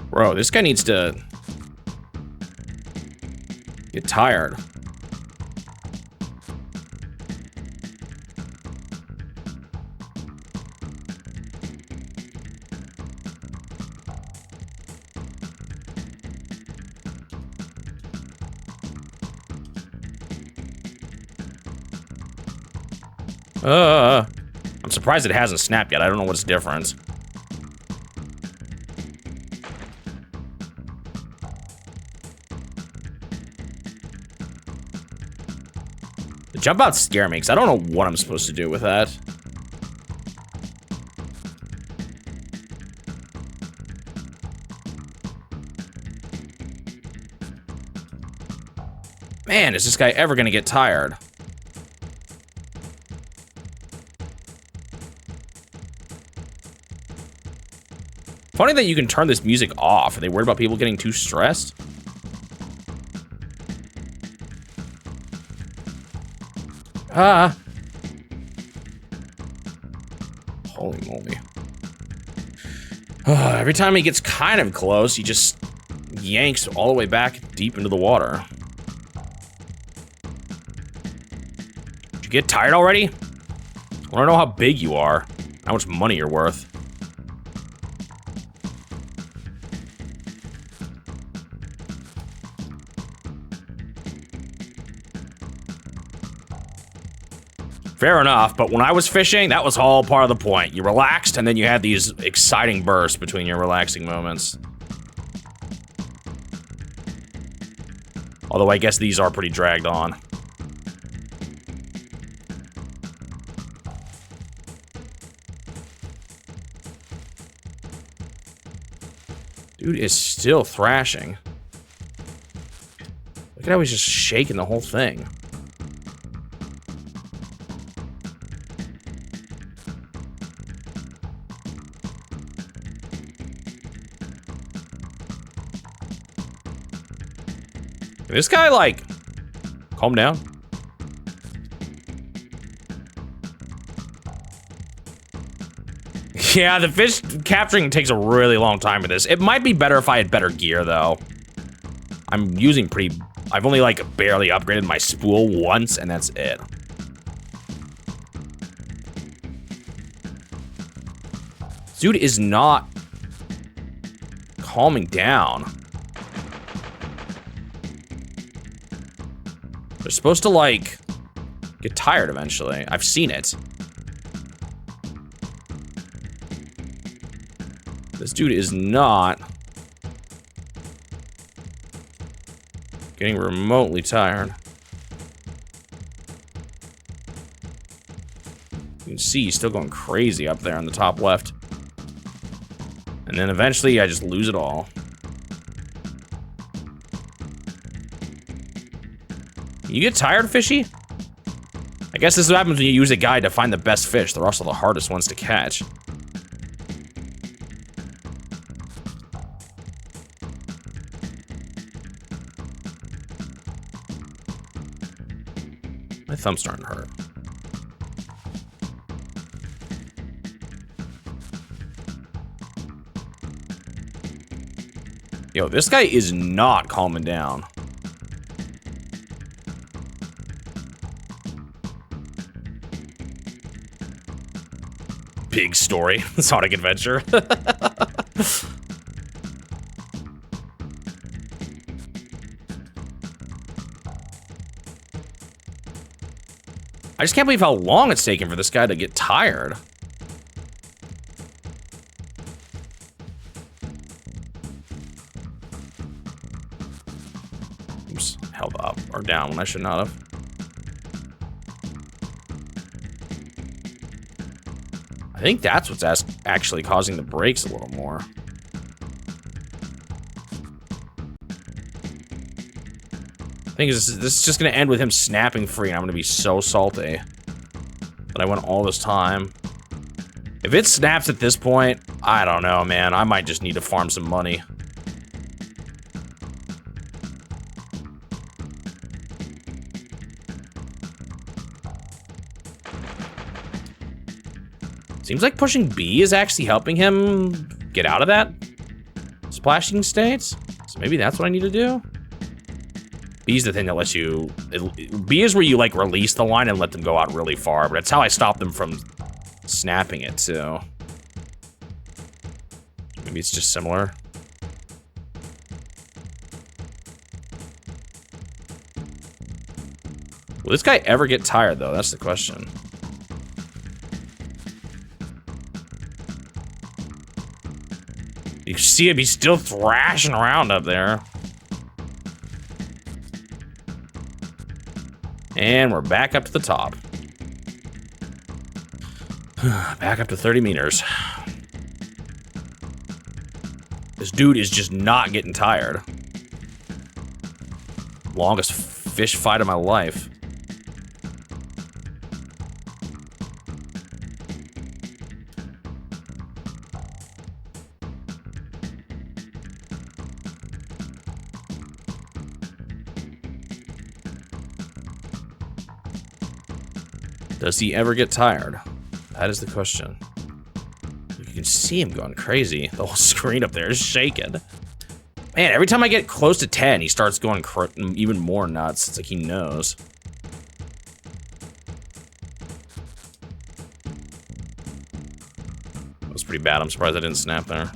Bro, this guy needs to get tired. I'm surprised it hasn't snapped yet. I don't know what's different. The jump outs scare me because I don't know what I'm supposed to do with that. Man, is this guy ever gonna get tired? Funny that you can turn this music off. Are they worried about people getting too stressed? Ah. Holy moly. Every time he gets kind of close, he just yanks all the way back deep into the water. Did you get tired already? I wanna know how big you are, how much money you're worth. Fair enough, but when I was fishing, that was all part of the point. You relaxed, and then you had these exciting bursts between your relaxing moments. Although I guess these are pretty dragged on. Dude is still thrashing. Look at how he's just shaking the whole thing. This guy, like, calm down. Yeah, the fish capturing takes a really long time with this. It might be better if I had better gear, though. I'm using pretty... I've only, like, barely upgraded my spool once, and that's it. This dude is not calming down. They're supposed to, like, get tired eventually. I've seen it. This dude is not getting remotely tired. You can see he's still going crazy up there on the top left. And then eventually I just lose it all. You get tired, fishy? I guess this is what happens when you use a guide to find the best fish. They're also the hardest ones to catch. My thumb's starting to hurt. Yo, this guy is not calming down. Big story. Sonic Adventure. I just can't believe how long it's taken for this guy to get tired. Oops, held up or down when I should not have. I think that's what's actually causing the brakes a little more. The thing is, this is just gonna end with him snapping free, and I'm gonna be so salty that I went all this time. If it snaps at this point, I don't know, man. I might just need to farm some money. Seems like pushing B is actually helping him get out of that splashing state. So maybe that's what I need to do. B is the thing that lets you... B is where you, like, release the line and let them go out really far, but it's how I stop them from snapping it, too. Maybe it's just similar. Will this guy ever get tired, though? That's the question. You see him, he's still thrashing around up there. And we're back up to the top. Back up to 30 meters. This dude is just not getting tired. Longest fish fight of my life. Does he ever get tired? That is the question. You can see him going crazy. The whole screen up there is shaking. Man, every time I get close to 10, he starts going even more nuts. It's like he knows. That was pretty bad. I'm surprised I didn't snap there.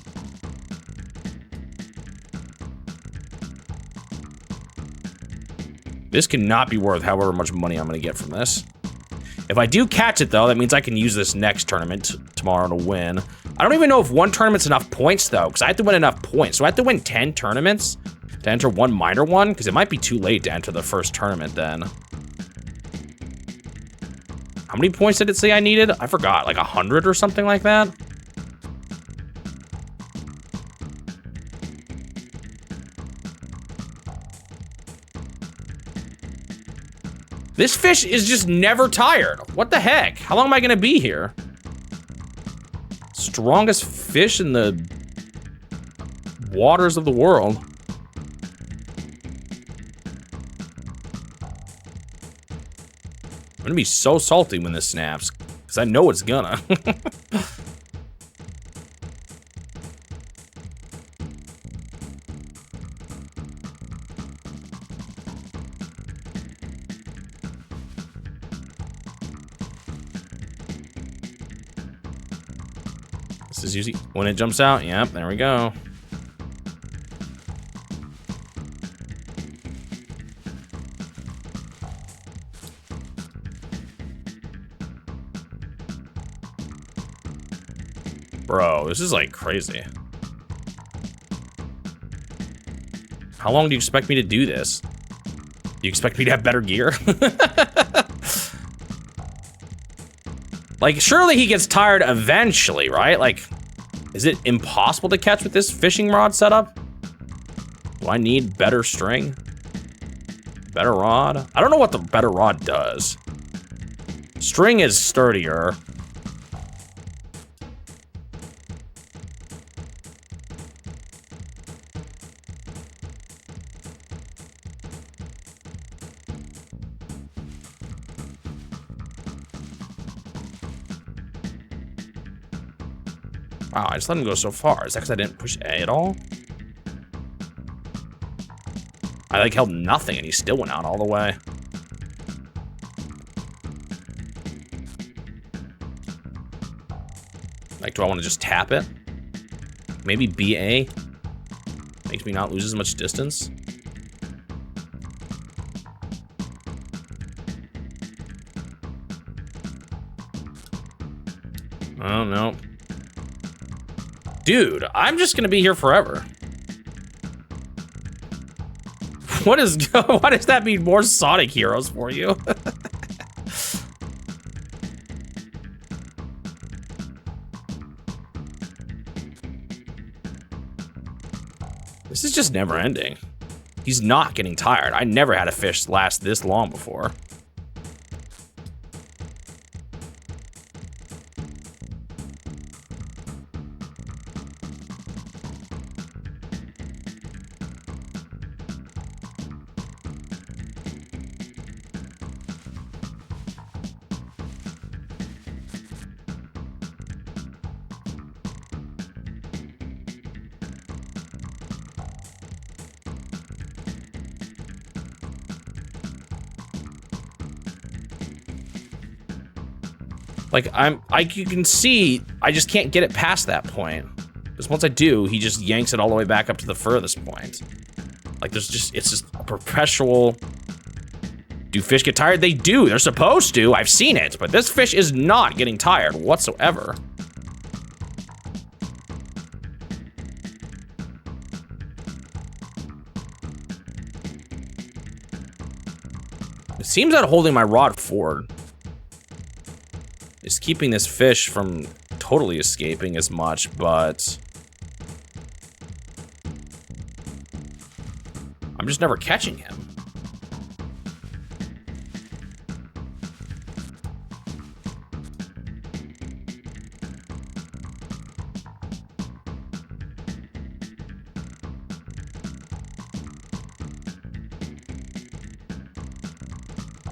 This cannot be worth however much money I'm gonna get from this. If I do catch it, though, that means I can use this next tournament tomorrow to win. I don't even know if one tournament's enough points, though, because I have to win enough points. So I have to win 10 tournaments to enter one minor one, because it might be too late to enter the first tournament then. How many points did it say I needed? I forgot, like 100 or something like that? This fish is just never tired. What the heck? How long am I gonna be here? Strongest fish in the waters of the world. I'm gonna be so salty when this snaps, because I know it's gonna. This is usually when it jumps out. Yep, there we go. Bro, this is like crazy. How long do you expect me to do this? Do you expect me to have better gear? Like, surely he gets tired eventually, right? Like, is it impossible to catch with this fishing rod setup? Do I need better string? Better rod? I don't know what the better rod does. String is sturdier. Wow, I just let him go so far. Is that because I didn't push A at all? I like held nothing and he still went out all the way. Like, do I want to just tap it? Maybe BA makes me not lose as much distance. Oh, no. Dude, I'm just gonna be here forever. Why does that mean more Sonic heroes for you? This is just never ending. He's not getting tired. I never had a fish last this long before. Like, you can see, I just can't get it past that point. Because once I do, he just yanks it all the way back up to the furthest point. Like, it's just a perpetual... Do fish get tired? They do, they're supposed to, I've seen it. But this fish is not getting tired whatsoever. It seems that holding my rod forward is keeping this fish from totally escaping as much, but I'm just never catching him.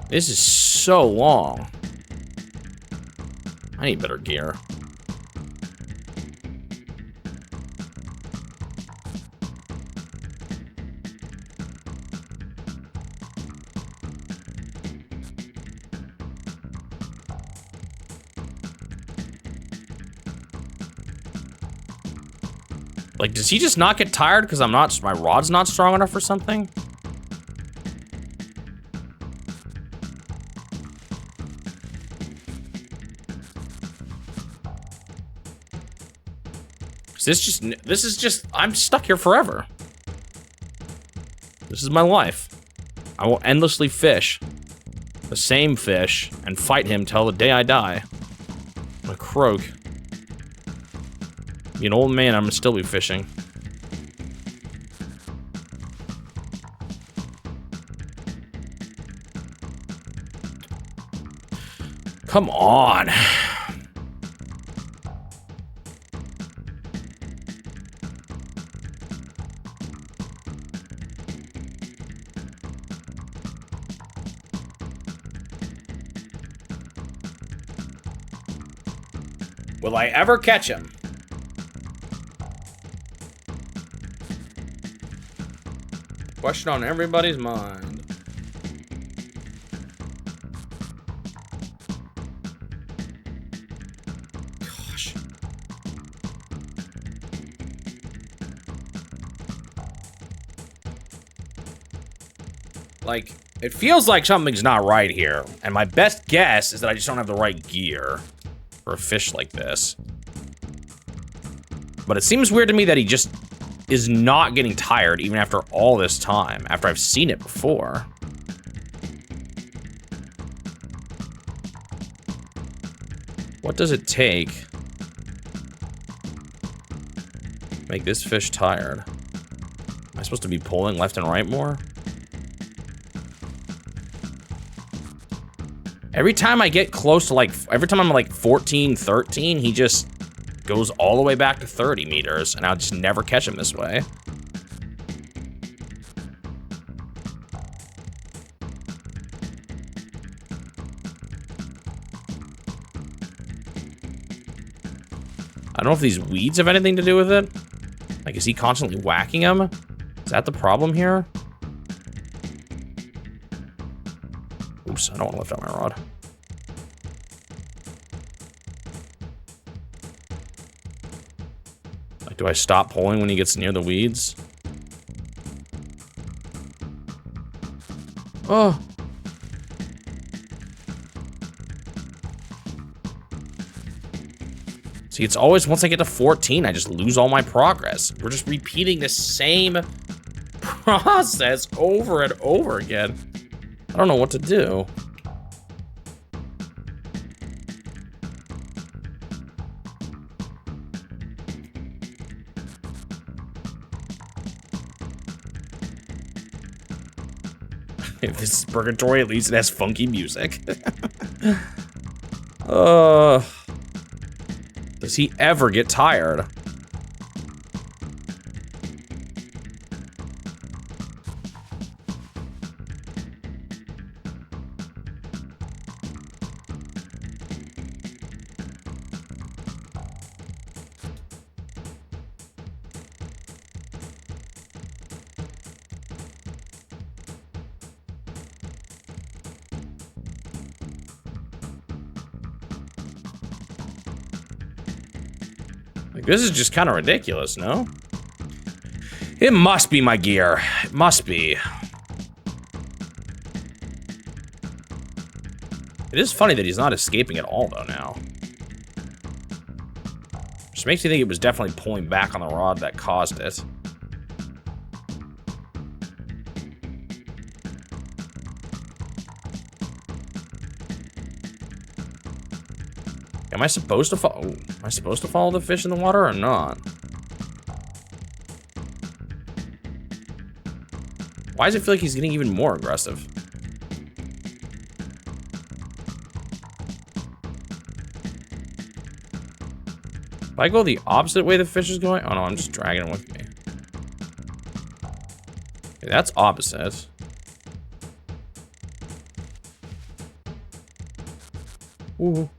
This is so long. I need better gear. Like, does he just not get tired because my rod's not strong enough or something? This is just, I'm stuck here forever. This is my life. I will endlessly fish the same fish and fight him till the day I die. I'm a croak. Be an old man, I'm gonna still be fishing. Come on. Will I ever catch him? Question on everybody's mind. Gosh. Like, it feels like something's not right here, and my best guess is that I just don't have the right gear for a fish like this. But it seems weird to me that he just is not getting tired even after all this time, after I've seen it before. What does it take to make this fish tired? Am I supposed to be pulling left and right more? Every time I get close to every time I'm like 14, 13, he just goes all the way back to 30 meters, and I'll just never catch him this way. I don't know if these weeds have anything to do with it. Like, is he constantly whacking him? Is that the problem here? Oops, I don't want to lift up my rod. Like, do I stop pulling when he gets near the weeds? Oh. See, it's always, once I get to 14, I just lose all my progress. We're just repeating the same process over and over again. I don't know what to do. If this is purgatory, at least it has funky music. Does he ever get tired? This is just kind of ridiculous, no? It must be my gear. It must be. It is funny that he's not escaping at all, though, now. Which makes me think it was definitely pulling back on the rod that caused it. Am I supposed to follow? Am I supposed to follow the fish in the water or not? Why does it feel like he's getting even more aggressive? If I go the opposite way the fish is going, oh no, I'm just dragging him with me. Okay, that's opposite. Ooh.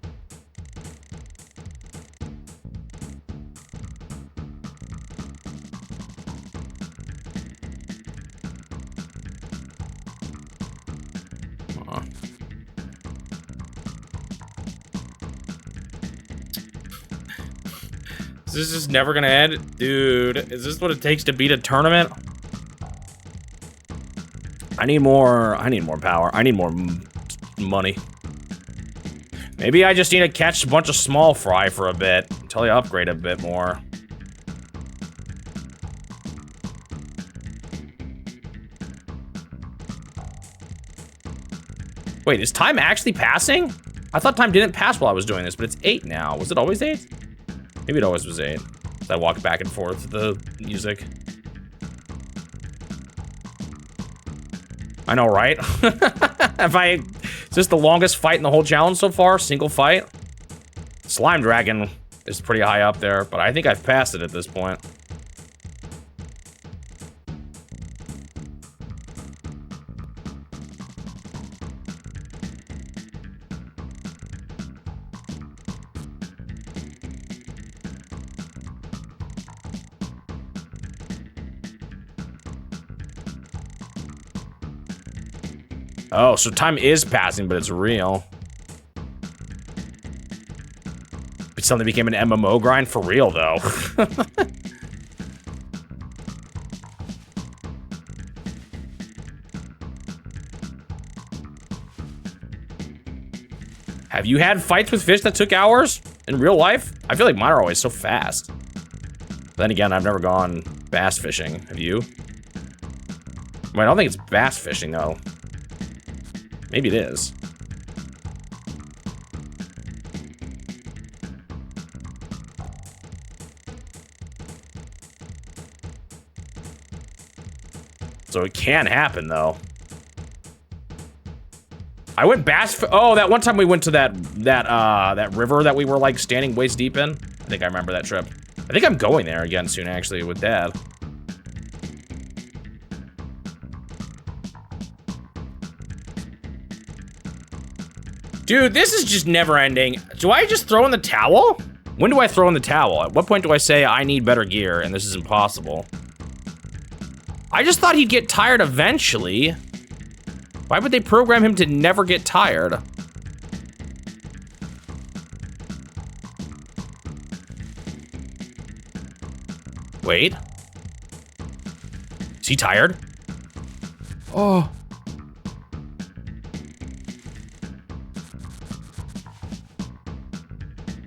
Is this just never gonna end? Dude, is this what it takes to beat a tournament? I need more power. I need more money. Maybe I just need to catch a bunch of small fry for a bit until I upgrade a bit more. Wait, is time actually passing? I thought time didn't pass while I was doing this, but it's 8 now. Was it always 8? Maybe it always was 8. So I walked back and forth to the music. I know, right? Is this the longest fight in the whole challenge so far? Single fight? Slime Dragon is pretty high up there, but I think I've passed it at this point. Oh, so time is passing, but it's real. It suddenly became an MMO grind for real, though. Have you had fights with fish that took hours in real life? I feel like mine are always so fast. Then again, I've never gone bass fishing. Have you? I don't think it's bass fishing, though. Maybe it is. So it can happen, though. I went bass. Oh, that one time we went to that river that we were like standing waist deep in. I think I remember that trip. I think I'm going there again soon, actually, with Dad. Dude, this is just never ending. Do I just throw in the towel? When do I throw in the towel? At what point do I say I need better gear and this is impossible? I just thought he'd get tired eventually. Why would they program him to never get tired? Wait. Is he tired? Oh.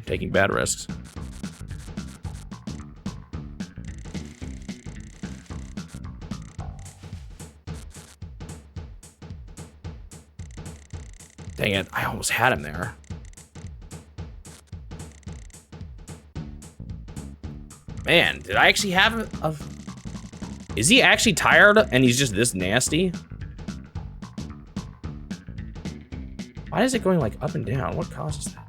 Taking bad risks. Dang it, I almost had him there. Man, did I actually have a... Is he actually tired and he's just this nasty? Why is it going like up and down? What causes that?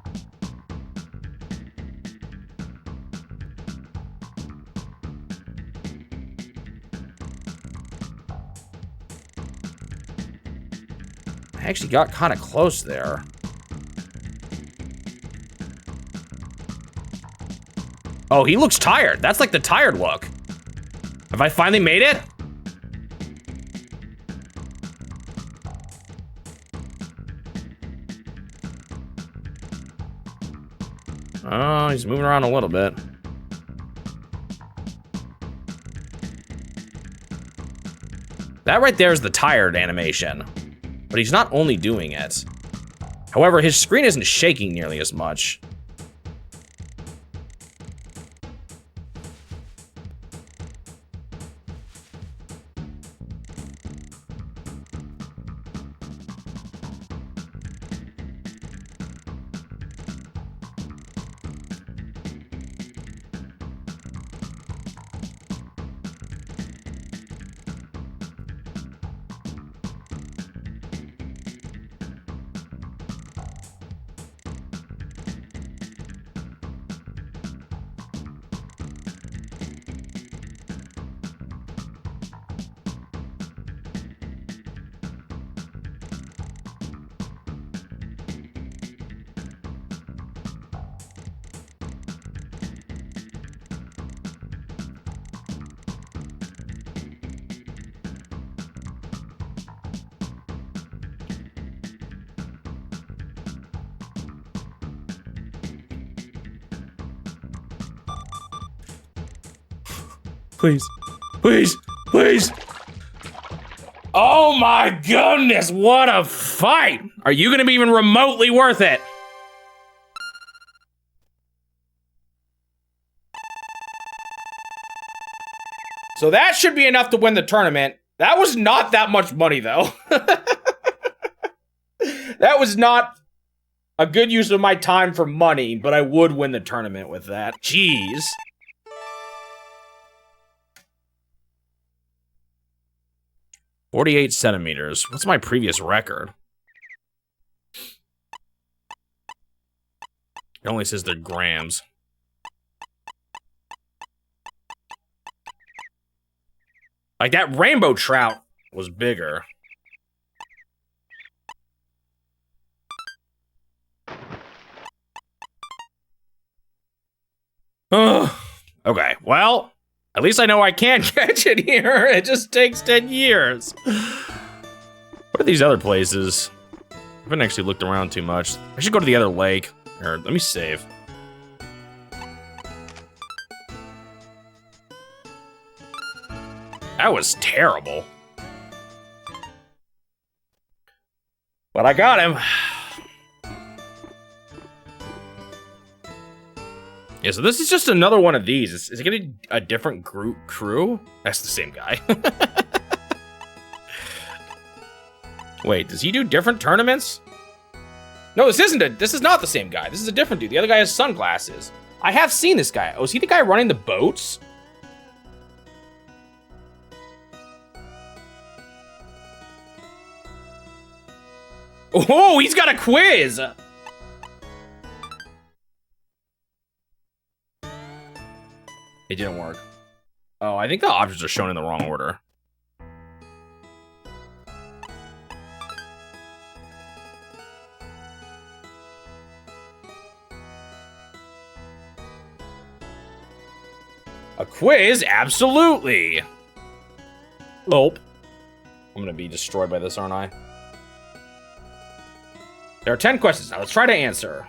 I actually got kind of close there. Oh, he looks tired. That's like the tired look. Have I finally made it? Oh, he's moving around a little bit. That right there is the tired animation. But he's not only doing it. However, his screen isn't shaking nearly as much. Please. Please. Please. Oh my goodness, what a fight! Are you gonna be even remotely worth it? So that should be enough to win the tournament. That was not that much money, though. That was not a good use of my time for money, but I would win the tournament with that. Jeez. "48 centimeters. What's my previous record? It only says they're grams. Like, that rainbow trout was bigger. Ugh. Okay, well, at least I know I can catch it here. It just takes 10 years. What are these other places? I haven't actually looked around too much. I should go to the other lake. Or, let me save. That was terrible. But I got him. Yeah, so this is just another one of these. Is it gonna be a different crew? That's the same guy. Wait, does he do different tournaments? No, this is not the same guy. This is a different dude. The other guy has sunglasses. I have seen this guy. Oh, is he the guy running the boats? Oh, he's got a quiz! It didn't work. Oh, I think the options are shown in the wrong order. A quiz? Absolutely! Nope. I'm gonna be destroyed by this, aren't I? There are 10 questions now. Let's try to answer.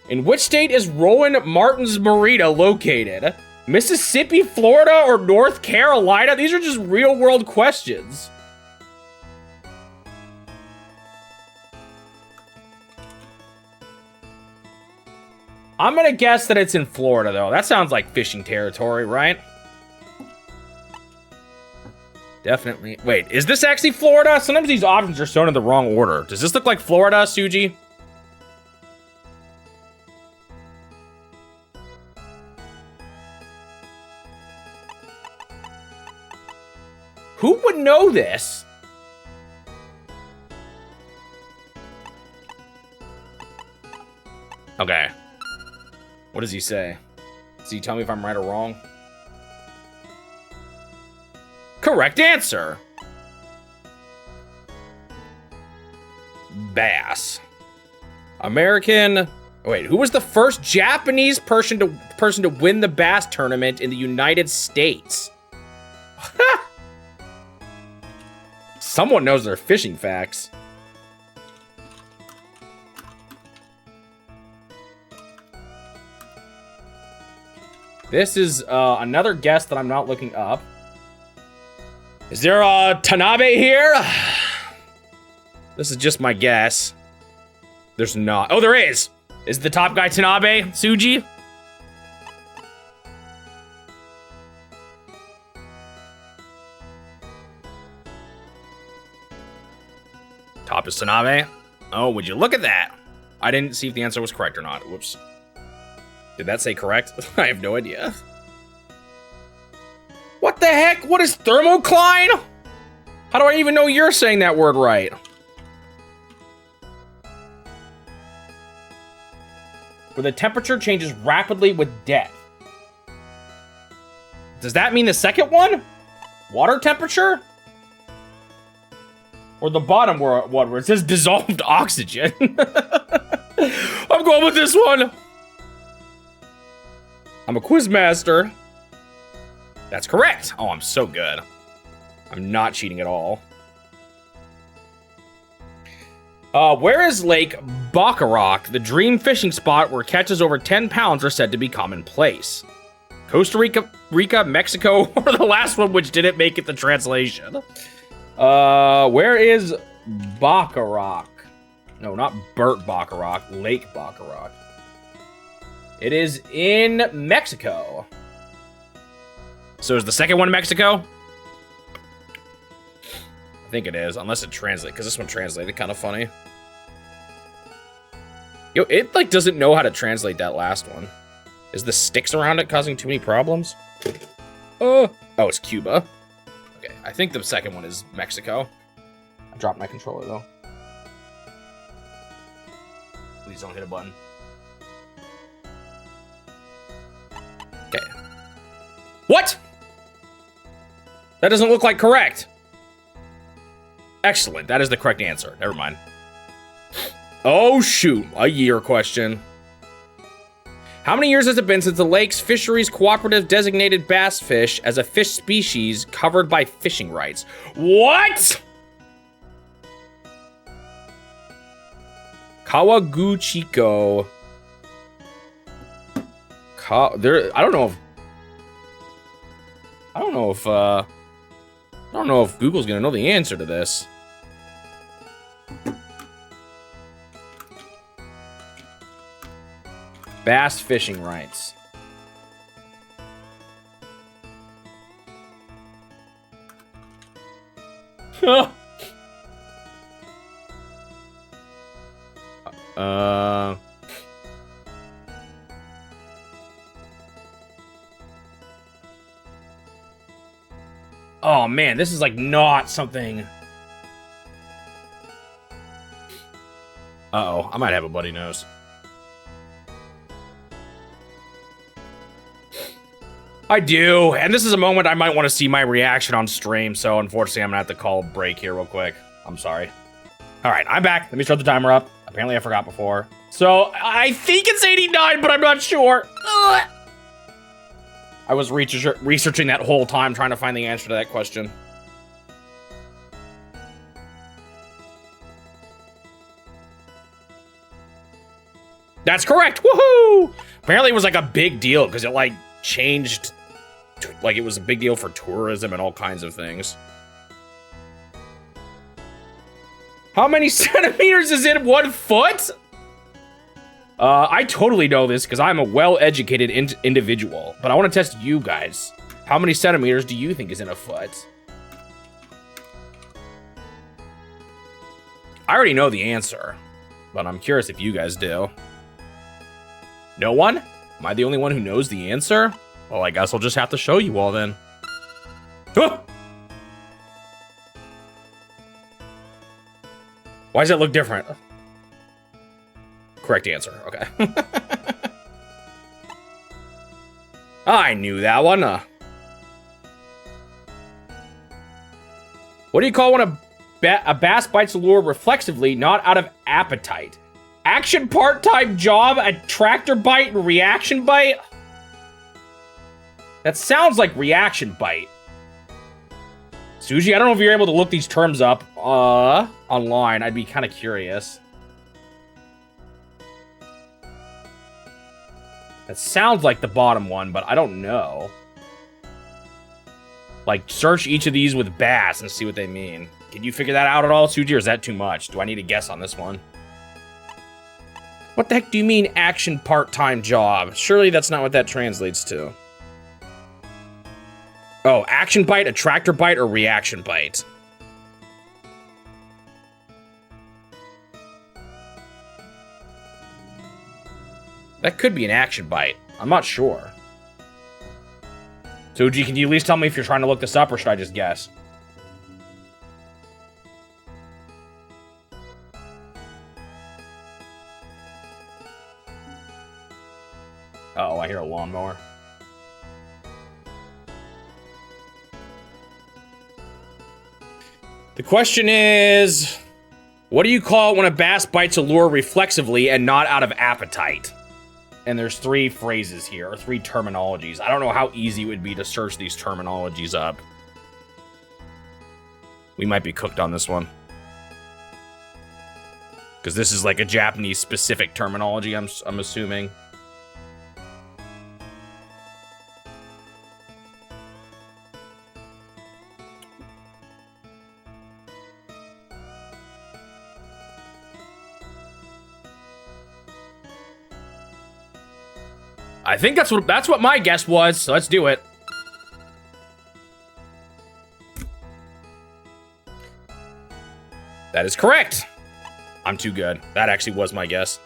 In which state is Rowan Martin's Marina located? Mississippi, Florida, or North Carolina? These are just real-world questions. I'm gonna guess that it's in Florida, though. That sounds like fishing territory, right? Definitely. Wait, is this actually Florida? Sometimes these options are shown in the wrong order. Does this look like Florida, Suji? Who would know this? Okay. What does he say? Does he tell me if I'm right or wrong? Correct answer. Bass. American. Wait, who was the first Japanese person to win the bass tournament in the United States? Someone knows their fishing facts. This is another guess that I'm not looking up. Is there a Tanabe here? This is just my guess. There's not. Oh, there is. Is the top guy Tanabe, Suji? Top is Tanabe. Oh, would you look at that? I didn't see if the answer was correct or not. Whoops. Did that say correct? I have no idea. What the heck? What is thermocline? How do I even know you're saying that word right? Where the temperature changes rapidly with depth. Does that mean the second one? Water temperature? Or the bottom one where it says dissolved oxygen? I'm going with this one. I'm a quiz master. That's correct. Oh, I'm so good. I'm not cheating at all. Where is Lake Baccarat, the dream fishing spot where catches over 10 pounds are said to be commonplace? Costa Rica, Mexico, or the last one which didn't make it the translation? Where is Baccarat? No, not Burt Baccarat, Lake Baccarat. It is in Mexico. So is the second one Mexico? I think it is, unless it translates, because this one translated kind of funny. Yo, it like doesn't know how to translate that last one. Is the sticks around it causing too many problems? Oh, it's Cuba. Okay, I think the second one is Mexico. I dropped my controller though. Please don't hit a button. Okay. What? That doesn't look like correct. Excellent, that is the correct answer. Never mind. Oh shoot, a year question. How many years has it been since the Lakes Fisheries Cooperative designated bass fish as a fish species covered by fishing rights? What? Kawaguchiko. I don't know if Google's gonna know the answer to this. Bass fishing rights. Oh man, this is like not something. Uh-oh, I might have a bloody nose. I do, and this is a moment I might want to see my reaction on stream, so unfortunately I'm gonna have to call a break here real quick. I'm sorry. All right, I'm back. Let me start the timer up. Apparently I forgot before. So, I think it's 89, but I'm not sure. Ugh. I was researching that whole time trying to find the answer to that question. That's correct, woohoo! Apparently it was like a big deal, because it like changed, like it was a big deal for tourism and all kinds of things. How many centimeters is in 1 foot? I totally know this because I'm a well-educated individual, but I want to test you guys. How many centimeters do you think is in a foot? I already know the answer, but I'm curious if you guys do. No one? Am I the only one who knows the answer? Well, I guess I'll just have to show you all then. Ah! Why does it look different? Correct answer, okay. I knew that one. What do you call when a bass bites a lure reflexively, not out of appetite? Action part-time job, a tractor bite, and reaction bite? That sounds like reaction bite. Suji, I don't know if you're able to look these terms up online. I'd be kind of curious. That sounds like the bottom one, but I don't know. Like, search each of these with bass and see what they mean. Can you figure that out at all, Suji, or is that too much? Do I need to guess on this one? What the heck do you mean, action part-time job? Surely that's not what that translates to. Oh, action bite, a tractor bite, or reaction bite? That could be an action bite. I'm not sure. Suji, can you at least tell me if you're trying to look this up, or should I just guess? Uh-oh, I hear a lawnmower. The question is, what do you call it when a bass bites a lure reflexively and not out of appetite? And there's 3 phrases here, or 3 terminologies. I don't know how easy it would be to search these terminologies up. We might be cooked on this one. Because this is like a Japanese specific terminology, I'm assuming. I think that's what my guess was, so let's do it. That is correct. I'm too good. That actually was my guess.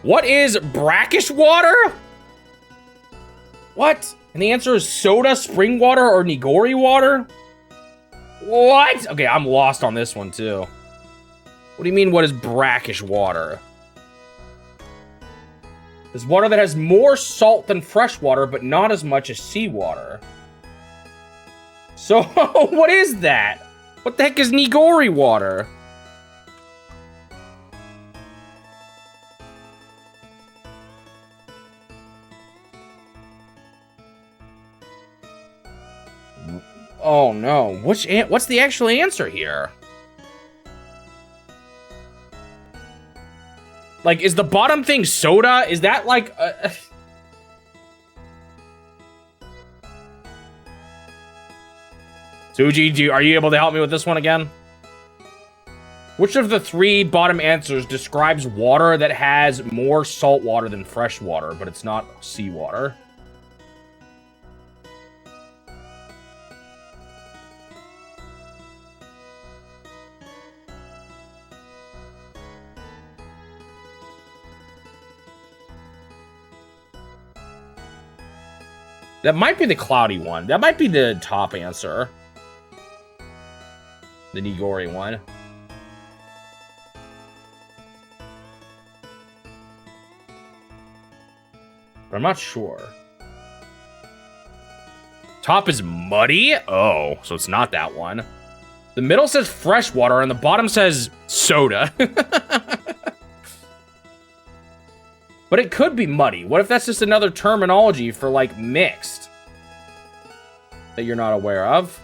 What is brackish water? What? And the answer is soda, spring water, or Nigori water? What? Okay, I'm lost on this one too. What do you mean, what is brackish water? It's water that has more salt than fresh water, but not as much as seawater. So, what is that? What the heck is Nigori water? Oh no, what's the actual answer here? Like, is the bottom thing soda? Is that like Suji, are you able to help me with this one again? Which of the 3 bottom answers describes water that has more salt water than fresh water, but it's not seawater? That might be the cloudy one. That might be the top answer. The Nigori one. But I'm not sure. Top is muddy? Oh, so it's not that one. The middle says fresh water and the bottom says soda. But it could be muddy. What if that's just another terminology for, like, mixed? That you're not aware of?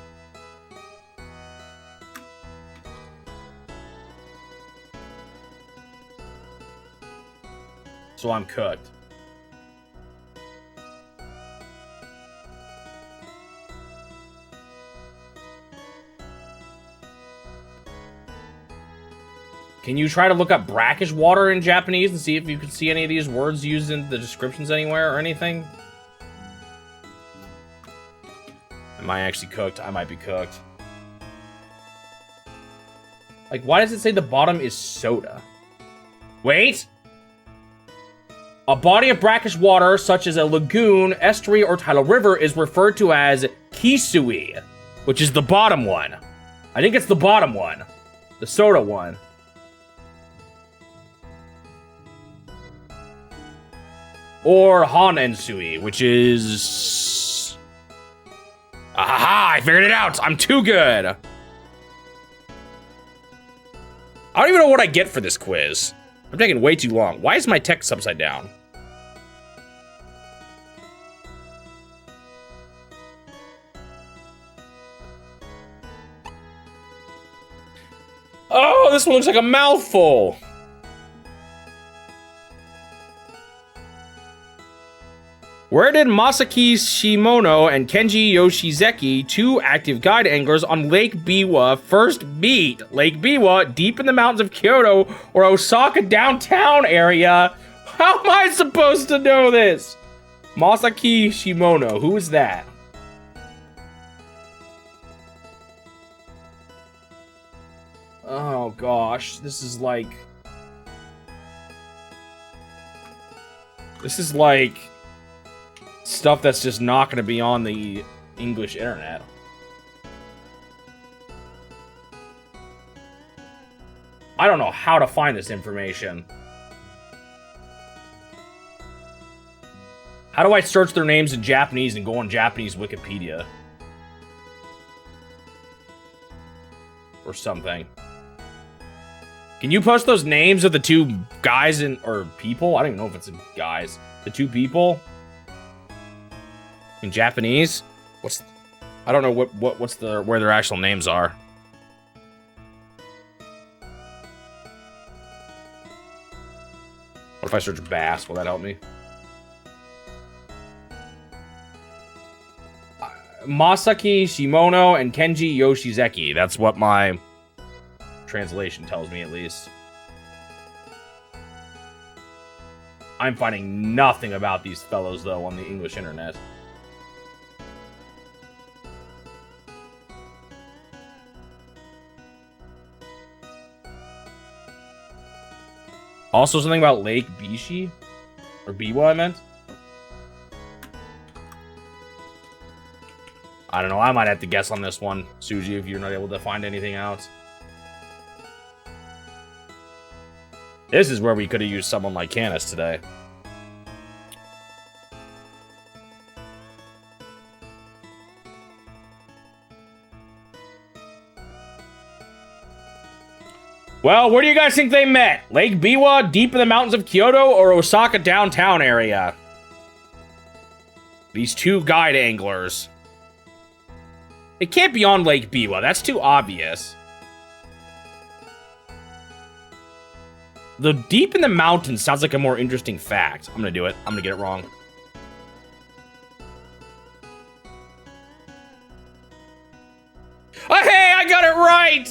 So I'm cooked. Can you try to look up brackish water in Japanese and see if you can see any of these words used in the descriptions anywhere or anything? Am I actually cooked? I might be cooked. Like, why does it say the bottom is soda? Wait! A body of brackish water, such as a lagoon, estuary, or tidal river, is referred to as kisui, which is the bottom one. I think it's the bottom one. The soda one. Or Hanensui, which is... Aha! I figured it out! I'm too good! I don't even know what I get for this quiz. I'm taking way too long. Why is my text upside down? Oh, this one looks like a mouthful! Where did Masaki Shimono and Kenji Yoshizeki, 2 active guide anglers on Lake Biwa, first meet? Lake Biwa, deep in the mountains of Kyoto or Osaka downtown area. How am I supposed to know this? Masaki Shimono, who is that? Oh gosh, this is like... stuff that's just not going to be on the English internet. I don't know how to find this information. How do I search their names in Japanese and go on Japanese Wikipedia? Or something. Can you post those names of the 2 guys or people? I don't even know if it's guys. The 2 people? In Japanese? I don't know where their actual names are. What if I search bass? Will that help me? Masaki Shimono and Kenji Yoshizeki. That's what my translation tells me, at least. I'm finding nothing about these fellows, though, on the English internet. Also, something about Lake Bishi? Or Biwa, I meant? I don't know, I might have to guess on this one, Suji, if you're not able to find anything out. This is where we could have used someone like Canis today. Well, where do you guys think they met? Lake Biwa, deep in the mountains of Kyoto, or Osaka downtown area? These two guide anglers. It can't be on Lake Biwa. That's too obvious. The deep in the mountains sounds like a more interesting fact. I'm gonna do it. I'm gonna get it wrong. Oh, hey, I got it right!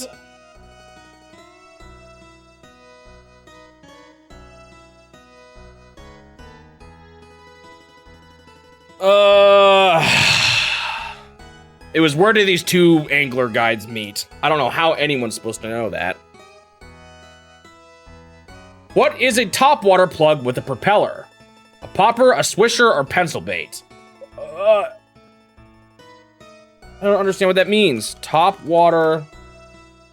It was where did these two angler guides meet? I don't know how anyone's supposed to know that. What is a topwater plug with a propeller? A popper, a swisher, or pencil bait? I don't understand what that means. Topwater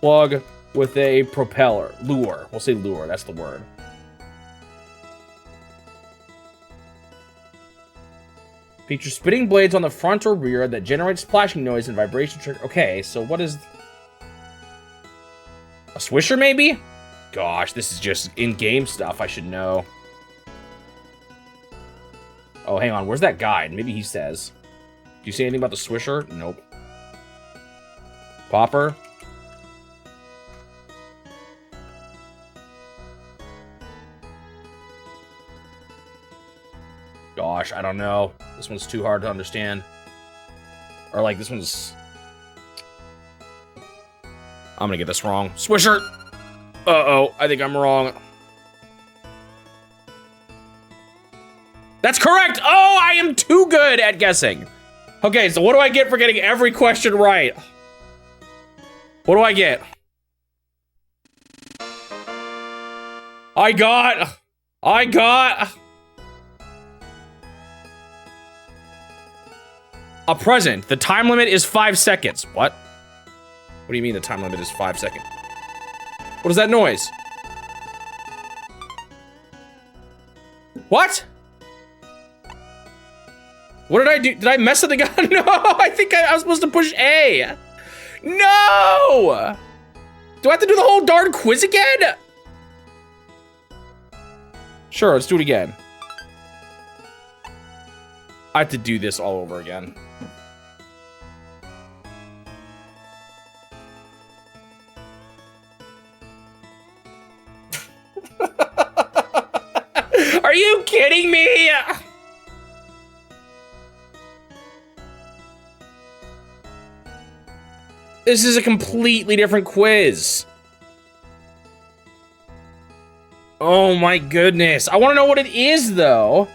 plug with a propeller. Lure. We'll say lure. That's the word. Features spinning blades on the front or rear that generate splashing noise and vibration trigger. Okay, so what is... a swisher, maybe? Gosh, this is just in-game stuff I should know. Oh, hang on. Where's that guide? Maybe he says. Do you see anything about the swisher? Nope. Popper? Gosh, I don't know. This one's too hard to understand. Or, like, this one's... I'm gonna get this wrong. Swisher! Uh-oh, I think I'm wrong. That's correct! Oh, I am too good at guessing. Okay, so what do I get for getting every question right? What do I get? I got... a present. The time limit is 5 seconds. What? What do you mean the time limit is 5 seconds? What is that noise? What? What did I do? Did I mess with the gun? No, I think I was supposed to push A. No! Do I have to do the whole darn quiz again? Sure, let's do it again. I have to do this all over again. Are you kidding me? This is a completely different quiz. Oh my goodness. I want to know what it is, though.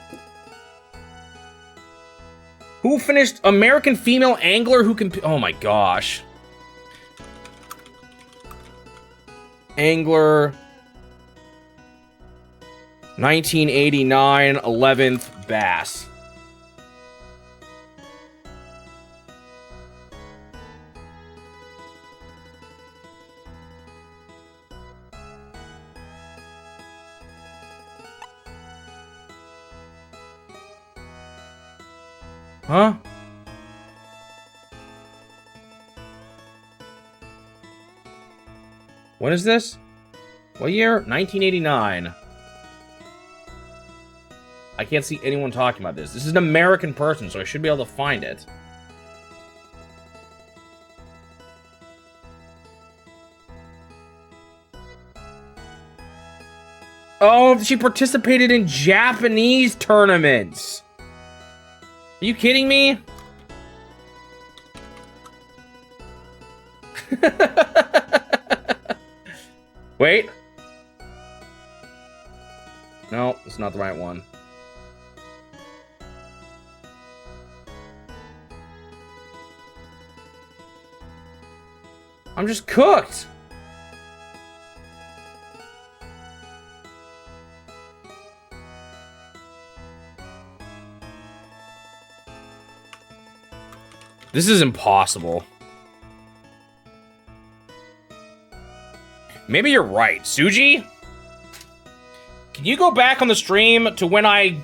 Who finished American female angler who can... Oh my gosh. Angler... 1989, 11th bass. Huh? When is this? What year? 1989. I can't see anyone talking about this. This is an American person, so I should be able to find it. Oh, she participated in Japanese tournaments. Are you kidding me? Wait. No, it's not the right one. I'm just cooked. This is impossible. Maybe you're right. Suji? Can you go back on the stream to when I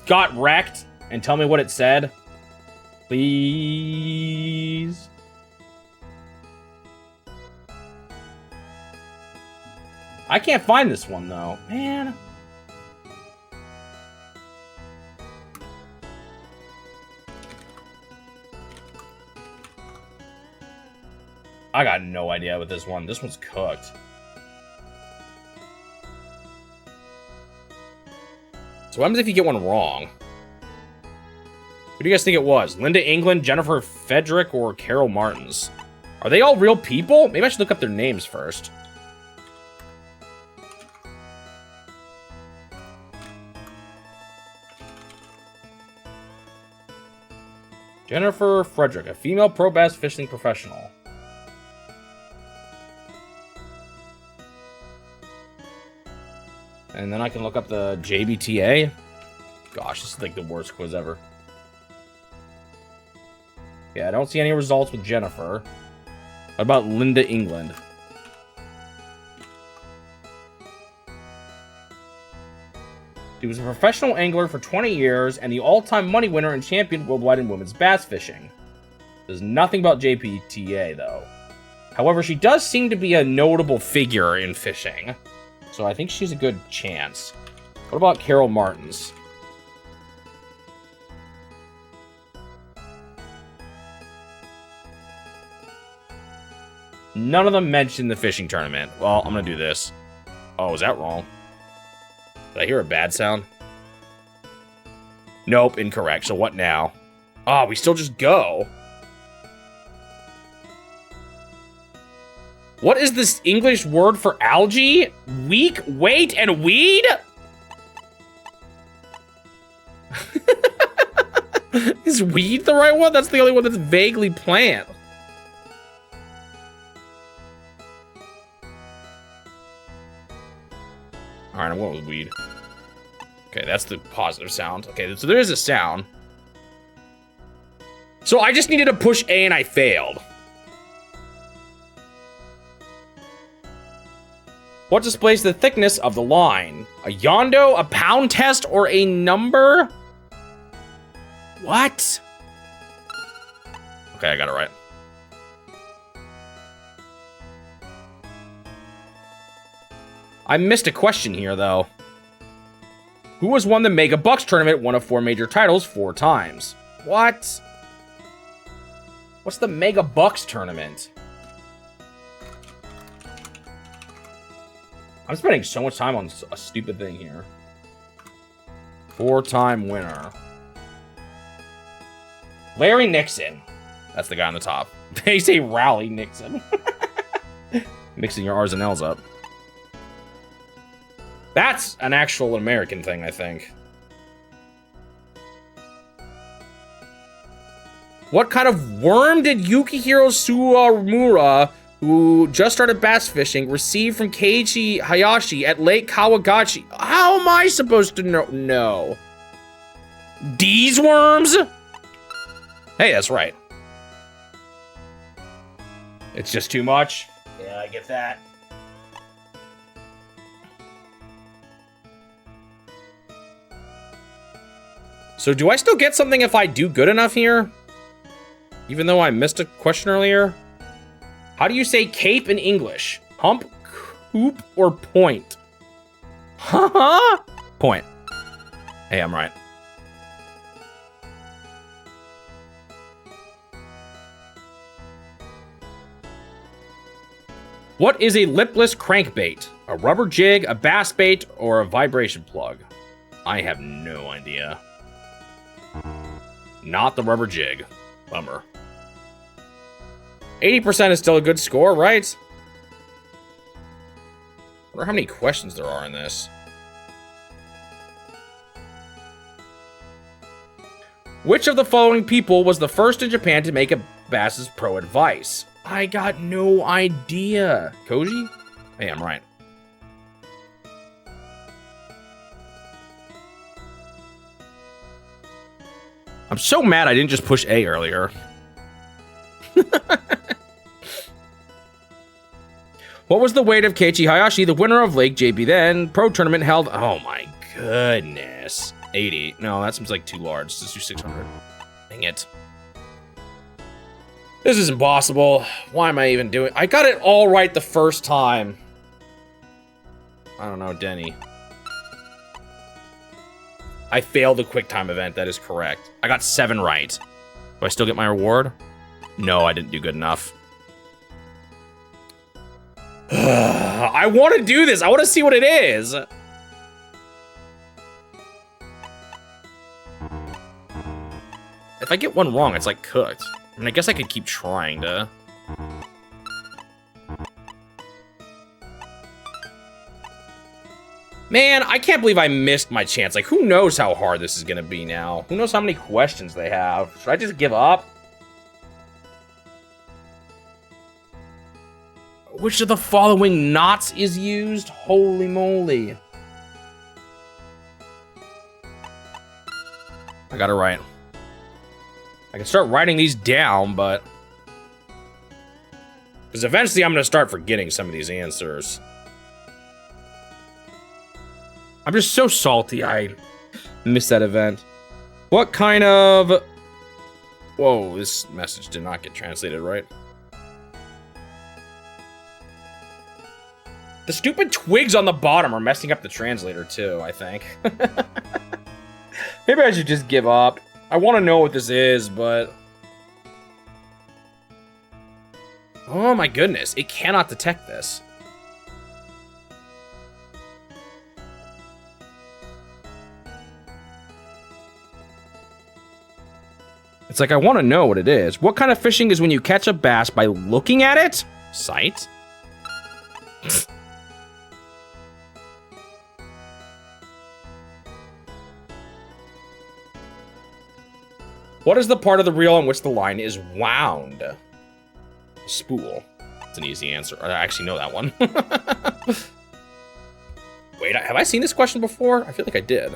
got wrecked and tell me what it said? Please? I can't find this one, though. Man. I got no idea with this one. This one's cooked. So what happens if you get one wrong? Who do you guys think it was? Linda England, Jennifer Fedrick, or Carol Martins? Are they all real people? Maybe I should look up their names first. Jennifer Frederick, a female pro bass fishing professional. And then I can look up the JBTA. Gosh, this is like the worst quiz ever. Yeah, I don't see any results with Jennifer. What about Linda England? She was a professional angler for 20 years and the all-time money winner and champion worldwide in women's bass fishing. There's nothing about JPTA, though. However, she does seem to be a notable figure in fishing. So I think she's a good chance. What about Carol Martins? None of them mentioned the fishing tournament. Well, I'm gonna do this. Oh, is that wrong? Did I hear a bad sound? Nope, incorrect. So what now? Oh, we still just go. What is this English word for algae? Weak, weight, and weed? Is weed the right one? That's the only one that's vaguely plant. Alright, I went with weed. Okay, that's the positive sound. Okay, so there is a sound. So I just needed to push A and I failed. What displays the thickness of the line? A yondo, a pound test, or a number? What? Okay, I got it right. I missed a question here, though. Who has won the Mega Bucks tournament, one of 4 major titles, 4 times? What? What's the Mega Bucks tournament? I'm spending so much time on a stupid thing here. 4-time winner. Larry Nixon. That's the guy on the top. They say Rally Nixon. Mixing your R's and L's up. That's an actual American thing, I think. What kind of worm did Yukihiro Suwamura, who just started bass fishing, receive from Keiichi Hayashi at Lake Kawagachi? How am I supposed to know? No. These worms? Hey, that's right. It's just too much. Yeah, I get that. So do I still get something if I do good enough here? Even though I missed a question earlier? How do you say cape in English? Hump, coop, or point? Haha! Point. Hey, I'm right. What is a lipless crankbait? A rubber jig, a bass bait, or a vibration plug? I have no idea. Not the rubber jig. Bummer. 80% is still a good score, right? I wonder how many questions there are in this. Which of the following people was the first in Japan to make a Bass's Pro Advice? I got no idea. Koji? Hey, I'm right. I'm so mad I didn't just push A earlier. What was the weight of Keiichi Hayashi, the winner of Lake JB then? Pro tournament held... Oh my goodness. 80. No, that seems like too large. Let's do 600. Dang it. This is impossible. Why am I even doing... I got it all right the first time. I don't know, Denny. I failed the quick time event. That is correct. I got 7 right. Do I still get my reward? No, I didn't do good enough. I want to do this. I want to see what it is. If I get one wrong, it's like cooked. I mean, I guess I could keep trying to... Man, I can't believe I missed my chance. Like, who knows how hard this is gonna be now? Who knows how many questions they have? Should I just give up? Which of the following knots is used? Holy moly. I got it right. I can start writing these down, but... because eventually I'm gonna start forgetting some of these answers. I'm just so salty I missed that event. What kind of... Whoa, this message did not get translated right. The stupid twigs on the bottom are messing up the translator too, I think. Maybe I should just give up. I want to know what this is, but... oh my goodness, it cannot detect this. It's like, I want to know what it is. What kind of fishing is when you catch a bass by looking at it? Sight? What is the part of the reel on which the line is wound? Spool. It's an easy answer. I actually know that one. Wait, have I seen this question before? I feel like I did.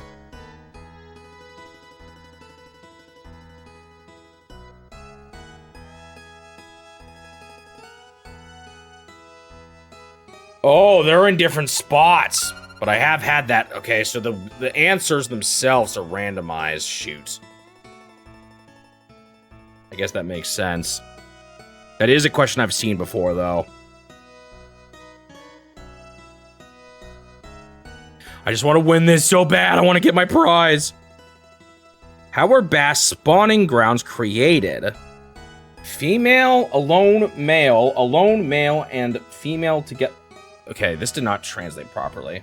Oh, they're in different spots. But I have had that. Okay, so the answers themselves are randomized. Shoot. I guess that makes sense. That is a question I've seen before, though. I just want to win this so bad. I want to get my prize. How were bass spawning grounds created? Female, alone, male, and female to get... Okay, this did not translate properly.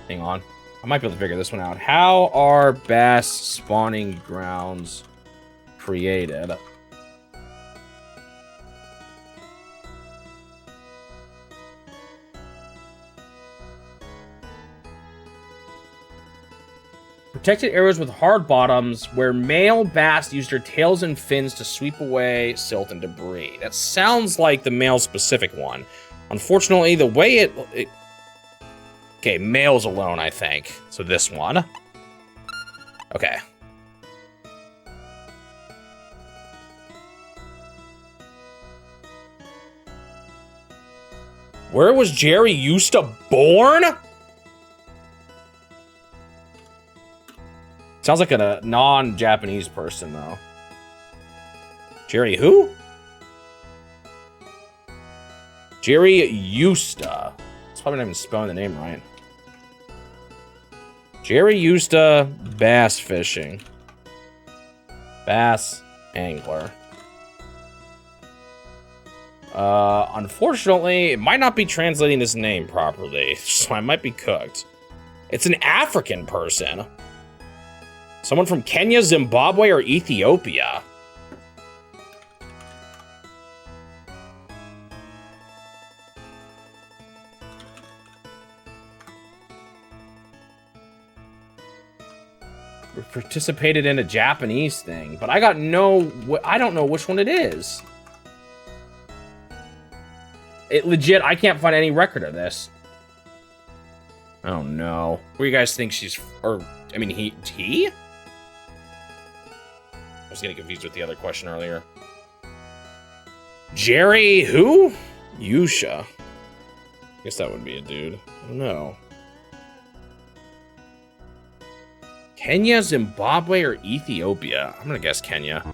Hang on. I might be able to figure this one out. How are bass spawning grounds created? Protected areas with hard bottoms where male bass used their tails and fins to sweep away silt and debris. That sounds like the male-specific one. Unfortunately, the way it... Okay, males alone, I think. So this one. Okay. Where was Jerry Yusta born? Sounds like a non-Japanese person, though. Jerry who? Jerry Yusta. It's probably not even spelling the name right. Jerry Yusta bass fishing. Bass angler. Unfortunately, it might not be translating this name properly, so I might be cooked. It's an African person. Someone from Kenya, Zimbabwe, or Ethiopia. We participated in a Japanese thing, but I don't know which one it is. It legit, I can't find any record of this. Oh no. Where do you guys think she's, or, I mean, he? I was getting confused with the other question earlier. Jerry who? Yusha. I guess that would be a dude. I don't know. Kenya, Zimbabwe, or Ethiopia? I'm gonna guess Kenya.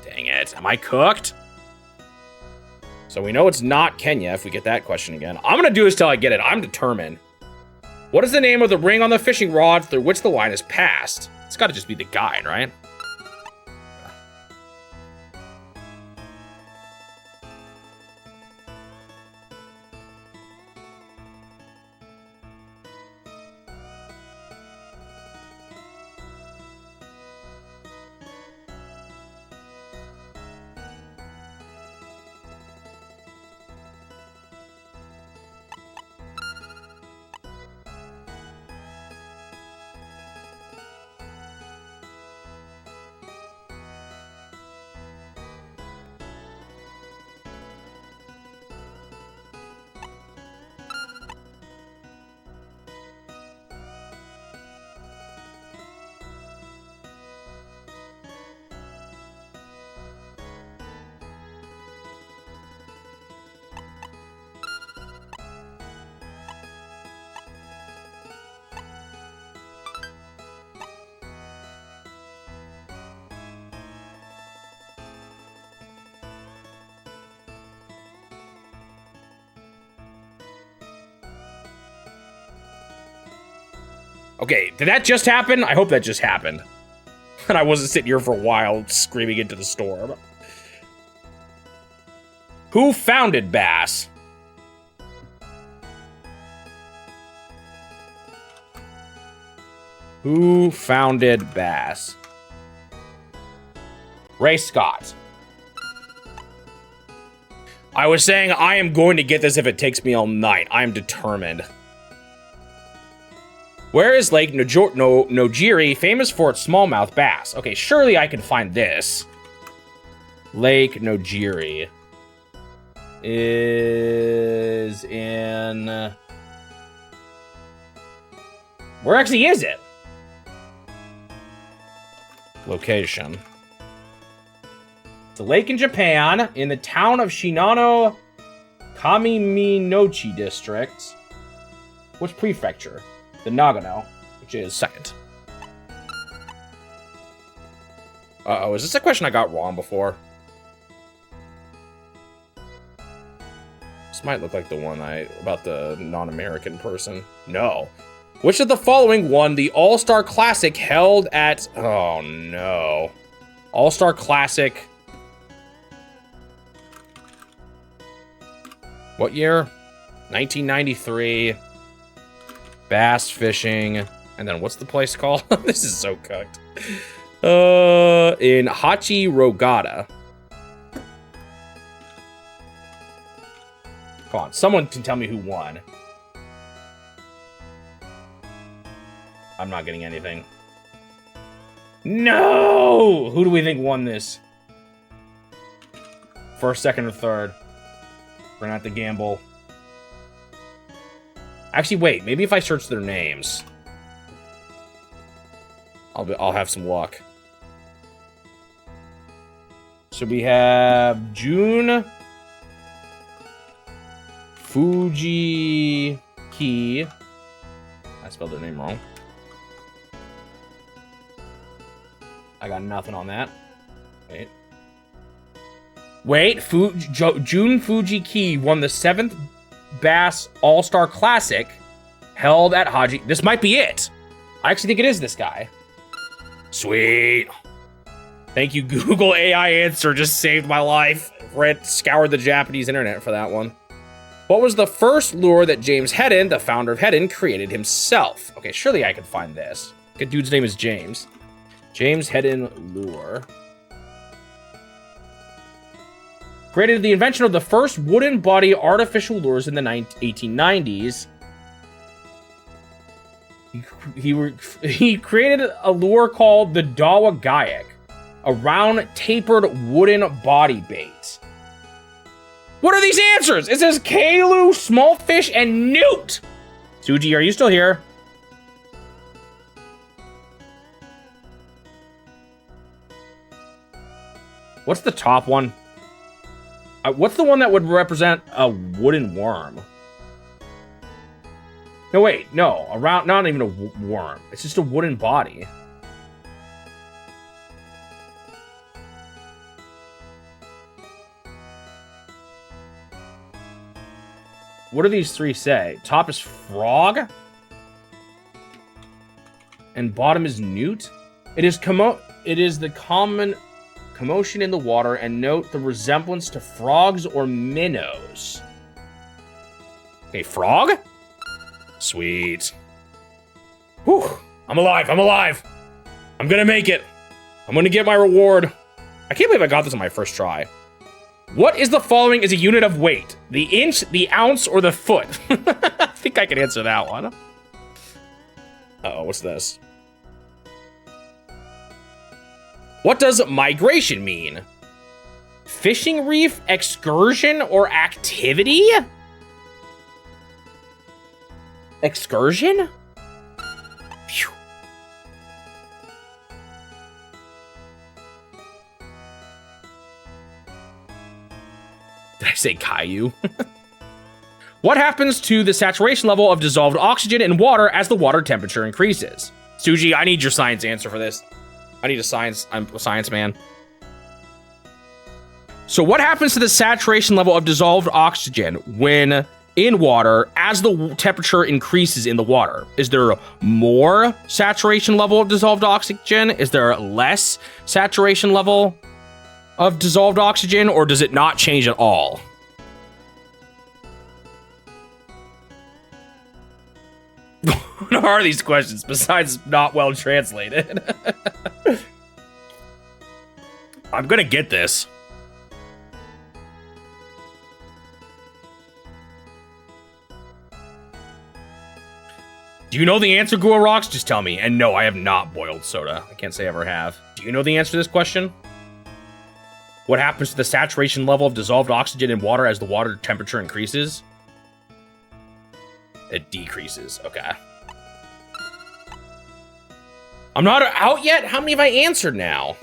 Dang it. Am I cooked? So we know it's not Kenya if we get that question again. I'm gonna do this till I get it. I'm determined. What is the name of the ring on the fishing rod through which the line is passed? It's gotta just be the guide, right? Okay, did that just happen? I hope that just happened. And I wasn't sitting here for a while screaming into the storm. Who founded Bass? Who founded Bass? Ray Scott. I was saying I am going to get this if it takes me all night. I am determined. Where is Lake Nojiri famous for its smallmouth bass? Okay, surely I can find this. Lake Nojiri is in... Where actually is it? Location. It's a lake in Japan, in the town of Shinano Kamiminochi district. Which prefecture? The Nagano, which is second. Uh-oh, is this a question I got wrong before? This might look like the one about the non-American person. No. Which of the following won the All-Star Classic held at... Oh, no. All-Star Classic... What year? 1993... Bass fishing, and then what's the place called? This is so cooked. In Hachirogata. Come on, someone can tell me who won. I'm not getting anything. No! Who do we think won this? First, second, or third? We're gonna have to gamble. Actually, wait. Maybe if I search their names, I'll have some luck. So we have Jun Fujiki. I spelled their name wrong. I got nothing on that. Wait. Jun Fujiki won the 7th Bass All-Star Classic held at Haji. This might be it. I actually think it is this guy. Sweet. Thank you, Google AI answer just saved my life. Read, scoured the Japanese internet for that one. What was the first lure that James Hedden, the founder of Hedden, created himself? Okay, surely I can find this. The dude's name is James. James Hedden lure. Created the invention of the first wooden body artificial lures in the 1890s. He created a lure called the Dawa Gaiak, a round, tapered wooden body bait. What are these answers? It says Kalu, small fish, and newt. Suji, are you still here? What's the top one? What's the one that would represent a wooden worm? No, wait, no, not even a worm. It's just a wooden body. What do these three say? Top is frog. And bottom is newt. It is the common commotion in the water, and note the resemblance to frogs or minnows. Okay, frog? Sweet. Whew. I'm alive. I'm gonna make it. I'm gonna get my reward. I can't believe I got this on my first try. What is the following as a unit of weight? The inch, the ounce, or the foot? I think I can answer that one. Uh-oh, what's this? What does migration mean? Fishing reef, excursion, or activity? Excursion? Phew. Did I say Caillou? What happens to the saturation level of dissolved oxygen in water as the water temperature increases? Suji, I need your science answer for this. I'm a science man. So what happens to the saturation level of dissolved oxygen when in water as the temperature increases in the water? Is there more saturation level of dissolved oxygen? Is there less saturation level of dissolved oxygen, or does it not change at all? What are these questions besides not well translated? I'm gonna get this. Do you know the answer, Gua Rocks? Just tell me. And no, I have not boiled soda. I can't say I ever have. Do you know the answer to this question? What happens to the saturation level of dissolved oxygen in water as the water temperature increases? It decreases. Okay. I'm not out yet? How many have I answered now?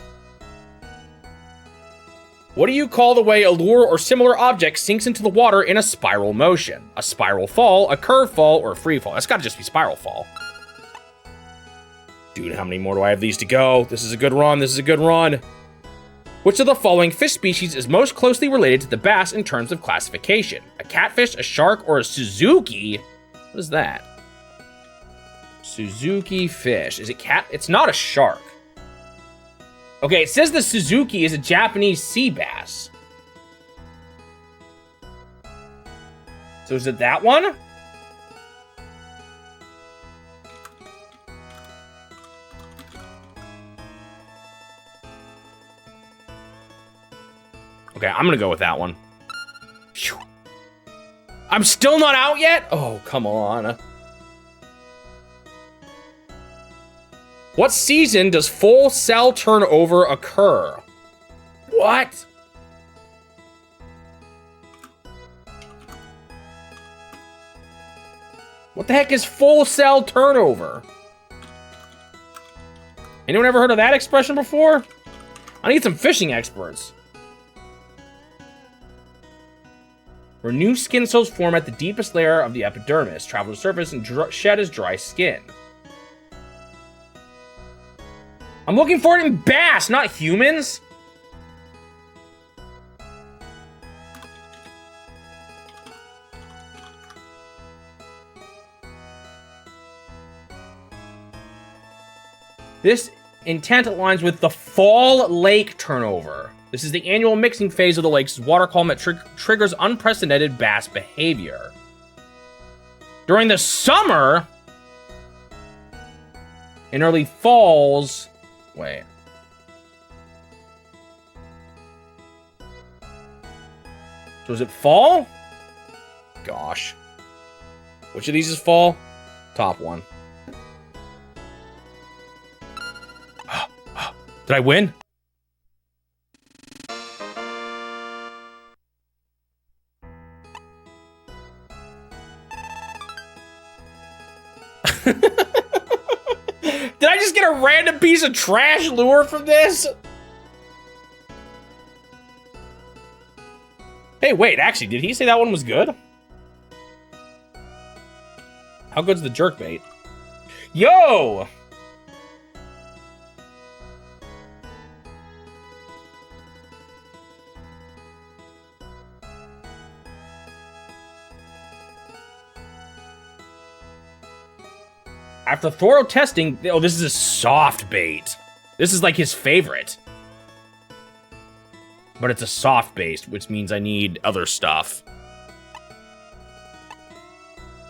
What do you call the way a lure or similar object sinks into the water in a spiral motion? A spiral fall, a curve fall, or a free fall? That's gotta just be spiral fall. Dude, how many more do I have these to go? This is a good run. Which of the following fish species is most closely related to the bass in terms of classification? A catfish, a shark, or a Suzuki? What is that? Suzuki fish. Is it cat? It's not a shark. Okay, it says the Suzuki is a Japanese sea bass. So is it that one? Okay, I'm gonna go with that one. Phew. I'm still not out yet? Oh, come on. What season does full cell turnover occur? What? What the heck is full cell turnover? Anyone ever heard of that expression before? I need some fishing experts. Where new skin cells form at the deepest layer of the epidermis, travel to the surface, and shed as dry skin. I'm looking for it in bass, not humans. This intent aligns with the fall lake turnover. This is the annual mixing phase of the lake's water column that triggers unprecedented bass behavior. During the summer, in early falls, wait. So is it fall? Gosh. Which of these is fall? Top one. Did I win? Did I just get a random piece of trash lure from this? Hey, wait, actually, did he say that one was good? How good's the jerkbait? Yo! After thorough testing, oh, this is a soft bait. This is like his favorite. But it's a soft bait, which means I need other stuff.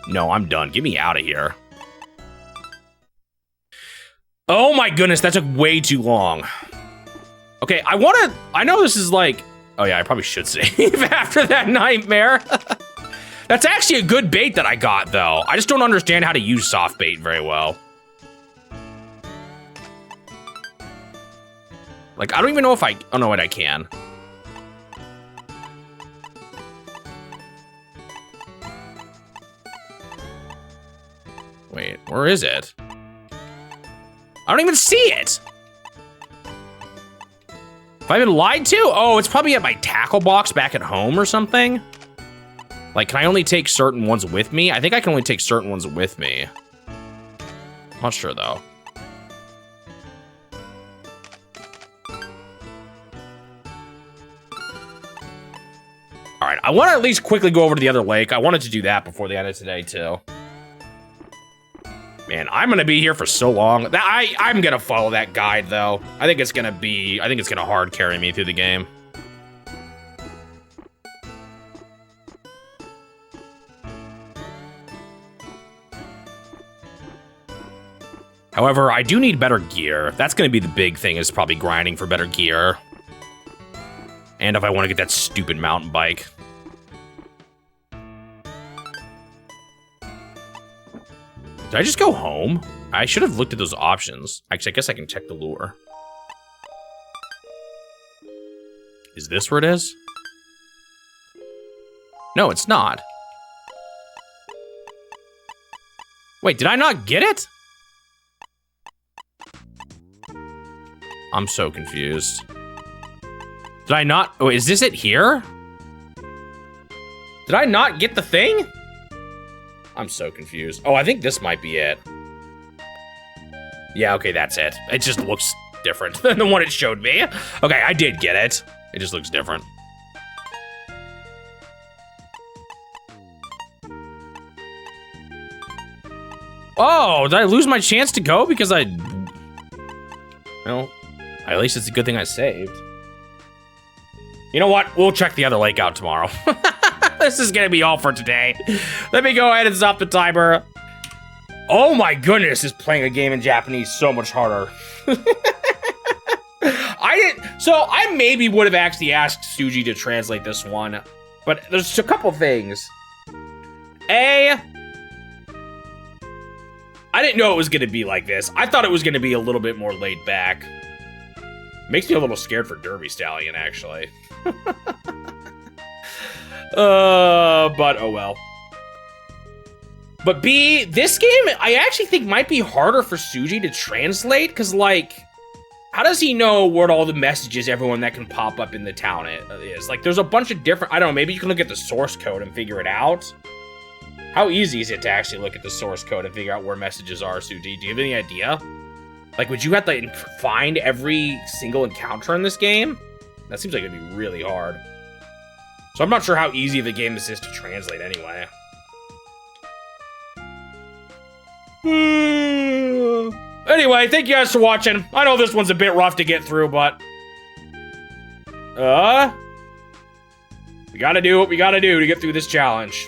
No, I'm done. Get me out of here. Oh my goodness, that took way too long. Okay, I know this is like, oh yeah, I probably should save after that nightmare. That's actually a good bait that I got, though. I just don't understand how to use soft bait very well. Like, I don't even know if oh no, wait, I can. Wait, where is it? I don't even see it. Have I been lied to? Oh, it's probably at my tackle box back at home or something. Like, can I only take certain ones with me? I think I can only take certain ones with me. Not sure, though. All right, I want to at least quickly go over to the other lake. I wanted to do that before the end of today, too. Man, I'm going to be here for so long. I'm going to follow that guide, though. I think it's going to hard carry me through the game. However, I do need better gear. That's going to be the big thing, is probably grinding for better gear. And if I want to get that stupid mountain bike. Did I just go home? I should have looked at those options. Actually, I guess I can check the lure. Is this where it is? No, it's not. Wait, did I not get it? I'm so confused. Did I not? Oh, is this it here? Did I not get the thing? I'm so confused. Oh, I think this might be it. Yeah, okay, that's it. It just looks different than the one it showed me. Okay, I did get it. It just looks different. Oh, did I lose my chance to go because well, at least it's a good thing I saved. You know what? We'll check the other lake out tomorrow. This is gonna be all for today. Let me go ahead and stop the timer. Oh my goodness, is playing a game in Japanese so much harder. So I maybe would have actually asked Suji to translate this one, but there's a couple things. I didn't know it was gonna be like this. I thought it was gonna be a little bit more laid back. Makes me a little scared for Derby Stallion, actually. But oh well. But B, this game, I actually think might be harder for Suji to translate, because, like, how does he know what all the messages everyone that can pop up in the town is? Like, there's a bunch of different, I don't know, maybe you can look at the source code and figure it out. How easy is it to actually look at the source code and figure out where messages are, Suji? Do you have any idea? Like, would you have to find every single encounter in this game? That seems like it'd be really hard. So I'm not sure how easy of a game this is to translate anyway. Anyway, thank you guys for watching. I know this one's a bit rough to get through, but... we gotta do what we gotta do to get through this challenge.